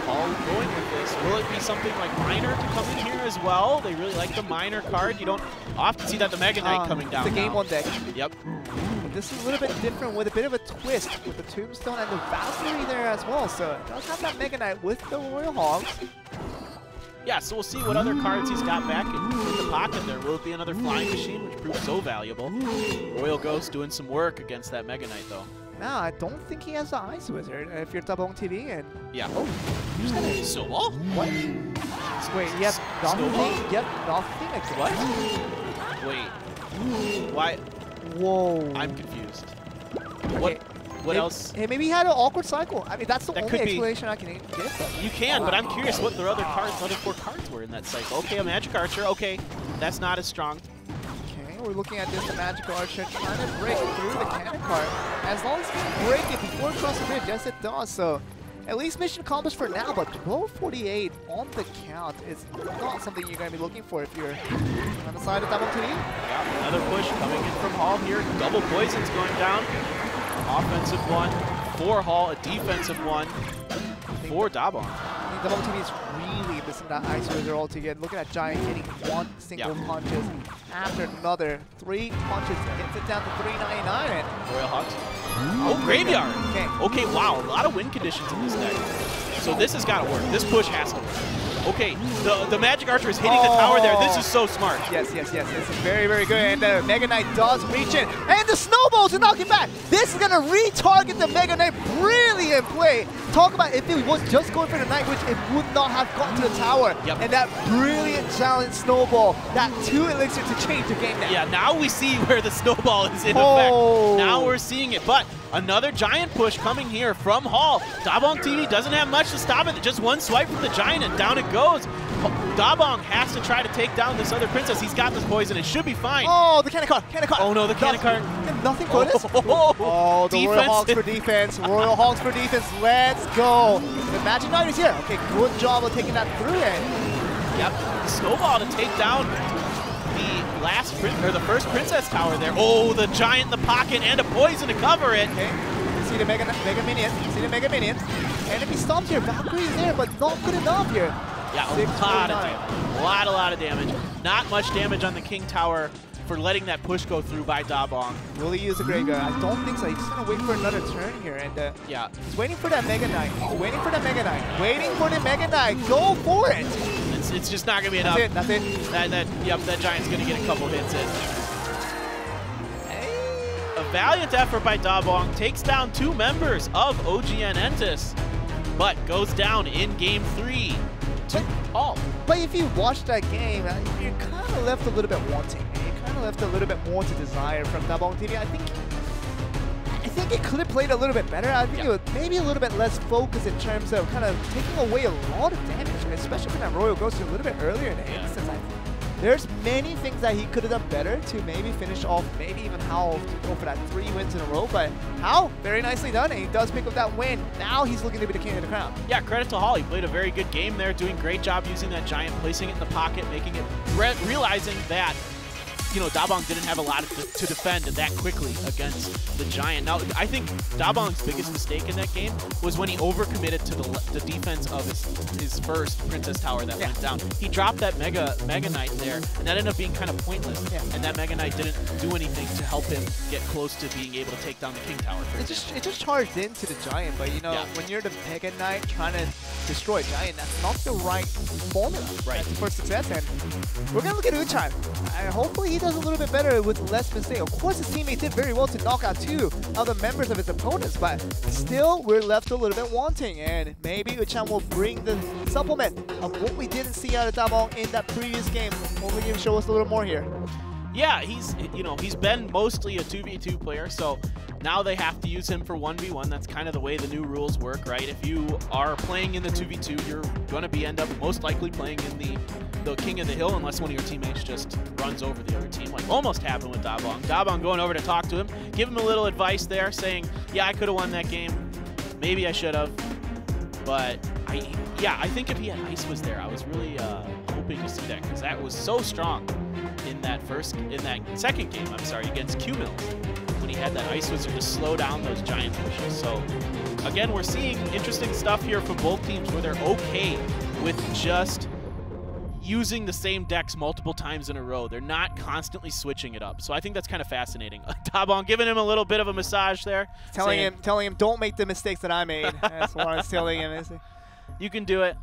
All going with this. Will it be something like Miner to come in here as well? They really like the Miner card. You don't often see that the Mega Knight coming down. It's a Game 1 deck. Yep. But this is a little bit different with a bit of a twist with the Tombstone and the Valkyrie there as well. So it does have that Mega Knight with the Royal Hogs. Yeah, so we'll see what other cards he's got back in the pocket there. Will it be another Flying Machine, which proves so valuable? Royal Ghost doing some work against that Mega Knight, though. No, I don't think he has the Ice Wizard if you're Double TV. And yeah. Oh, you're just gonna Snowball? What? Wait, you have nothing? Yep, nothing again. Wait. Why? Whoa. I'm confused. What else? Hey, maybe he had an awkward cycle. I mean, that's the only explanation I can get. You can, but I'm curious what their other 4 cards were in that cycle. Okay, a Magic Archer. Okay, that's not as strong. We're looking at this Magic Archer trying to break through the cannon card. As long as he can break it before it crosses the bridge, yes it does. So at least mission accomplished for now, but 12:48 on the count is not something you're going to be looking for if you're on the side of Double TV. Yeah, another push coming in from Hall here. Double poisons going down. Offensive one for Hall, a defensive one for Dabong. I think Double TV is really missing that Ice Wizard altogether. Look at that Giant hitting one single punches after another. 3 punches hits it down to 399. And Royal Hogs. Oh, Graveyard. Okay, wow. A lot of win conditions in this deck. So this has got to work. This push has to work. Okay, the Magic Archer is hitting the tower there. This is so smart. Yes. This is very, very good. And the Mega Knight does reach in. And the snowballs to knock it back. This is going to re-target the Mega Knight. Brilliant play. Talk about if it was just going for the Night Witch, it would not have gotten to the tower. Yep. And that brilliant challenge snowball, that 2 elixir to change the game now. Yeah, now we see where the snowball is in effect. Now we're seeing it. But another Giant push coming here from Hall. Dabong TV doesn't have much to stop it. Just one swipe from the Giant and down it goes. Dabong has to try to take down this other princess. He's got this poison. It should be fine. Oh, the cannon card. Oh no, the cannon card. Nothing for this. Oh, the Royal Hogs for defense. Royal Hogs for defense. Let's go. The Magic Knight is here. Okay, good job of taking that through it. Yep, the snowball to take down the first princess tower there. Oh, the Giant in the pocket and a poison to cover it. Okay, you see the mega minion. See the mega minion. Enemy stopped here. Valkyrie is there, but not good enough here. Yeah, a lot of damage. A lot of damage. Not much damage on the King Tower for letting that push go through by Dabong. Will he use the Graveyard? I don't think so. He's just going to wait for another turn here. And yeah, he's waiting for that Mega Knight. He's waiting for the Mega Knight. Waiting for the Mega Knight. Go for it. It's just not going to be enough. That's it. That Giant's going to get a couple hits in. A valiant effort by Dabong takes down 2 members of OGN ENTUS, but goes down in Game 3. But if you watch that game, you're kind of left a little bit wanting. You're kind of left a little bit more to desire from Dabong TV. I think it could have played a little bit better. I think it was maybe a little bit less focused in terms of kind of taking away a lot of damage, especially when that Royal goes to a little bit earlier in the instance. There's many things that he could have done better to maybe finish off, maybe even Hao to go for that 3 wins in a row. But Hao, very nicely done, and he does pick up that win. Now he's looking to be the king of the crown. Yeah, credit to Hall. He played a very good game there, doing a great job using that giant, placing it in the pocket, making it, realizing that, you know, Dabong didn't have a lot to defend that quickly against the giant. Now, I think Dabong's biggest mistake in that game was when he overcommitted to the defense of his first Princess Tower that went down. He dropped that Mega Knight there, and that ended up being kind of pointless. And that Mega Knight didn't do anything to help him get close to being able to take down the King Tower. It just charged into the giant, but you know, when you're the Mega Knight trying to destroy a giant, that's not the right formula for success. And we're gonna look at Uchan. Hopefully he does a little bit better with less mistakes. Of course, his teammate did very well to knock out 2 of the members of his opponents, but still, we're left a little bit wanting, and maybe Uchan will bring the supplement of what we didn't see out of Dabong in that previous game. Hopefully, he can show us a little more here. Yeah, he's been mostly a 2v2 player, so now they have to use him for 1v1. That's kind of the way the new rules work, right? If you are playing in the 2v2, you're going to end up most likely playing in the King of the Hill, unless one of your teammates just runs over the other team, like almost happened with Dabong. Dabong going over to talk to him, give him a little advice there, saying, yeah, I could have won that game. Maybe I should have. But, I think if he had Ice was there, I was really hoping to see that, because that was so strong in that second game, against Q-Mills, when he had that Ice Wizard to slow down those giant pushes. So, again, we're seeing interesting stuff here from both teams where they're okay with just using the same decks multiple times in a row. They're not constantly switching it up. So I think that's kind of fascinating. Dabong giving him a little bit of a massage there. Telling him, don't make the mistakes that I made. That's what I was telling him. You can do it.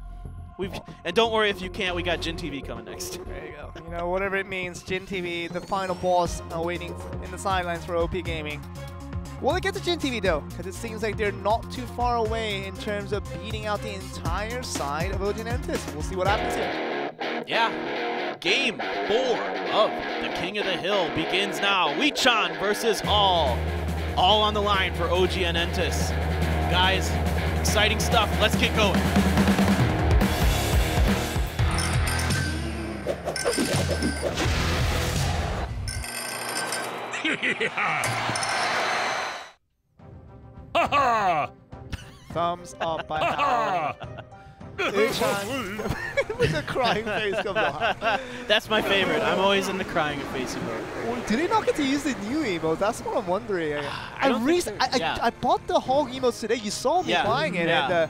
And don't worry if you can't, we got Jin TV coming next. There you go. You know, whatever it means, Jin TV, the final boss waiting in the sidelines for OP Gaming. Will it get to Jin TV though? Because it seems like they're not too far away in terms of beating out the entire side of OGN ENTUS. We'll see what happens here. Yeah, game 4 of the King of the Hill begins now. Weechan versus All on the line for OGN ENTUS. Guys, exciting stuff. Let's get going. Thumbs up by Hao. With a crying face comes on. That's my favorite. I'm always in the crying face emote. Did they not get to use the new emote? That's what I'm wondering. I bought the Hog emotes today. You saw me buying it, and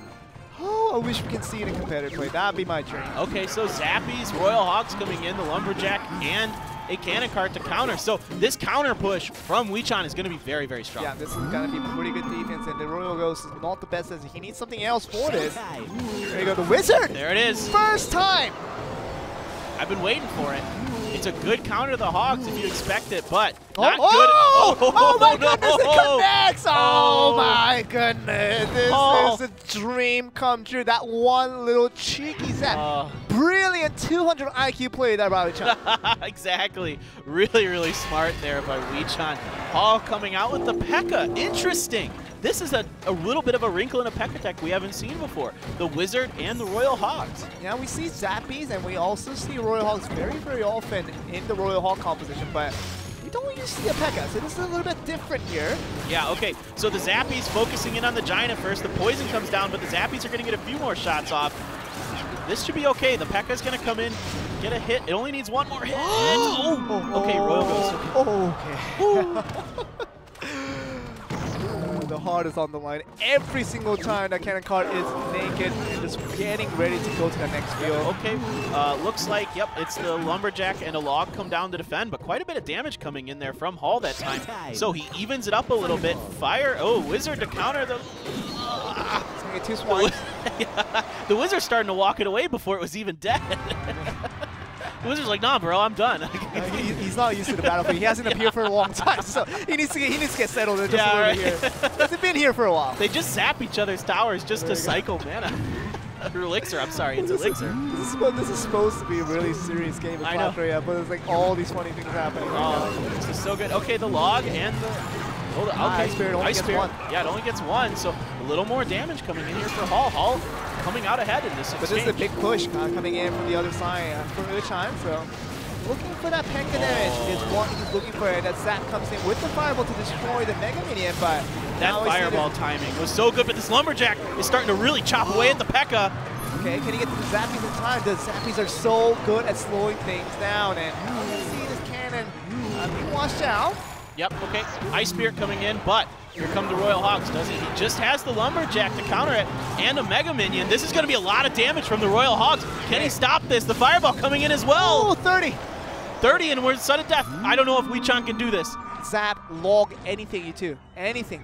I wish we can see it in competitive play. That'd be my dream. Okay, so Zappies, Royal Hogs coming in, the Lumberjack, and a cannon cart to counter. So this counter push from Weechan is going to be very, very strong. Yeah, this is going to be pretty good defense, and the Royal Ghost is not the best as he needs something else for this. There you go, the Wizard! There it is. First time! I've been waiting for it. It's a good counter to the Hogs if you expect it, but not good. Oh my goodness, it connects! Oh my goodness, this is a dream come true. That one little cheeky set. Brilliant 200 IQ play there by Weechan. Exactly. Really, really smart there by Weechan. All coming out with the P.E.K.K.A. Interesting. This is a little bit of a wrinkle in a P.E.K.K.A. deck we haven't seen before. The Wizard and the Royal Hogs. Yeah, we see Zappies, and we also see Royal Hogs very, very often in the Royal Hog composition, but we don't usually see a P.E.K.K.A., so this is a little bit different here. Yeah, okay. So the Zappies focusing in on the Giant at first. The Poison comes down, but the Zappies are going to get a few more shots off. This should be okay. The P.E.K.K.A. is going to come in, get a hit. It only needs one more hit. Okay, Royal goes. Okay. The heart is on the line. Every single time that cannon cart is naked and just getting ready to go to the next field. Okay, looks like, yep, it's the Lumberjack and a Log come down to defend, but quite a bit of damage coming in there from Hall that time. So he evens it up a little bit. Fire, Wizard to counter the... It's gonna get 2 swipes. The Wizard's starting to walk it away before it was even dead. The Wizard's like, nah, bro, I'm done. He's not used to the battlefield. He hasn't appeared for a long time, so he needs to get settled in just a little bit here. Hasn't been here for a while. They just zap each other's towers just to cycle mana. Elixir, I'm sorry, it's Elixir. This is supposed to be a really serious game of Clash Royale, but it's like all these funny things happening right now. This is so good. Okay, the log and the... Oh, okay. Ice Spirit only gets one. Yeah, it only gets one, so a little more damage coming in here for Hall. Hall coming out ahead in this exchange. But this is a big push coming in from the other side for Uchan, so looking for that Penka damage is what he's looking for. That Zap comes in with the Fireball to destroy the Mega Minion, but that Fireball timing was so good, but this Lumberjack is starting to really chop away at the P.E.K.K.A. Okay, can he get to the Zappies in time? The Zappies are so good at slowing things down, and you can see this cannon being washed out. Yep, okay, Ice Spirit coming in, but here come the Royal Hogs, does he? He just has the Lumberjack to counter it, and a Mega Minion. This is going to be a lot of damage from the Royal Hogs. Can he stop this? The Fireball coming in as well. Oh, 30. 30, and we're sudden death. I don't know if Wee-chan can do this. Zap, log, anything, you two. Anything.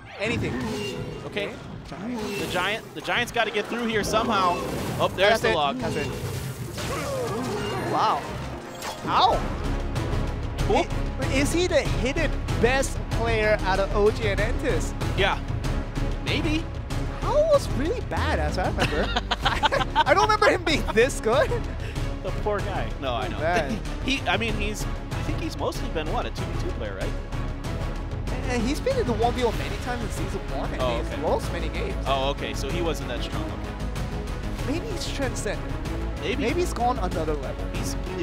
Okay, the Giant's got to get through here somehow. Oh, there's the log. That's it. Wow. Ow. Cool. Is he the hidden best player out of OGN ENTUS? Yeah, maybe. Hal was really bad, as I remember. I don't remember him being this good. The poor guy. No, I know. I think he's mostly been, what, a 2v2 player, right? And he's been in the 1v1 many times in Season 1, and he's lost many games. Oh, okay, so he wasn't that strong. Okay. Maybe he's transcended. Maybe he's gone another level.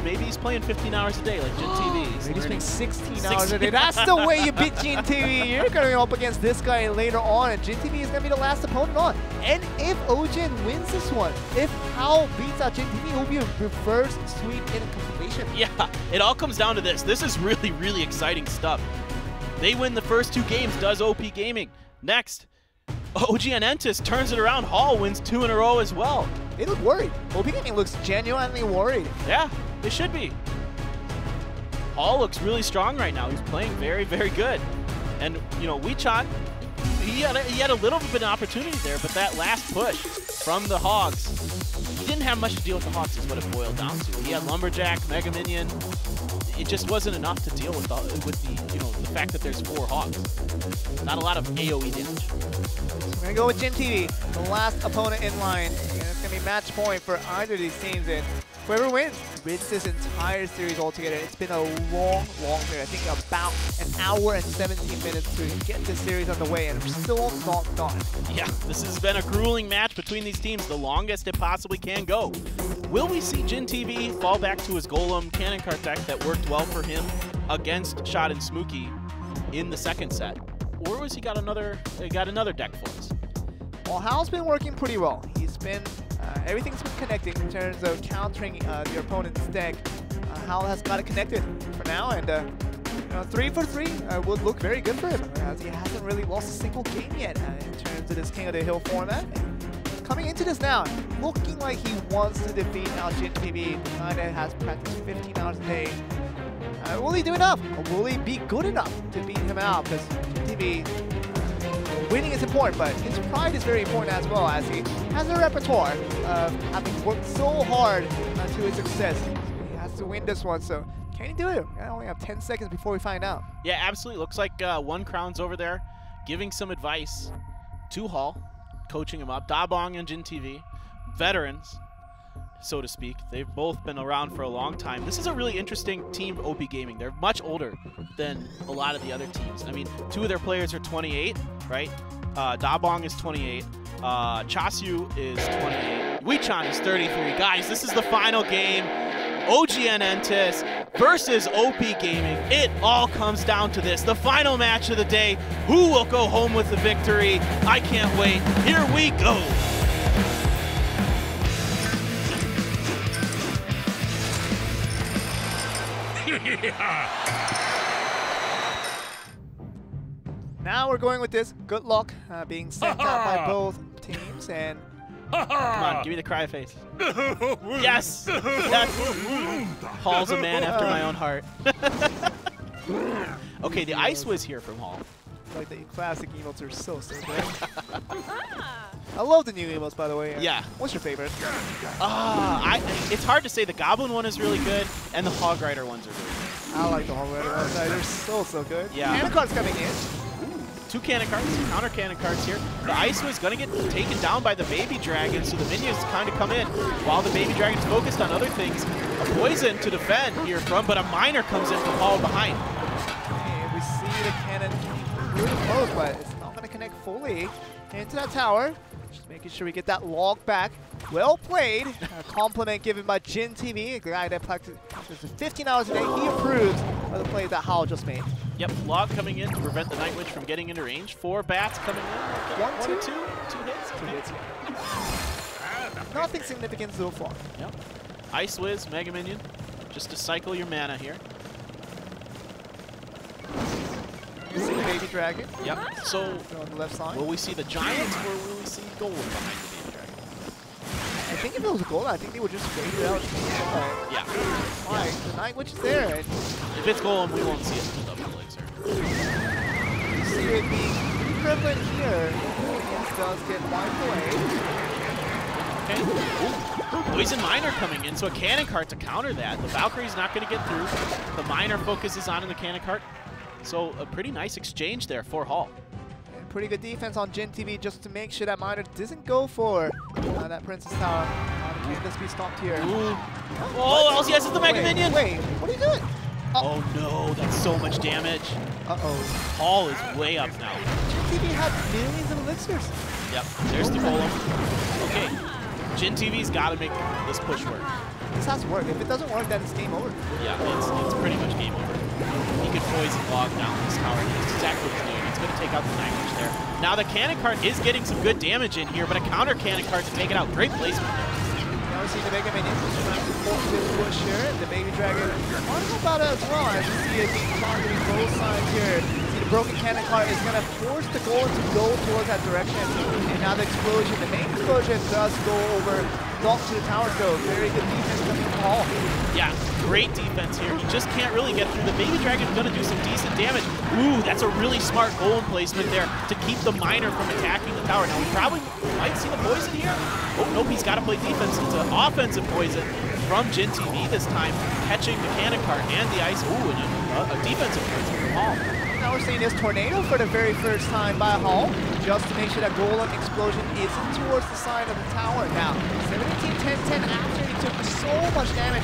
Maybe he's playing 15 hours a day like Jin TV. Maybe he's playing 16 hours a day. That's the way you beat Jin TV. You're going to go up against this guy later on, and Jin TV is going to be the last opponent on. And if OGN wins this one, if Hal beats out Jin TV, it will be a reverse sweep in a completion. Yeah, it all comes down to this. This is really, really exciting stuff. They win the first 2 games, does OP Gaming. Next, OGN ENTUS turns it around. Hall wins 2 in a row as well. They look worried. OP Gaming looks genuinely worried. Yeah, they should be. Hall looks really strong right now. He's playing very, very good. And, you know, Wee-chan, he had a little bit of opportunity there, but that last push from the Hogs, he didn't have much to deal with the Hogs is what it boiled down to. He had Lumberjack, Mega Minion. It just wasn't enough to deal with the you know, the fact that there's 4 Hogs. Not a lot of AoE damage. So we're gonna go with Jin TV, the last opponent in line, and it's gonna be match point for either of these teams. And whoever wins this entire series altogether. It's been a long period. I think about an hour and 17 minutes to get this series underway, and we're still not done. Yeah, this has been a grueling match between these teams, the longest it possibly can go. Will we see Jin TV fall back to his Golem Cannon Cart deck that worked well for him against Shot and Smooky in the second set? Or was he got another deck for us? Well, Hal's been working pretty well. He's been everything's been connecting in terms of countering your opponent's deck. Hal has got it connected for now, and you know, 3 for 3 would look very good for him, as he hasn't really lost a single game yet in terms of this King of the Hill format. Coming into this now, looking like he wants to defeat Jin TV, the guy that has practiced 15 hours a day. Will he do enough? Or will he be good enough to beat him out? Because Jin TV, winning is important, but his pride is very important as well, as he has a repertoire of having worked so hard to his success. So he has to win this one, so can he do it? I only have 10 seconds before we find out. Yeah, absolutely. Looks like One Crown's over there giving some advice to Hall, coaching him up. Dabong and Jin TV, veterans, so to speak. They've both been around for a long time. This is a really interesting team, OP Gaming. They're much older than a lot of the other teams. I mean, 2 of their players are 28, right? Dabong is 28. Chasyu is 28. Wee-chan is 33. Guys, this is the final game. OGN ENTUS versus OP Gaming. It all comes down to this. The final match of the day. Who will go home with the victory? I can't wait. Here we go. Now we're going with this. Good luck being sent out by both teams, and come on, give me the cry face. Yes! Yes! Hall's a man after my own heart. Okay, the Ice was here from Hall. Like, the classic emotes are so good. I love the new emotes, by the way. Yeah. What's your favorite? It's hard to say. The Goblin one is really good, and the Hog Rider ones are really good. I like the Hog Rider ones. They're so good. Yeah. Cannon Cart's coming in. 2 cannon carts, counter cannon carts here. The Ice was going to get taken down by the Baby Dragon, so the minions kind of come in while the Baby Dragon's focused on other things. A poison to defend here from, but a miner comes in from Hall behind. Okay, we see the cannon really close, but it's not going to connect fully into that tower. Just making sure we get that log back. Well played. A compliment given by Jin TV, a guy that practices 15 hours a day. He approves of the play that Hal just made. Yep, log coming in to prevent the Night Witch from getting into range. 4 bats coming in. 1, 2, 2 hits. 2 hits. Nothing significant so far. Yep. Ice Wiz, Mega Minion, just to cycle your mana here. You see the Baby Dragon. Yep. So on the left side. Will we see the Giant or will we see Golem behind the Baby Dragon? I think if it was a Golem, I think they would just fade it out. Yeah. Why? The Night Witch is there. And if it's Golem, we won't see it until double elixir. You see it being prevalent here. It does get wiped away. Okay. Ooh. Poison Miner coming in, so a cannon cart to counter that. The Valkyrie's not going to get through. The Miner focuses on in the cannon cart. So a pretty nice exchange there for Hall. And pretty good defense on Jin TV just to make sure that Miner doesn't go for that Princess Tower. Can this be stopped here? Ooh. Oh, all he has is the Mega Minion. Wait, what are you doing? Oh no, that's so much damage. Uh-oh. Hall is way up now. Jin TV had millions of elixirs. Yep, there's the Golem. Okay, Jin TV's got to make this push work. This has to work. If it doesn't work, then it's game over. Yeah, it's pretty much game over. He could poison log down this tower. That's exactly what he's doing. It's going to take out the Night Witch there. Now the cannon cart is getting some good damage in here, but a counter cannon cart to take it out. Great placement there. Now we see the Mega Minions trying to force this push here. The Baby Dragon on about it as well. As you see it being targeting both sides here. See the broken cannon cart is going to force the Golem to go towards that direction. And now the explosion, the main explosion does go over not to the tower though. Very good defense coming from Hall. Yeah, great defense here. He just can't really get through. The Baby Dragon's going to do some decent damage. Ooh, that's a really smart Golem placement there to keep the Miner from attacking the tower. Now, we probably might see the poison here. Oh, nope, he's got to play defense. It's an offensive poison from Jin TV this time, catching the cannon cart and the Ice. Ooh, and a defensive poison from Hall. Now we're seeing this tornado for the very first time by Hall, just to make sure that Golem explosion isn't towards the side of the tower. Now, 17-10-10 after he took so much damage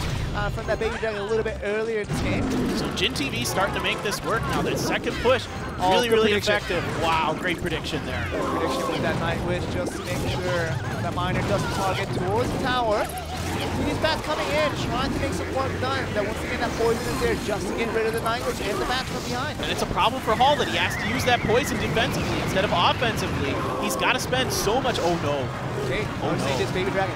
from that Baby Dragon a little bit earlier in this game. So Jin TV starting to make this work now. That second push, really effective. Wow, great prediction there. Good prediction with that Night Witch, just to make sure that Miner doesn't target towards the tower. These bats coming in, trying to make some work done. That once again, that poison is there just to get rid of the Night Witch and the bats from behind. And it's a problem for Hall that he has to use that poison defensively instead of offensively. He's got to spend so much. Oh no. Okay, oh no. This Baby Dragon.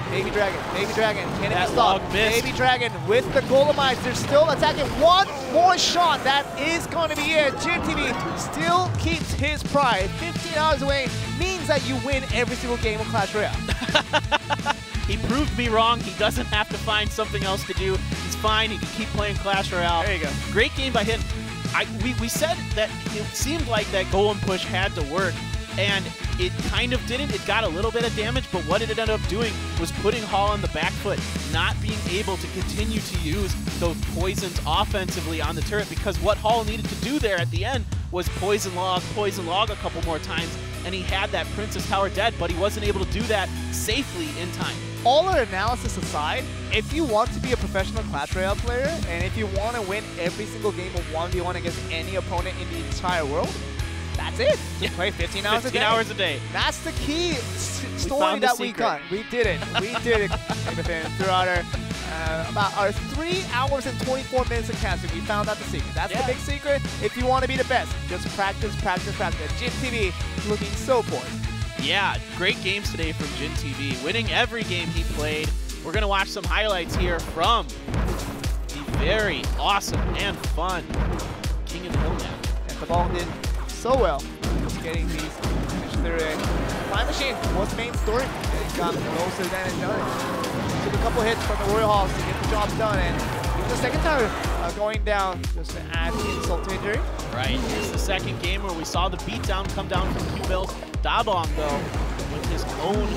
Can it be stopped? Baby Dragon with the Golemites. They're still attacking. One more shot. That is going to be it. Jin TV still keeps his pride. 15 hours away means that you win every single game of Clash Royale. He proved me wrong. He doesn't have to find something else to do. He's fine. He can keep playing Clash Royale. There you go. Great game by him. We said that it seemed like that Golem push had to work, and it kind of didn't. It got a little bit of damage, but what it ended up doing was putting Hall on the back foot, not being able to continue to use those poisons offensively on the turret, because what Hall needed to do there at the end was poison log a couple more times, and he had that Princess Tower dead, but he wasn't able to do that safely in time. All our analysis aside, if you want to be a professional Clash Royale player, and if you want to win every single game of 1v1 against any opponent in the entire world, that's it. You play 15 hours a day. 15 hours a day. That's the key story that we got. We did it. We did it throughout our 3 hours and 24 minutes of casting. We found out the secret. That's the big secret. If you want to be the best, just practice. Jin TV looking so poised. Yeah, great games today from Jin TV, winning every game he played. We're going to watch some highlights here from the very awesome and fun King of the Hill map. And the ball did so well. Just getting these through it. Flying Machine was the main story. It got most of the damage done. Took a couple hits from the Royal Halls to get the job done, and even the second tower going down just to add insult to injury. Right, it's the second game where we saw the beatdown come down from Q-Bills. Dabong, though, with his own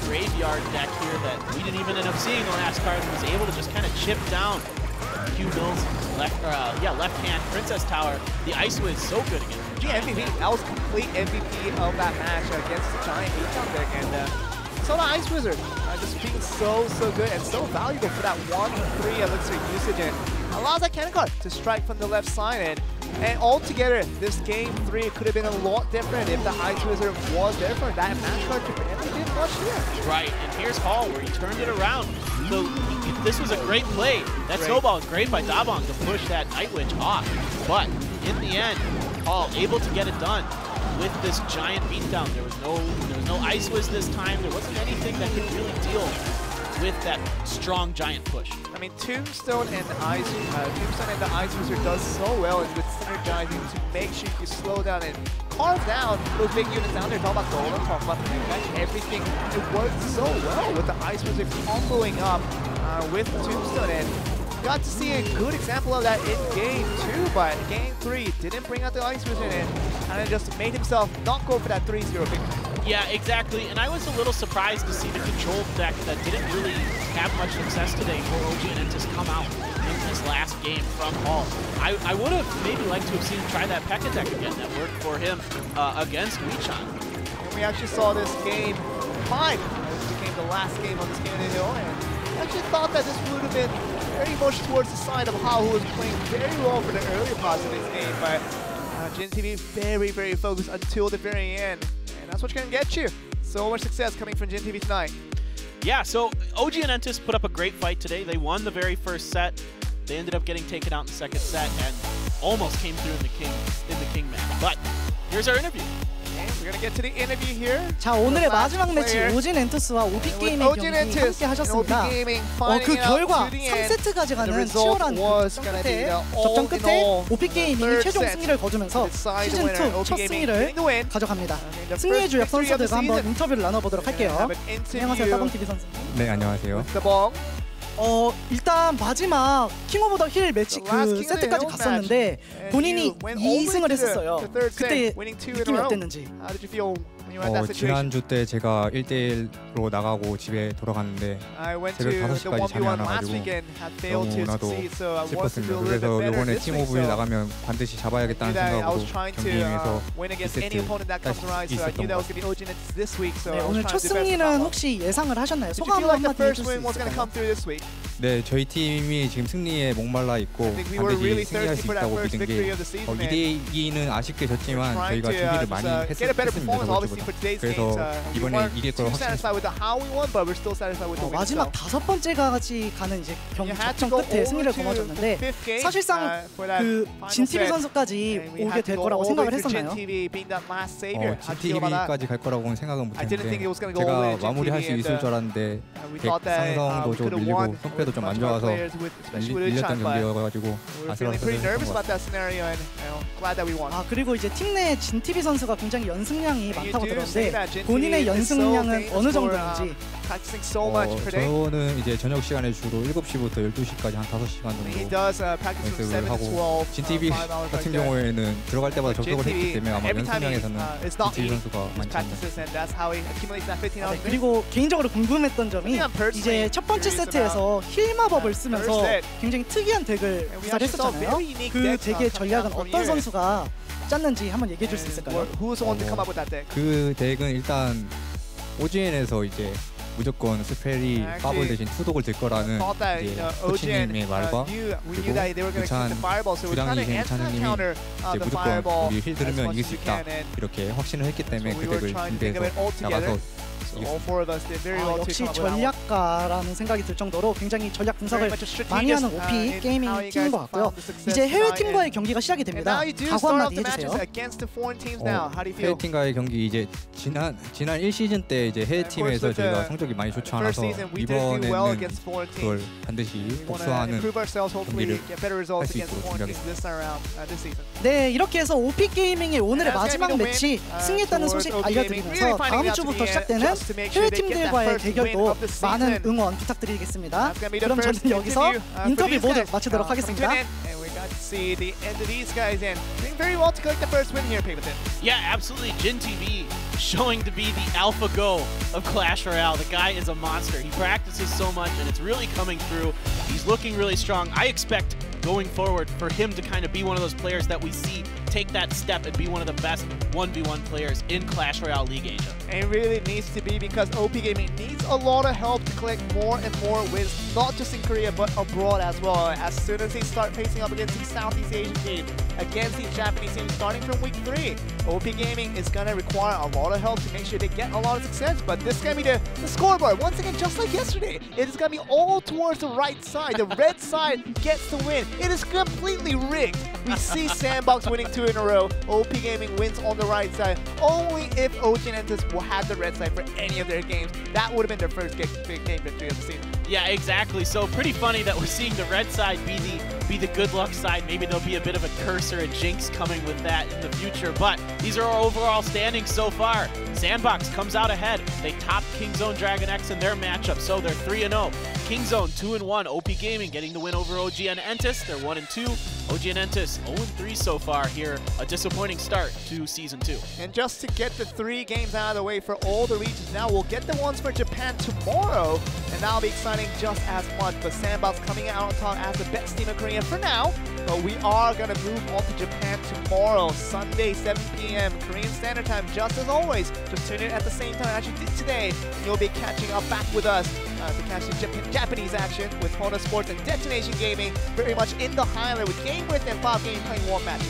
graveyard deck here that we didn't even end up seeing the last card, and was able to just kind of chip down Q-Bills left-hand Princess Tower. The Ice Wiz so good again. MVP, that was complete MVP of that match against the Giant beatdown deck, and so the Ice Wizard just being so good and so valuable for that 1-3 elixir usage, and allows that cannon card to strike from the left side. And altogether, this game 3 could have been a lot different if the Ice Wizard was there for that match card to barely did much here. Right, and here's Hall where he turned it around. So this was a great play. That snowball was great by Dabong to push that Night Witch off. But in the end, Hall able to get it done with this giant beatdown. There was no Ice Wiz this time. There wasn't anything that could really deal with that strong giant push. I mean, Tombstone and the Ice Wizard does so well with synergizing to make sure you slow down and carve down those big units down there. Talk about Golem, talk about the Impact, everything. It worked so well with the Ice Wizard comboing up with Tombstone, and got to see a good example of that in game 2, but game 3 didn't bring out the Ice Wizard and kind of just made himself not go for that 3-0 victory. Yeah, exactly, and I was a little surprised to see the control deck that didn't really have much success today for OGN ENTUS come out in this last game from Hall. I would have maybe liked to have seen him try that P.E.K.K.A deck again that worked for him against Wichan. And we actually saw this game 5. This became the last game on this game in the hill, and I actually thought that this would have been very much towards the side of Hao, who was playing very well for the earlier parts of this game, but GenTV very focused until the very end. And that's what's going to get you. So much success coming from GenTV tonight. Yeah, so OGN ENTUS put up a great fight today. They won the very first set. They ended up getting taken out in the second set and almost came through in the King match. But here's our interview. We're gonna get to the interview here. 자, 오늘의 마지막 매치 오진 엔투스와 오픽 게이밍 경기 함께 하셨습니다. 그 결과 3세트까지 가는 치열한 접전 끝에 오픽 게이밍이 최종 승리를 거두면서 시즌2 첫 승리를 가져갑니다. 승리의 주역 선수들과 한번 인터뷰를 나눠보도록 할게요. 안녕하세요, 따봉TV 선수. 네, 안녕하세요. 일단 마지막 킹 오브 더 힐 매치 그 세트까지 갔었는데 본인이 2승을 했었어요. 그때 느낌이 어땠는지. 지난주 때 제가 1대1로 나가고 집에 돌아갔는데 새벽 5시까지 잠이 안 와가지고 너무나도 슬펐습니다. 그래서 이번에 팀 오브 힐 나가면 반드시 잡아야겠다는 생각으로 경기에서 2세트 다시 있었던 것 같습니다. 네, 오늘 첫 승리는 혹시 예상을 하셨나요? 소감 한마디 해줄 수 있을까요? 네, 저희 팀이 지금 승리에 목말라 있고 반드시 승리할 수 있다고 믿은 게 2대2는 아쉽게 졌지만 저희가 준비를 많이 했습니다. 그래서 이번에 이길 걸 확신했습니다. 마지막 5번째까지 가는 이제 경기 접전 끝에 승리를 거머쥐었는데 사실상 그 진TV 선수까지 오게 될 거라고 생각을 했었나요? 진TV까지 갈 거라고는 생각은 못했는데 제가 마무리할 수 있을 줄 알았는데 상성도 좀 밀리고 성패도 좀 안 좋아서 밀렸던 경기여가지고 아슬아슬했던 것 같습니다. 그리고 이제 팀 내 진TV 선수가 굉장히 연승량이 많다고 들었는데 본인의 연승량은 어느 정도인지? 저는 이제 저녁 시간에 주로 7시부터 12시까지 한 5시간 정도 연습을 하고 진TV 같은 경우에는 들어갈 때마다 접속을 했기 때문에 아마 연승량에서는 진TV 선수가 많지 않나. 그리고 개인적으로 궁금했던 점이 이제 첫 번째 세트에서 힐 마법을 쓰면서 굉장히 특이한 덱을 구사했었잖아요. 그 덱의 전략은 어떤 선수가 짰는지 한번 얘기해 줄 수 있을까요? 그 덱은 일단 OGN에서 이제 무조건 스펠이 파벌 대신 투독을 들 거라는 이제 코치님의 말과 그리고 주장이 괜찮으님이 이제 무조건 우리 힐 들으면 이길 수 있다 이렇게 확신을 했기 때문에 그 덱을 준비해서 나가서 역시 전략가라는 생각이 들 정도로 굉장히 전략 분석을 많이 하는 OP 게이밍 팀인 것 같고요. 이제 해외 팀과의 경기가 시작이 됩니다. 각오 한마디 해주세요. 해외 팀과의 경기 이제 지난 1시즌 때 이제 해외 팀에서 저희가 성적이 많이 좋지 않아서 이번에는 그걸 반드시 복수하는 경기를 할 수 있도록 준비하겠습니다. 네, 이렇게 해서 OP 게이밍의 오늘의 마지막 매치 승리했다는 소식 알려드리면서 다음 주부터 시작되는 해외 팀들과의 대결도 많은 응원 부탁드리겠습니다. 그럼 저는 여기서 인터뷰 모두 마치도록 하겠습니다. See the end of these guys and doing very well to collect the first win here, Pavilion. Yeah, absolutely. GenTV showing to be the alpha go of Clash Royale. The guy is a monster. He practices so much and it's really coming through. He's looking really strong. I expect going forward for him to kind of be one of those players that we see take that step and be one of the best 1v1 players in Clash Royale League Asia. And it really needs to be, because OP Gaming needs a lot of help to collect more and more wins, not just in Korea but abroad as well. As soon as they start facing up against these Southeast Asian teams, against these Japanese teams starting from week 3, OP Gaming is going to require a lot of help to make sure they get a lot of success. But this is going to be the scoreboard. Once again, just like yesterday, it is going to be all towards the right side. The red side gets the win. It is completely rigged. We see Sandbox winning 2 in a row. OP Gaming wins on the right side. Only if OGN ENTUS will have the red side for any of their games. That would have been their first big game victory of the season. Yeah, exactly. So pretty funny that we're seeing the red side be the good luck side. Maybe there'll be a bit of a curse or a jinx coming with that in the future. But these are our overall standings so far. Sandbox comes out ahead. They topped KingZone DragonX in their matchup, so they're 3-0. KingZone 2-1. OP Gaming getting the win over OGN ENTUS. They're 1-2. OGN ENTUS 0-3 so far here. A disappointing start to Season 2. And just to get the 3 games out of the way for all the regions now, we'll get the ones for Japan tomorrow, and that'll be exciting just as much. But Sandbox coming out on top as the best team in Korea for now. But we are going to move on to Japan tomorrow, Sunday, 7 p.m. Korean Standard Time, just as always. Just tune in at the same time as you did today, and you'll be catching up back with us to catch the Japanese action with Honda Sports and Detonation Gaming very much in the highlight with GameWith and 5 Game playing 1 match.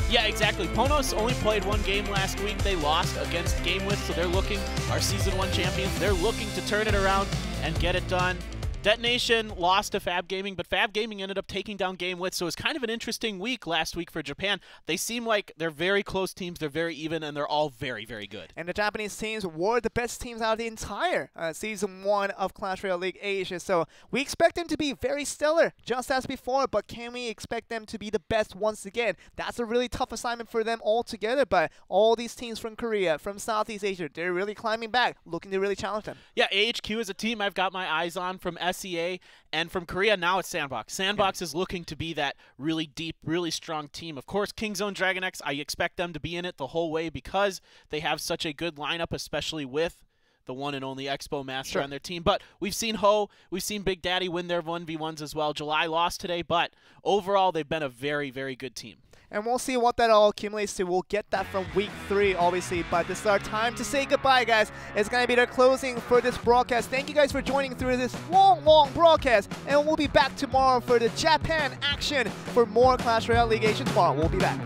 Yeah, exactly. Ponos only played 1 game last week. They lost against GameWith, so they're looking, our Season 1 champions, they're looking to turn it around and get it done. Detonation lost to Fab Gaming, but Fab Gaming ended up taking down GameWith, so it was kind of an interesting week last week for Japan. They seem like they're very close teams, they're very even, and they're all very, very good. And the Japanese teams were the best teams out of the entire Season 1 of Clash Royale League Asia, so we expect them to be very stellar, just as before, but can we expect them to be the best once again? That's a really tough assignment for them altogether, but all these teams from Korea, from Southeast Asia, they're really climbing back, looking to really challenge them. Yeah, AHQ is a team I've got my eyes on from SEA, and from Korea, now it's Sandbox. Sandbox is looking to be that really deep, really strong team. Of course, KingZone DragonX, I expect them to be in it the whole way because they have such a good lineup, especially with the one and only Expo Master on their team. But we've seen Ho, we've seen Big Daddy win their 1v1s as well. July lost today, but overall, they've been a very, very good team. And we'll see what that all accumulates to. We'll get that from week 3, obviously. But this is our time to say goodbye, guys. It's going to be the closing for this broadcast. Thank you guys for joining through this long, long broadcast. And we'll be back tomorrow for the Japan action for more Clash Royale League Asia tomorrow. We'll be back.